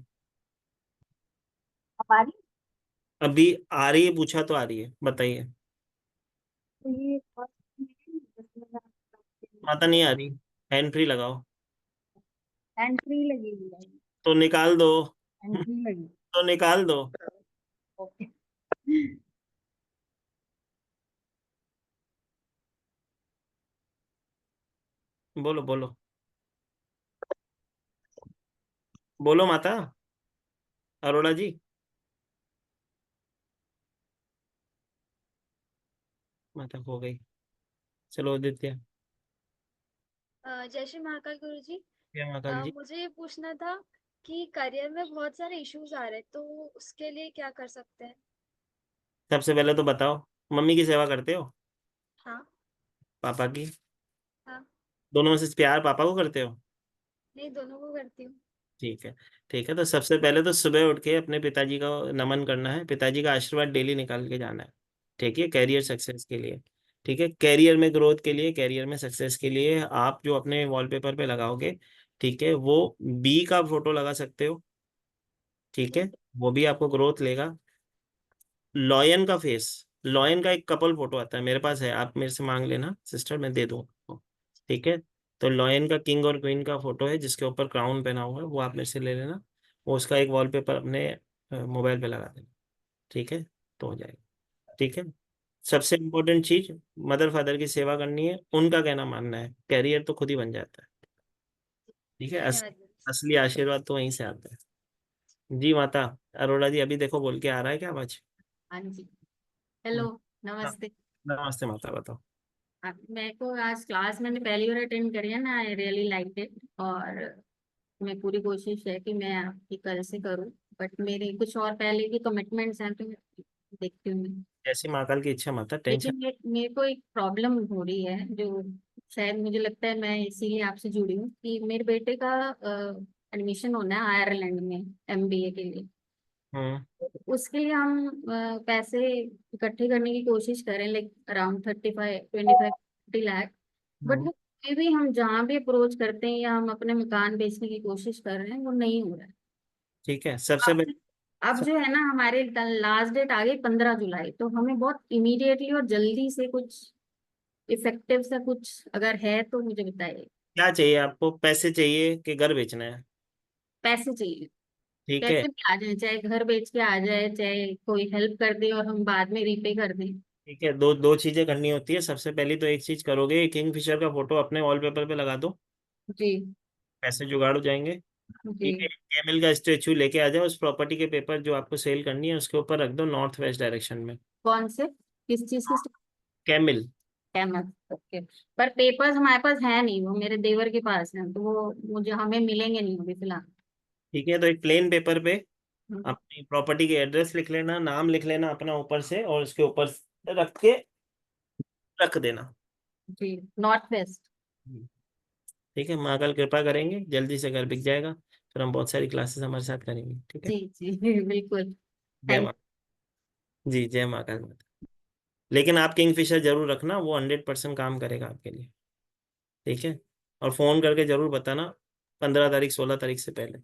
हमारी। अभी आ रही है, पूछा तो आ रही है, बताइए। तो ये फर्स्ट माता नहीं आ रही, हैंड फ्री लगाओ। एंट्री लगी हुई है। तो निकाल दो। एंट्री लगी। तो निकाल दो। ओके। बोलो बोलो, बोलो माता, अरोड़ा जी। माता खो गई। चलो आदित्य। जय श्री महाकाल गुरु जी। जय महाकाल जी। मुझे ये पूछना था कि करियर में बहुत सारे इश्यूज आ रहे हैं, तो उसके लिए क्या कर सकते हैं? सबसे पहले तो बताओ, मम्मी की सेवा करते हो? हाँ। पापा की? हाँ। दोनों में से प्यार पापा को करते हो? नहीं, दोनों को करती हूँ। ठीक है। ठीक है, तो सबसे पहले तो सुबह उठ के अपने पिताजी का नमन करना है, पिताजी का आशीर्वाद डेली निकाल के जाना है। ठीक है, कैरियर सक्सेस के लिए। ठीक है, कैरियर में ग्रोथ के लिए, कैरियर में सक्सेस के लिए आप जो अपने वॉलपेपर पे लगाओगे, ठीक है, वो बी का फोटो लगा सकते हो। ठीक है, वो भी आपको ग्रोथ लेगा। लॉयन का फेस, लॉयन का एक कपल फोटो आता है, मेरे पास है, आप मेरे से मांग लेना सिस्टर, मैं दे दूँ आपको। ठीक है, तो लॉयन का किंग और क्वीन का फोटो है, जिसके ऊपर क्राउन पहना हुआ है, वो आप मेरे से ले लेना। वो उसका एक वॉलपेपर अपने मोबाइल पे लगा देना। ठीक है, तो हो जाएगा। ठीक है, सबसे इम्पोर्टेंट चीज, मदर फादर की सेवा करनी है, उनका कहना मानना है, कैरियर तो खुद ही बन जाता है। ठीक है, धन्यवाद गुरु जी। असली आशीर्वाद तो वहीं से आता है। जी माता। अरोड़ा जी अभी देखो, बोल के आ रहा है क्या आवाज? हाँ जी। हेलो, हाँ, नमस्ते। नमस्ते माता, बताओ। मेरे को आज क्लास मैंने पहली बार अटेंड करी है ना, आई रियली लाइक इट। और मैं पूरी कोशिश है कि मैं आपकी कल से करूँ, बट मेरे कुछ और पहले की कमिटमेंट्स हैं, तो देखती हूँ मैं। जैसी महाकाल की इच्छा माता, टेंशन। लेकिन मेरे को एक प्रॉब्लम हो रही है, जो शायद मुझे लगता है मैं इसीलिए आपसे जुड़ी हूँ, कि मेरे बेटे का एडमिशन होना है आयरलैंड में एमबीए के लिए। हम्म। उसके लिए हम पैसे इकट्ठे करने की कोशिश करें, लाइक अराउंड 35-25-30 लाख। बट हम्म। वो कोई भी, हम जहाँ भी अप्रोच करते हैं या हम अपने मकान बेचने की कोशिश कर रहे हैं, वो नहीं हो रहा है। ठीक है, सबसे आपसे पहले अब जो है ना हमारे लास्ट डेट आ गई 15 जुलाई, तो हमें बहुत इमीडिएटली और जल्दी से कुछ इफेक्टिव सा कुछ अगर है तो मुझे बताइए। क्या चाहिए आपको, पैसे चाहिए कि घर बेचना है? पैसे चाहिए, ठीक है। कैसे भी आ जाए, चाहे घर बेच के आ जाए, चाहे कोई हेल्प कर दे और हम बाद में रीपे कर दें। ठीक है, दो दो चीजें करनी होती है। सबसे पहली तो एक चीज करोगे, किंगफिशर का फोटो अपने वॉलपेपर पे लगा दो, जी पैसे जुगाड़ हो जाएंगे। जी। ठीक है, कैमल का स्टेचू लेके आ जाओ, उस प्रॉपर्टी के पेपर जो आपको सेल करनी है उसके ऊपर रख दो, नॉर्थ वेस्ट डायरेक्शन में। कौन से, किस चीज की? कैमिल। Camel, okay. पर पेपर्स हमारे पास है नहीं, वो मेरे देवर के पास है, तो वो मुझे हमें मिलेंगे नहीं अभी फिलहाल। ठीक है, तो एक प्लेन पेपर पे हम्म, अपनी प्रॉपर्टी के एड्रेस लिख लेना, नाम लिख लेना अपना ऊपर से, और उसके ऊपर रख के रख देना। जी, नॉर्थ वेस्ट। ठीक है, माँ कल कृपा करेंगे, जल्दी से घर बिक जाएगा, फिर हम बहुत सारी क्लासेस हमारे साथ करेंगे। ठीक है। जी जी बिल्कुल। जय थैंक। माँ। जी, जय माँ काल माता। लेकिन आप किंगफिशर जरूर रखना, वो 100% काम करेगा आपके लिए। ठीक है, और फोन करके जरूर बताना 15 तारीख 16 तारीख से पहले।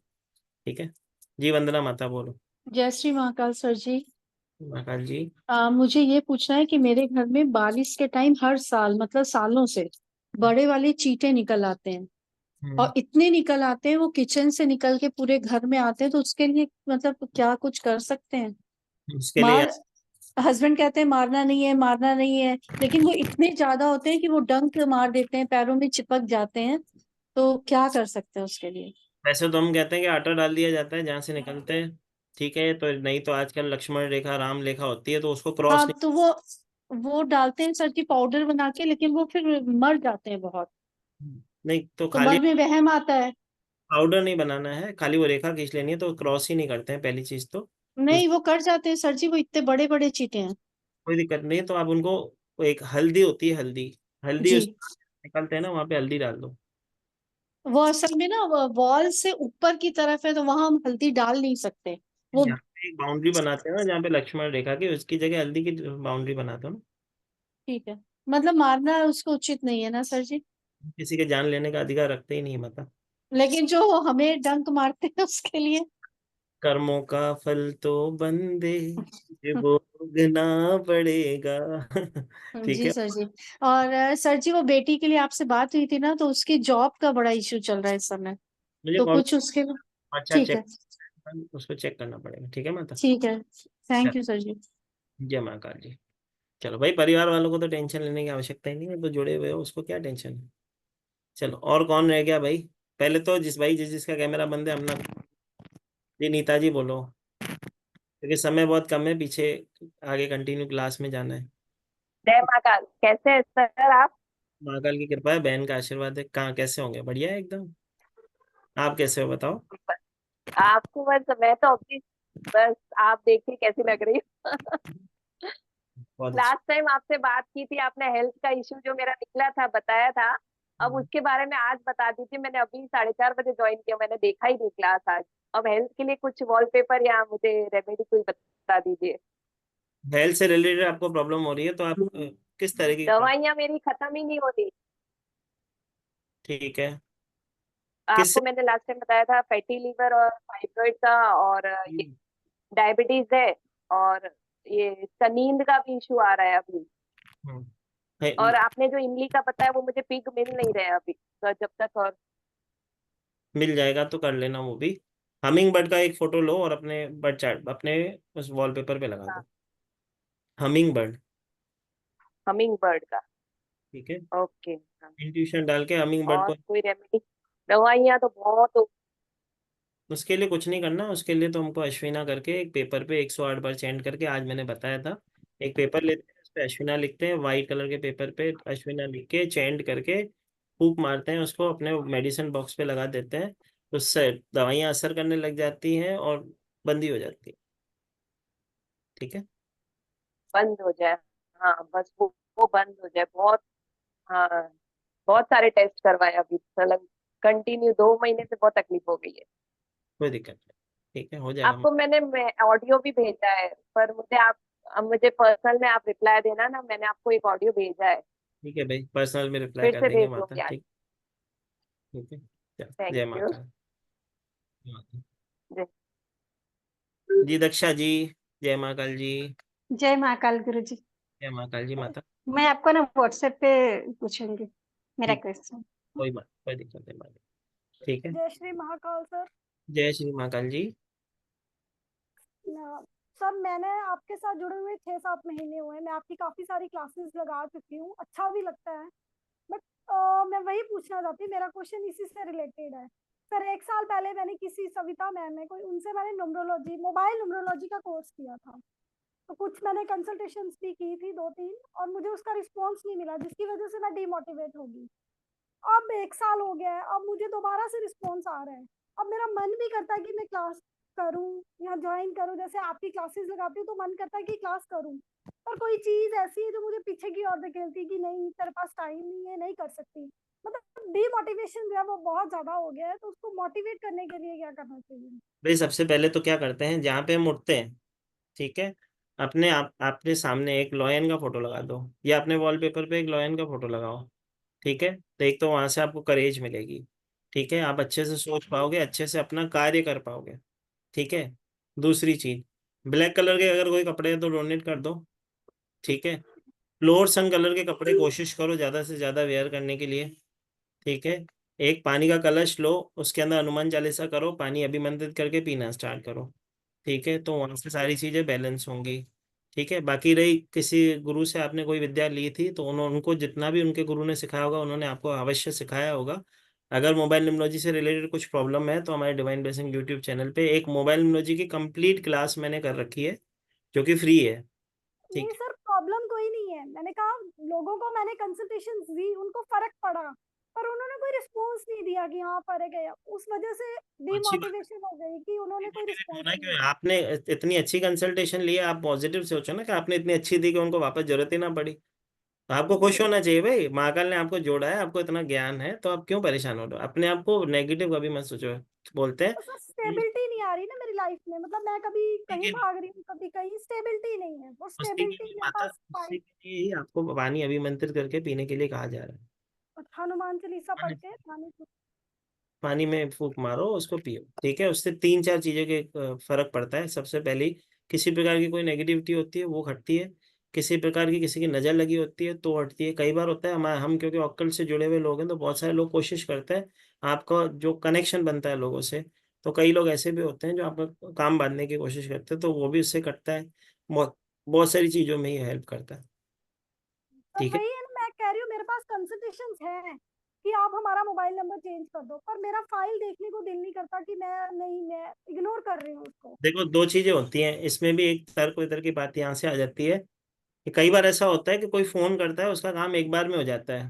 ठीक है। जी, वंदना माता बोलो। जय श्री महाकाल सर जी। महाकाल जी। मुझे ये पूछना है कि मेरे घर में बारिश के टाइम हर साल मतलब सालों से बड़े वाले चींटे निकल आते हैं, और इतने निकल आते हैं वो किचन से निकल के पूरे घर में आते हैं, तो उसके लिए मतलब क्या कुछ कर सकते हैं? उसके लिए मार हस्बैंड कहते हैं मारना नहीं है मारना नहीं है, लेकिन वो इतने ज्यादा होते हैं कि वो डंक मार देते हैं, पैरों में चिपक जाते हैं, तो क्या कर सकते हैं उसके लिए? वैसे तो हम कहते हैं कि आटा डाल दिया जाता है जहाँ से निकलते हैं। ठीक है, तो नहीं तो आजकल लक्ष्मण रेखा राम रेखा होती है, तो उसको क्रॉस हाँ तो वो डालते हैं सर जी पाउडर बना के, लेकिन वो फिर मर जाते हैं बहुत, नहीं तो तो खाली मन में वहम आता है। पाउडर नहीं बनाना है, खाली वो रेखा खींच लेनी है, तो क्रॉस ही नहीं करते हैं पहली चीज तो। नहीं वो कर जाते हैं सर जी, वो इतने बड़े बड़े चींटे हैं। कोई दिक्कत नहीं है, तो आप उनको, वो एक हल्दी होती है, हल्दी, हल्दी जी। उस निकलते हैं ना, वहाँ पे हल्दी डाल दो। वो असल में ना वॉल से ऊपर की तरफ है, तो वहां हम हल्दी डाल नहीं सकते वो। यहाँ पे एक बाउंड्री बनाते हैं ना जहाँ पे लक्ष्मण रेखा की, उसकी जगह हल्दी की बाउंड्री बनाते हो ना। ठीक है, मतलब मारना उसको उचित नहीं है ना सर जी? किसी के जान लेने का अधिकार रखते ही नहीं, मतलब लेकिन जो हमें डंक मारते हैं उसके लिए। कर्मों का फल तो बंदे ये भोगना पड़ेगा। ठीक जी है। सर जी। और सर जी वो बेटी के लिए आपसे बात हुई थी ना, तो उसकी जॉब का बड़ा इशू चल रहा है इस समय, मुझे तो कॉल, कुछ उसके। अच्छा ठीक चेक, है। उसको चेक करना पड़ेगा। ठीक है माता। ठीक है। चल, थैंक यू सर जी। जय महाकाल जी। चलो भाई, परिवार वालों को तो टेंशन लेने की आवश्यकता ही नहीं है, तो जुड़े हुए हो, उसको क्या टेंशन है। चलो, और कौन रह गया भाई? पहले तो जिसका कैमरा बंद है अपना, जी नीता जी बोलो, क्योंकि समय बहुत कम है पीछे, आगे कंटिन्यू क्लास में जाना है। जय महाकाल, कैसे हैं सर आप? महाकाल की कृपा है, बहन का आशीर्वाद है। कहाँ कैसे होंगे? बढ़िया है एकदम। आप कैसे हो बताओ? आपको बस, मैं तो अभी बस, आप देखिए कैसी लग रही हूँ। बहुत अच्छा। लास्ट टाइम आपसे बात की थी, आपने हेल्थ का इश्यू जो मेरा निकला था बताया था। अब उसके बारे में आज बता दीजिए, मैंने अभी 4:30 बजे ज्वाइन किया, मैंने देखा ही नहीं क्लास आज। अब हेल्थ के लिए कुछ वॉलपेपर या मुझे रेमेडी कोई बता दीजिए। हेल्थ से रिलेटेड आपको प्रॉब्लम हो रही है, तो आप किस तरह की प्रॉब्लम? दवाइयाँ मेरी खत्म ही नहीं होती। ठीक है। किस? आपको मैंने लास्ट टाइम बताया था, फैटी लीवर और फाइब्रोइड का, और ये डायबिटीज है, और ये इसका नींद का भी इशू आ रहा है अभी। हम्म, और आपने जो इमली का बताया वो मुझे पिग मिल नहीं रहा है अभी, तो जब तक। और मिल जाएगा तो कर लेना वो भी। हमिंग बर्ड का एक फोटो लो और अपने बर्ड चार्ट अपने उस वॉलपेपर पे लगा हाँ, दो, हमिंग बर्ड। हमिंग बर्ड का। ठीक है, ओके हाँ। इंट्यूशन डाल के हमिंग बर्ड और को। कोई रेमेडी? दवाइयाँ तो बहुत उसके लिए कुछ नहीं करना, उसके लिए तो हमको अश्विना करके एक पेपर पे 108 बार चेंट करके, आज मैंने बताया था, एक पेपर लेते हैं उस पे अश्विना लिखते हैं, वाइट कलर के पेपर पे अश्विना लिख के चेंट करके फूक मारते हैं, उसको अपने मेडिसिन बॉक्स पे लगा देते हैं, उससे दवाइयाँ असर करने लग जाती हैं और बंदी हो जाती है। ठीक है। बंद हो जाए। हाँ बस वो बंद हो जाए बहुत। हाँ, बहुत सारे टेस्ट करवाए अभी, कंटिन्यू 2 महीने से बहुत तकलीफ हो गई है। कोई दिक्कत नहीं, ठीक है, हो जाएगा। आपको मैंने ऑडियो भी भेजा है, पर मुझे आप, अब मुझे पर्सनल में आप रिप्लाई देना ना, मैंने आपको एक ऑडियो भेजा है। ठीक है भाई, पर्सनल में रिप्लाई फिर कर से देंगे भेज माता। दूंगी आज। ठीक। ठीक है। थैंक जय यू। माता। जी दक्षा जी, जय महाकाल जी। जय महाकाल गुरुजी। जय महाकाल जी माता। मैं आपको ना व्हाट्सएप पे पूछूंगी मेरा ठीक, क्वेश्चन। कोई दिक्कत नहीं माता। ठीक है, जय श्री महाकाल सर। जय श्री महाकाल जी। सर मैंने आपके साथ जुड़े हुए 6-7 महीने हुए, मैं आपकी काफी सारी क्लासेस लगा चुकी हूँ, अच्छा भी लगता है। बट मैं वही पूछना चाहती हूँ, मेरा क्वेश्चन इसी से रिलेटेड है। सर 1 साल पहले मैंने किसी सविता मैम है कोई, उनसे मैंने न्यूमरोलॉजी, मोबाइल न्यूमरोलॉजी का कोर्स किया था। तो कुछ मैंने कंसल्टेशंस भी की थी 2-3, और मुझे उसका रिस्पॉन्स नहीं मिला, जिसकी वजह से मैं डिमोटिवेट हो गई। अब 1 साल हो गया है, अब मुझे दोबारा से रिस्पॉन्स आ रहा है। अब मेरा मन भी करता है कि मैं क्लास करूं या ज्वाइन करूं, जैसे आपकी क्लासेस लगाती हूँ तो मन करता है कि क्लास करूं, पर कोई चीज ऐसी है जो मुझे पीछे की ओर धकेलती है कि नहीं तेरे पास टाइम नहीं है, नहीं कर सकती। मतलब डिमोटिवेशन जो है वो बहुत ज्यादा हो गया है, तो उसको मोटिवेट करने के लिए क्या करना चाहिए? भाई सबसे पहले तो क्या करते हैं, जहाँ पे हम उठते हैं, ठीक है, अपने सामने एक लॉयन का फोटो लगा दो, या अपने वॉलपेपर पे एक लॉयन का फोटो लगाओ। ठीक है, तो एक तो वहां से आपको करेज मिलेगी। ठीक है, आप अच्छे से सोच पाओगे, अच्छे से अपना कार्य कर पाओगे। ठीक है, दूसरी चीज, ब्लैक कलर के अगर कोई कपड़े हैं तो डोनेट कर दो। ठीक है, फ्लोर सन कलर के कपड़े कोशिश करो ज्यादा से ज्यादा वेयर करने के लिए। ठीक है, एक पानी का कलश लो, उसके अंदर हनुमान चालीसा करो, पानी अभिमंत्रित करके पीना स्टार्ट करो। ठीक है, तो वहां से सारी चीजें बैलेंस होंगी। ठीक है, बाकी रही किसी गुरु से आपने कोई विद्या ली थी तो उनको जितना भी उनके गुरु ने सिखाया होगा उन्होंने आपको अवश्य सिखाया होगा। अगर मोबाइल न्यूमरोलॉजी से रिलेटेड कुछ प्रॉब्लम है तो हमारे डिवाइन ब्लेसिंग यूट्यूब चैनल पे एक मोबाइल न्यूमरोलॉजी की कंप्लीट क्लास मैंने कर रखी है, जो कि फ्री है। नहीं ठीक है, सर, प्रॉब्लम कोई नहीं है। मैंने कहा लोगों को मैंने कंसल्टेशन दी, उनको फर्क पड़ा, पर उन्होंने कोई रिस्पॉन्स नहीं दिया कि हाँ फर्क है, उस वजह से अच्छी बात डिमोटिवेशन हो गई कि उन्होंने कोई रिस्पॉन्स होना नहीं क्यों है? दिया। आपने इतनी अच्छी कंसल्टेशन ली है, आप पॉजिटिव सोचो ना कि आपने इतनी अच्छी दी कि उनको वापस जरूरत ही ना पड़ी। तो आपको खुश होना चाहिए भाई, महाकाल ने आपको जोड़ा है, आपको इतना ज्ञान है, तो आप क्यों परेशान हो रहे हो? अपने आप को नेगेटिव कभी मत सोचो। बोलते हैं तो सर स्टेबिलिटी नहीं आ रही ना मेरी लाइफ में, मतलब मैं कभी कहीं कि भाग रही हूँ, कभी कहीं, स्टेबिलिटी नहीं है, और उसी के स्टेबिलिटी लिए मेरे माता, पास उसी के लिए ही आपको पानी अभिमंत्रित करके पीने के लिए कहा जा रहा है। हनुमान चालीसा पढ़ के पानी में फूंक मारो, उसको पियो। ठीक है, उससे 3-4 चीज़ों के फर्क पड़ता है। सबसे पहली, किसी प्रकार की कोई नेगेटिविटी होती है वो हटती है, किसी प्रकार की किसी की नज़र लगी होती है तो हटती है। कई बार होता है हम क्योंकि ऑक्कल से जुड़े हुए लोग हैं तो बहुत सारे लोग कोशिश करते हैं, आपका जो कनेक्शन बनता है लोगों से, तो कई लोग ऐसे भी होते हैं जो आपका काम बांधने की कोशिश करते हैं, तो वो भी उससे कटता है। बहुत बहुत सारी चीज़ों में ये हेल्प करता है। सर ठीक है, वही है ना, मैं कह रही हूँ मेरे पास कंसल्टेशंस हैं कि आप हमारा मोबाइल नंबर चेंज कर दो, पर मेरा फाइल देखने को दिल नहीं करता कि मैं इग्नोर कर रही हूँ उसको। देखो दो चीज़ें होती हैं इसमें भी, एक तर्क वितर्क की बात यहाँ से आ जाती है कि कई बार ऐसा होता है कि कोई फोन करता है, उसका काम एक बार में हो जाता है।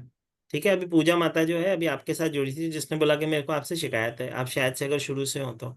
ठीक है, अभी पूजा माता जो है अभी आपके साथ जुड़ी थी, जिसने बोला कि मेरे को आपसे शिकायत है, आप शायद से अगर शुरू से हो तो।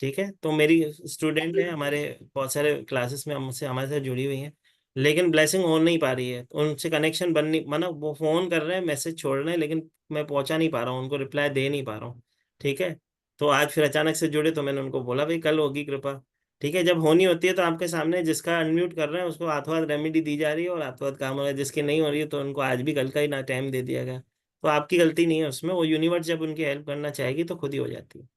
ठीक है, तो मेरी स्टूडेंट है, हमारे बहुत सारे क्लासेस में हमसे हमारे साथ जुड़ी हुई हैं, लेकिन ब्लेसिंग हो नहीं पा रही है, उनसे कनेक्शन बन नहीं, माना वो फोन कर रहे हैं, मैसेज छोड़ रहे हैं, लेकिन मैं पहुंचा नहीं पा रहा हूँ, उनको रिप्लाई दे नहीं पा रहा हूँ। ठीक है, तो आज फिर अचानक से जुड़े तो मैंने उनको बोला भाई कल होगी कृपा। ठीक है, जब होनी होती है तो आपके सामने जिसका अनम्यूट कर रहे हैं उसको हाथों हाथ रेमेडी दी जा रही है और हाथों हाथ काम हो रहा है, जिसकी नहीं हो रही है तो उनको आज भी कल का ही ना टाइम दे दिया गया। तो आपकी गलती नहीं है उसमें, वो यूनिवर्स जब उनकी हेल्प करना चाहेगी तो खुद ही हो जाती है,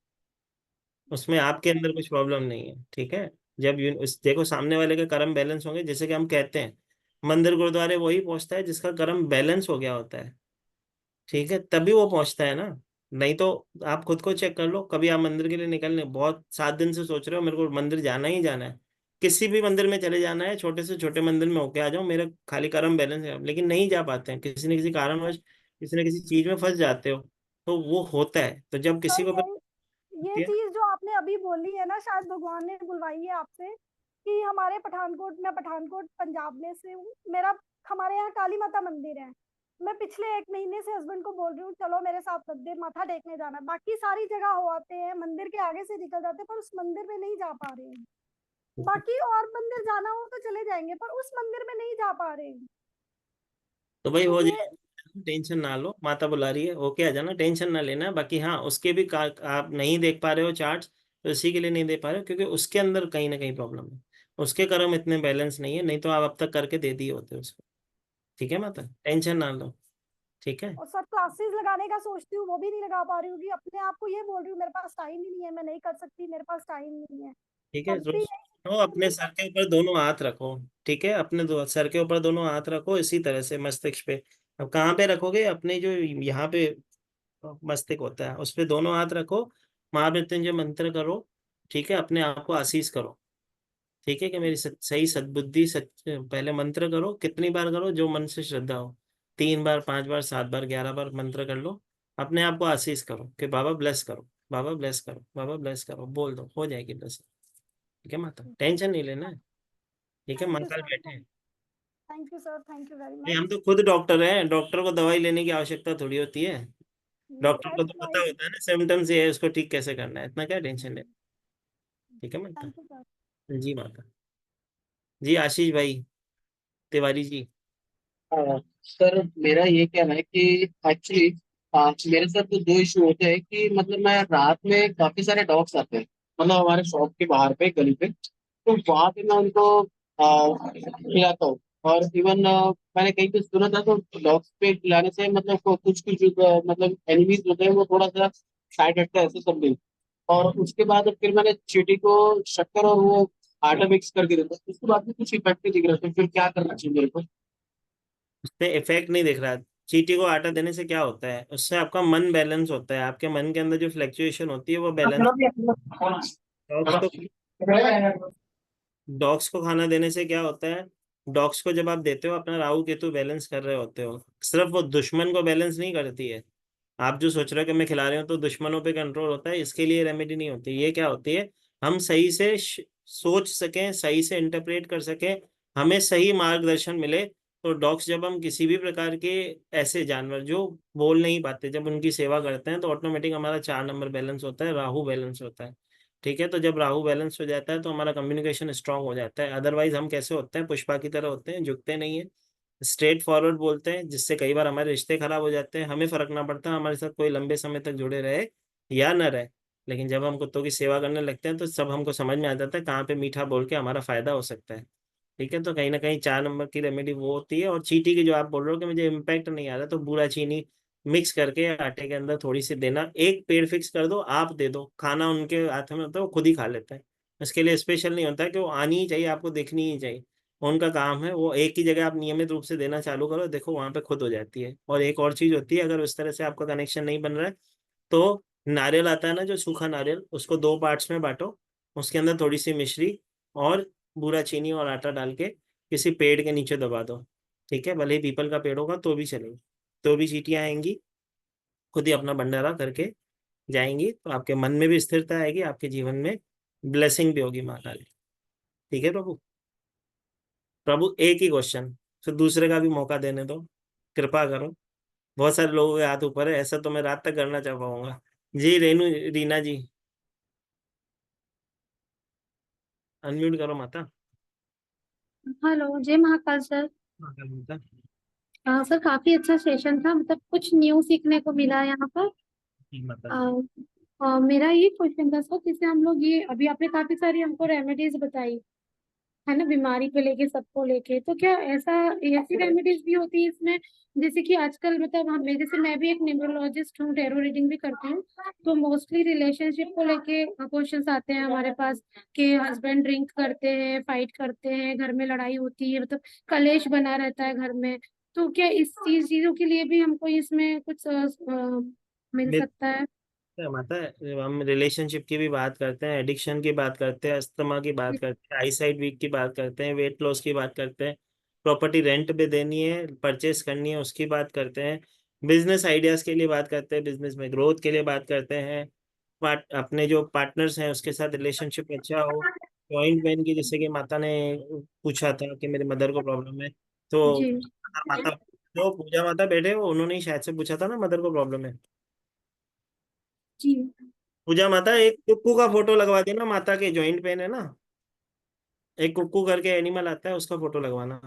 उसमें आपके अंदर कुछ प्रॉब्लम नहीं है। ठीक है, जब देखो सामने वाले के कर्म बैलेंस होंगे, जैसे कि हम कहते हैं मंदिर गुरुद्वारे वही पहुंचता है जिसका कर्म बैलेंस हो गया होता है। ठीक है, तभी वो पहुंचता है ना, नहीं तो आप खुद को चेक कर लो, कभी आप मंदिर के लिए निकलने बहुत 7 दिन से सोच रहे हो मेरे को मंदिर जाना ही जाना है, किसी भी मंदिर में चले जाना है, छोटे से छोटे मंदिर में होके आ जाओ, मेरा खाली कर्म बैलेंस है, लेकिन नहीं जा पाते हैं, किसी न किसी कारणवश किसी न किसी चीज में फंस जाते हो, तो वो होता है। तो जब किसी सर को ये चीज जो आपने अभी बोली है ना, शायद भगवान ने बुलवाई है आपसे, कि हमारे पठानकोट, मैं पठानकोट पंजाब में से हूँ, मेरा हमारे यहाँ काली माता मंदिर है। मैं पिछले 1 महीने से हस्बैंड को बोल रही हूँ चलो मेरे साथ मंदिर माथा टेकने जाना, बाकी सारी जगह हो आते हैं, मंदिर के आगे से निकल जाते हैं, पर उस मंदिर में नहीं जा पा रहे हैं। बाकी और मंदिर जाना हो तो चले जाएंगे, पर उस मंदिर में नहीं जा पा रहे हैं। तो भाई तो हो ये जाए, टेंशन ना लो, माता बुला रही है, ओके आ जाना, टेंशन ना लेना। बाकी हाँ, उसके भी आप नहीं देख पा रहे हो चार्ट्स, तो इसी के लिए नहीं दे पा रहे हो क्योंकि उसके अंदर कहीं ना कहीं प्रॉब्लम है, उसके कर्म इतने बैलेंस नहीं है, नहीं तो आप अब तक करके दे दिए होते उसको। ठीक है माता, टेंशन ना लो। ठीक है, और सर क्लासेस लगाने का सोचती हूँ, वो भी नहीं लगा पा रही हूँ, कि अपने आप को ये बोल रही हूँ मेरे पास टाइम ही नहीं है, मैं नहीं कर सकती, मेरे पास टाइम नहीं है। ठीक है, तब भी रोज तो अपने सर के ऊपर दोनों हाथ रखो, ठीक है, अपने सर के ऊपर दोनों हाथ रखो इसी तरह से मस्तिष्क पे। अब कहाँ पे रखोगे, अपने जो यहाँ पे मस्तिष्क होता है उस पे दोनों हाथ रखो, महामृत्युंजय मंत्र करो, ठीक है, अपने आप को आशीष करो, ठीक है, कि मेरी सही सद्बुद्धि पहले मंत्र करो, कितनी बार करो जो मन से श्रद्धा हो, 3 बार, 5 बार, 7 बार, 11 बार मंत्र कर लो, अपने आप को आशीष करो कि बाबा ब्लेस करो, बाबा ब्लेस करो, बाबा ब्लेस करो, बोल दो, हो जाएगी ब्लेस। ठीक है माता, टेंशन नहीं लेना है, ठीक है, थैंक यू महाकाल सर, बैठे हैं। Thank you sir, thank you very नहीं, हम मच। तो खुद डॉक्टर हैं, डॉक्टर को दवाई लेने की आवश्यकता थोड़ी होती है, डॉक्टर को दैट्स तो पता राइट। होता है ना सिम्टम्स ये है, उसको ठीक कैसे करना है, इतना क्या टेंशन है। ठीक है माता। Thank you sir. जी माता। जी आशीष भाई तिवारी जी। सर मेरा ये कहना है कि एक्चुअली मेरे साथ तो 2 इशू होते हैं कि मतलब मैं रात में काफी सारे डॉग्स आते हैं, मतलब हमारे शॉप के बाहर पे गली पे, तो वहां पे मैं उनको खिलाता हूँ। और इवन मैंने कहीं पे सुना था तो डॉग्स पे खिलाने से मतलब कुछ कुछ मतलब एनिमीज होते हैं वो थोड़ा सा साइड हटता है ऐसे समथिंग। और उसके बाद फिर मैंने चींटी को शक्कर और वो आटा मिक्स करके देता हूँ, उसके बाद भी कुछ इफेक्ट नहीं दिख रहा, तो फिर क्या करना चाहिए मेरे को? उससे इफेक्ट नहीं दिख रहा। चींटी को आटा देने से क्या होता है, उससे आपका मन बैलेंस होता है, आपके मन के अंदर जो फ्लक्चुएशन होती है वो बैलेंस। डॉग्स को डॉग्स को खाना देने से क्या होता है, डॉग्स को जब आप देते हो अपना राहु केतु बैलेंस कर रहे होते हो, सिर्फ वो दुश्मन को बैलेंस नहीं करती है। आप जो सोच रहे हो कि मैं खिला रही हूँ तो दुश्मनों पे कंट्रोल होता है, इसके लिए रेमेडी नहीं होती। ये क्या होती है, हम सही से सोच सकें, सही से इंटरप्रेट कर सकें, हमें सही मार्गदर्शन मिले। तो डॉग्स जब हम किसी भी प्रकार के ऐसे जानवर जो बोल नहीं पाते जब उनकी सेवा करते हैं तो ऑटोमेटिक हमारा 4 नंबर बैलेंस होता है, राहु बैलेंस होता है। ठीक है, तो जब राहु बैलेंस हो जाता है तो हमारा कम्युनिकेशन स्ट्रांग हो जाता है। अदरवाइज हम कैसे होते हैं, पुष्पा की तरह होते हैं, झुकते नहीं है, स्ट्रेट फॉरवर्ड बोलते हैं, जिससे कई बार हमारे रिश्ते खराब हो जाते हैं। हमें फर्क ना पड़ता हमारे साथ कोई लंबे समय तक जुड़े रहे या न रहे, लेकिन जब हम कुत्तों की सेवा करने लगते हैं तो सब हमको समझ में आ जाता है कहाँ पे मीठा बोल के हमारा फायदा हो सकता है। ठीक है, तो कहीं ना कहीं 4 नंबर की रेमेडी वो होती है। और चींटी की जो आप बोल रहे हो कि मुझे इम्पैक्ट नहीं आ रहा, तो बूरा चीनी मिक्स करके आटे के अंदर थोड़ी सी देना, एक पेड़ फिक्स कर दो, आप दे दो, खाना उनके हाथ में होता है वो खुद ही खा लेते हैं। इसके लिए स्पेशल नहीं होता है कि वो आनी ही चाहिए, आपको देखनी ही चाहिए, उनका काम है। वो एक ही जगह आप नियमित रूप से देना चालू करो, देखो वहां पे खुद हो जाती है। और एक और चीज होती है, अगर उस तरह से आपका कनेक्शन नहीं बन रहा है तो नारियल आता है ना, जो सूखा नारियल, उसको 2 पार्ट्स में बांटो, उसके अंदर थोड़ी सी मिश्री और बूरा चीनी और आटा डाल के किसी पेड़ के नीचे दबा दो। ठीक है, भले ही पीपल का पेड़ होगा तो भी चलेगा, तो भी चींटियां आएंगी, खुद ही अपना भंडारा करके जाएंगी, तो आपके मन में भी स्थिरता आएगी, आपके जीवन में ब्लेसिंग भी होगी माँ काली। ठीक है प्रभु। प्रभु एक ही क्वेश्चन, फिर दूसरे का भी मौका देने दो, कृपा करो। बहुत सारे लोगों के हाथ ऊपर है, ऐसा तो मैं रात तक करना चाह पाऊंगा। जी रेनू, रीना जी अनम्यूट करो माता। हेलो, जय महाकाल सर। हाँ, कर माता। सर काफी अच्छा सेशन था, मतलब कुछ न्यू सीखने को मिला यहाँ पर। ठीक माता जी। अ, मेरा ये क्वेश्चन था सर, जैसे हम लोग ये अभी आपने काफी सारी हमको रेमेडीज बताई है ना, बीमारी को लेके सबको लेके, तो क्या ऐसी रेमेडीज भी होती है इसमें? जैसे कि आजकल मतलब हम, जैसे मैं भी एक न्यूमरोलॉजिस्ट हूँ, टैरो रीडिंग भी करती हूँ, तो मोस्टली रिलेशनशिप को लेके क्वेश्चंस आते हैं हमारे पास कि हस्बैंड ड्रिंक करते हैं, फाइट करते हैं, घर में लड़ाई होती है, मतलब कलेश बना रहता है घर में। तो क्या इस चीजों के लिए भी हमको इसमें कुछ मिल सकता है? क्या माता है, हम रिलेशनशिप की भी बात करते हैं, एडिक्शन की बात करते हैं, अस्थमा की बात करते हैं, आईसाइट वीक की बात करते हैं, वेट लॉस की बात करते हैं, प्रॉपर्टी रेंट पे देनी है, परचेस करनी है उसकी बात करते हैं, बिजनेस आइडियाज के लिए बात करते हैं, बिजनेस में ग्रोथ के लिए बात करते हैं, अपने जो पार्टनर्स हैं उसके साथ रिलेशनशिप अच्छा हो, जॉइंट पेन की, जैसे कि माता ने पूछा था कि मेरे मदर को प्रॉब्लम है, तो जी माता जो पूजा माता बैठे हो उन्होंने ही शायद से पूछा था ना मदर को प्रॉब्लम है। जी पूजा माता एक कुक्कू का फोटो लगवा देना, माता के जॉइंट पेन है ना, एक कुक्कू करके एनिमल आता है उसका फोटो लगवाना।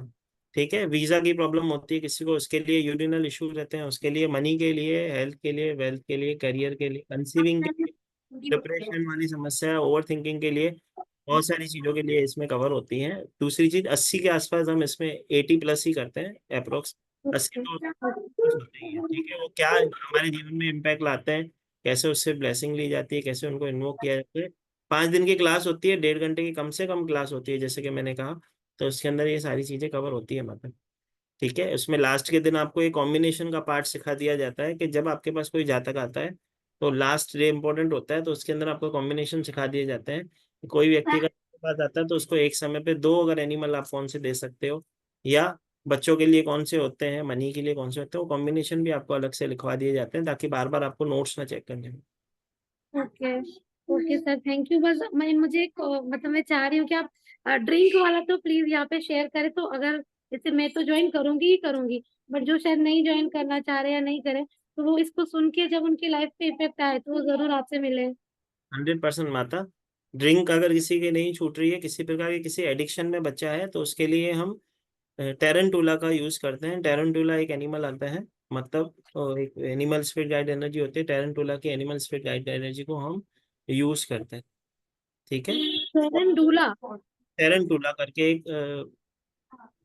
ठीक है, वीजा की प्रॉब्लम होती है किसी को, उसके लिए यूरिनल इशू रहते हैं, उसके लिए मनी के लिए, हेल्थ के लिए, वेल्थ के लिए, करियर के लिए, कंसीविंग के लिए, डिप्रेशन वाली समस्या, ओवर थिंकिंग के लिए, बहुत सारी चीजों के लिए इसमें कवर होती हैं। दूसरी चीज 80 के आसपास हम इसमें 80+ ही करते हैं अप्रोक्स, 80 तो कुछ होते ही है। ठीक है, वो क्या हमारे जीवन में इम्पैक्ट लाते हैं, कैसे उससे ब्लेसिंग ली जाती है, कैसे उनको इन्वोक किया जाता है, 5 दिन की क्लास होती है, 1.5 घंटे की कम से कम क्लास होती है, जैसे कि मैंने कहा। तो उसके अंदर ये सारी चीजें कवर होती है मतलब। ठीक है, उसमें लास्ट के दिन आपको एक कॉम्बिनेशन का पार्ट सिखा दिया जाता है कि जब आपके पास कोई जातक आता है तो लास्ट डे इंपॉर्टेंट होता है, तो उसके अंदर आपको कॉम्बिनेशन सिखा दिए जाते हैं कि कोई व्यक्ति का पास आता है तो उसको एक समय पे 2 अगर एनिमल आप कौन से दे सकते हो, या बच्चों के लिए कौन से होते हैं, मनी के लिए कौन से होते हैं, वो कॉम्बिनेशन भी आपको अलग से लिखवा दिए जाते हैं ताकि बार बार आपको नोट्स ना चेक करने में। Okay okay sir, thank you. बस मुझे मतलब मैं चाह रही हूँ कि आप ड्रिंक वाला तो प्लीज यहाँ पे शेयर करें, तो अगर जैसे मैं तो ज्वाइन करूंगी ही करूंगी, बट जो शायद नहीं ज्वाइन करना चाह रहे या नहीं करे, तो वो इसको सुन के जब उनकी लाइफ पे इफेक्ट आए तो वो जरूर आपसे मिले। 100% माता। ड्रिंक अगर किसी की नहीं छूट रही है, किसी प्रकार की किसी एडिक्शन में बच्चा है, तो उसके लिए हम टेरेंटुला का यूज करते हैं। टेरेंटुला एक एनिमल आता है, मतलब एक एनिमल स्पिरिट गाइड एनर्जी होती है। टेरेंटुला की एनिमल स्पिरिट गाइड एनर्जी को हम यूज करते हैं। ठीक है, डूला। टेरेंटुला करके एक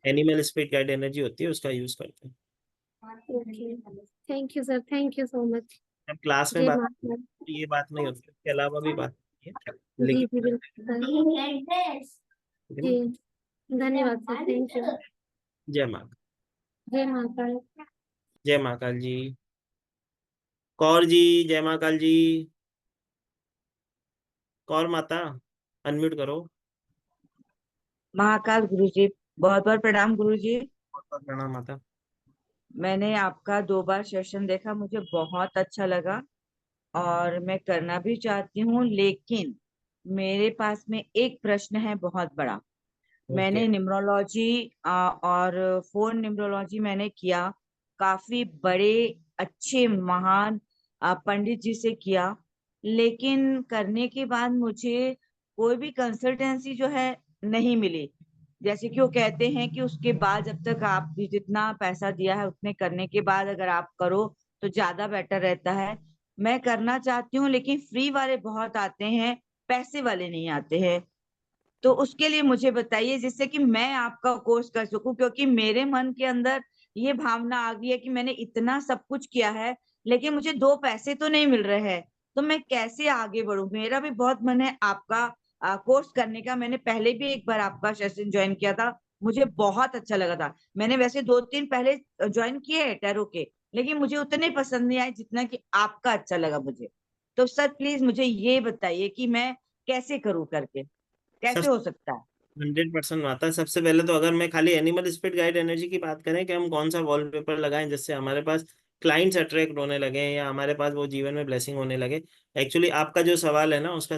एनिमल स्पिरिट गाइड एनर्जी होती है, उसका यूज करते हैं। Okay, thank you sir, thank you so much. जब क्लास में जय बात माता। ये बात नहीं होती, इसके अलावा भी बात होती है, जी जी लेकिन बिल्कुल जी, धन्यवाद सर, थैंक यू। जय माँ, जय माता। जय महाकाल जी। कौर जी, जय महाकाल जी। कौर माता, अनम्यूट करो। महाकाल गुरुजी, बहुत बहुत प्रणाम गुरुजी। बहुत बहुत प्रणाम माता। मैंने आपका 2 बार सेशन देखा, मुझे बहुत अच्छा लगा और मैं करना भी चाहती हूँ, लेकिन मेरे पास में एक प्रश्न है बहुत बड़ा। मैंने न्यूमरोलॉजी और फोन न्यूमरोलॉजी मैंने किया, काफी बड़े अच्छे महान पंडित जी से किया, लेकिन करने के बाद मुझे कोई भी कंसल्टेंसी जो है नहीं मिली। जैसे कि वो कहते हैं कि उसके बाद जब तक आप भी जितना पैसा दिया है उतने करने के बाद अगर आप करो तो ज्यादा बेटर रहता है। मैं करना चाहती हूँ, लेकिन फ्री वाले बहुत आते हैं, पैसे वाले नहीं आते हैं। तो उसके लिए मुझे बताइए जिससे कि मैं आपका कोर्स कर सकूं, क्योंकि मेरे मन के अंदर ये भावना आ गई है कि मैंने इतना सब कुछ किया है लेकिन मुझे 2 पैसे तो नहीं मिल रहे हैं, तो मैं कैसे आगे बढ़ूं। मेरा भी बहुत मन है आपका कोर्स करने का। मैंने पहले भी एक बार आपका सेशन ज्वाइन किया था, मुझे बहुत अच्छा लगा था। मैंने वैसे 2-3 पहले ज्वाइन किए हैं टैरो के, लेकिन मुझे उतने पसंद नहीं आए जितना कि आपका अच्छा लगा मुझे। तो सर प्लीज मुझे ये बताइए कि मैं कैसे करूं, करके कैसे हो सकता है। 100% आता है। सबसे पहले तो अगर मैं खाली एनिमल स्पिरिट गाइड एनर्जी की बात करें कि हम कौन सा वॉलपेपर लगाएं जिससे हमारे पास क्लाइंट्स अट्रैक्ट होने लगे या हमारे पास वो जीवन में ब्लेसिंग होने लगे। एक्चुअली आपका जो सवाल है ना, उसका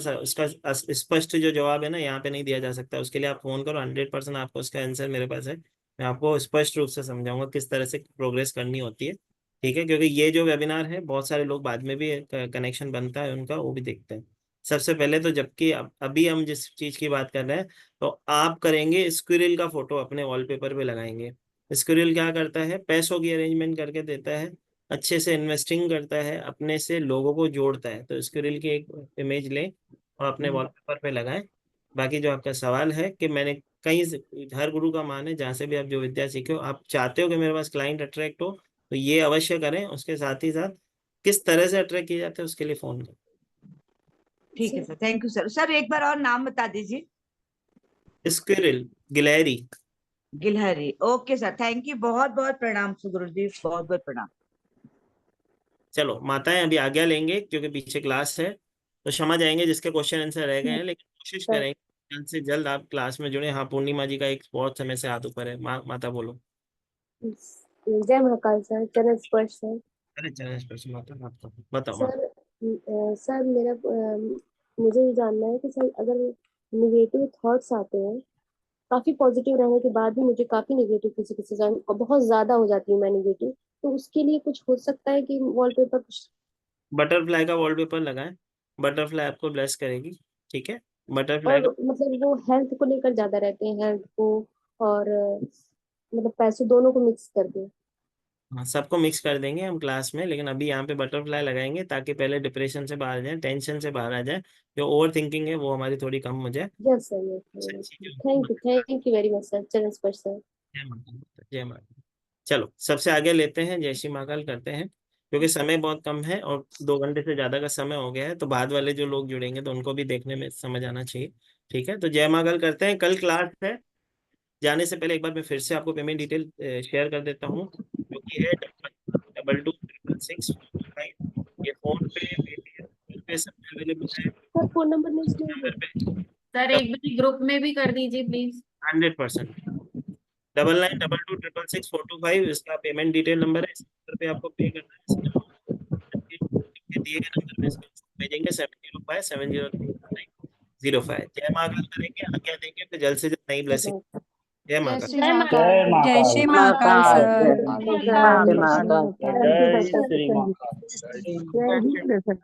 स्पष्ट जो जवाब है ना, यहाँ पे नहीं दिया जा सकता। उसके लिए आप फोन करो, 100% आपको उसका आंसर मेरे पास है। मैं आपको स्पष्ट रूप से समझाऊंगा किस तरह से प्रोग्रेस करनी होती है। ठीक है, क्योंकि ये जो वेबिनार है बहुत सारे लोग बाद में भी कनेक्शन बनता है उनका, वो भी देखते हैं। सबसे पहले तो जबकि अभी हम जिस चीज की बात कर रहे हैं, तो आप करेंगे स्क्विरल का फोटो अपने वॉलपेपर पे लगाएंगे। स्क्विरल क्या करता है, पैसों की अरेंजमेंट करके देता है, अच्छे से इन्वेस्टिंग करता है, अपने से लोगों को जोड़ता है। तो स्क्विरल की एक इमेज लें और अपने वॉलपेपर पे लगाएं। बाकी जो आपका सवाल है कि मैंने कहीं हर गुरु का मान है, जहाँ से भी आप जो विद्या सीखे हो, आप चाहते हो कि मेरे पास क्लाइंट अट्रैक्ट हो, तो ये अवश्य करें। उसके साथ ही साथ किस तरह से अट्रैक्ट किए जाते हैं उसके लिए फोन करें। ठीक है sir, thank you sir. Sir एक बार और नाम बता दीजिए। स्क्विरल, गिलहरी। गिलहरी, ओके सर, थैंक यू, बहुत बहुत प्रणाम गुरु जी, बहुत बहुत प्रणाम। चलो माताएं अभी आज्ञा लेंगे क्योंकि पीछे क्लास है, तो क्षमा जाएंगे जिसके क्वेश्चन आंसर रह गए हैं, लेकिन कोशिश करेंगे जल्द से जल्द आप क्लास में जुड़े। हाँ, पूर्णिमा जी का एक बहुत समय से हाथ ऊपर है। माता बोलो। जय महाकाल सर, चरण स्पर्श सर। अरे चरण स्पर्श माता, आपका बताओ माता। सर सर मेरा मुझे ये जानना है कि सर अगर निगेटिव थॉट्स आते हैं, काफी पॉजिटिव रहने के बाद भी मुझे काफी निगेटिव किसी किसी टाइम और बहुत ज्यादा हो जाती हूँ मैं निगेटिव, तो उसके लिए कुछ हो सकता है कि वॉलपेपर कुछ। बटरफ्लाई का वॉलपेपर लगाएं, बटरफ्लाई आपको ब्लेस करेगी। ठीक है, बटरफ्लाई और का। मतलब वो हेल्थ को लेकर ज्यादा रहते हैं, हेल्थ को और मतलब पैसे दोनों को मिक्स करके। हाँ, सबको मिक्स कर देंगे हम क्लास में, लेकिन अभी यहाँ पे बटरफ्लाई लगाएंगे ताकि पहले डिप्रेशन से बाहर जाए, टेंशन से बाहर आ जाए। जो ओवर थिंकिंग है वो हमारी थोड़ी कम हो जाए। Yes sir, yes, thank you very much sir, चरण स्पर्श सर। जय माता, जय माता। चलो सबसे आगे लेते हैं, जय श्री महाकाल करते हैं। क्योंकि समय बहुत कम है और 2 घंटे से ज्यादा का समय हो गया है, तो बाद वाले जो लोग जुड़ेंगे तो उनको भी देखने में समझ आना चाहिए। ठीक है, तो जय मां कल करते हैं। कल क्लास है, जाने से पहले एक बार मैं फिर से आपको पेमेंट डिटेल शेयर कर देता हूँ, जो कि है 226665। ये फोन पे, पेटीएम पे सब अवेलेबल है। सर फोन नंबर नहीं इसमें नंबर पे सर एक बार ग्रुप में भी कर दीजिए प्लीज। 100%। 9922664625 इसका पेमेंट डिटेल नंबर है। इस नंबर पे आपको पे करना है। दिए गए नंबर पे भेजेंगे 70570305। जय मां कल करेंगे, आज्ञा देंगे, फिर जल्द से जल्द नई ब्लेसिंग। जय मां कल। जय माता जय श्री महाकाल सर। जय महाकाल। जय श्री महाकाल। जय हिंद सर।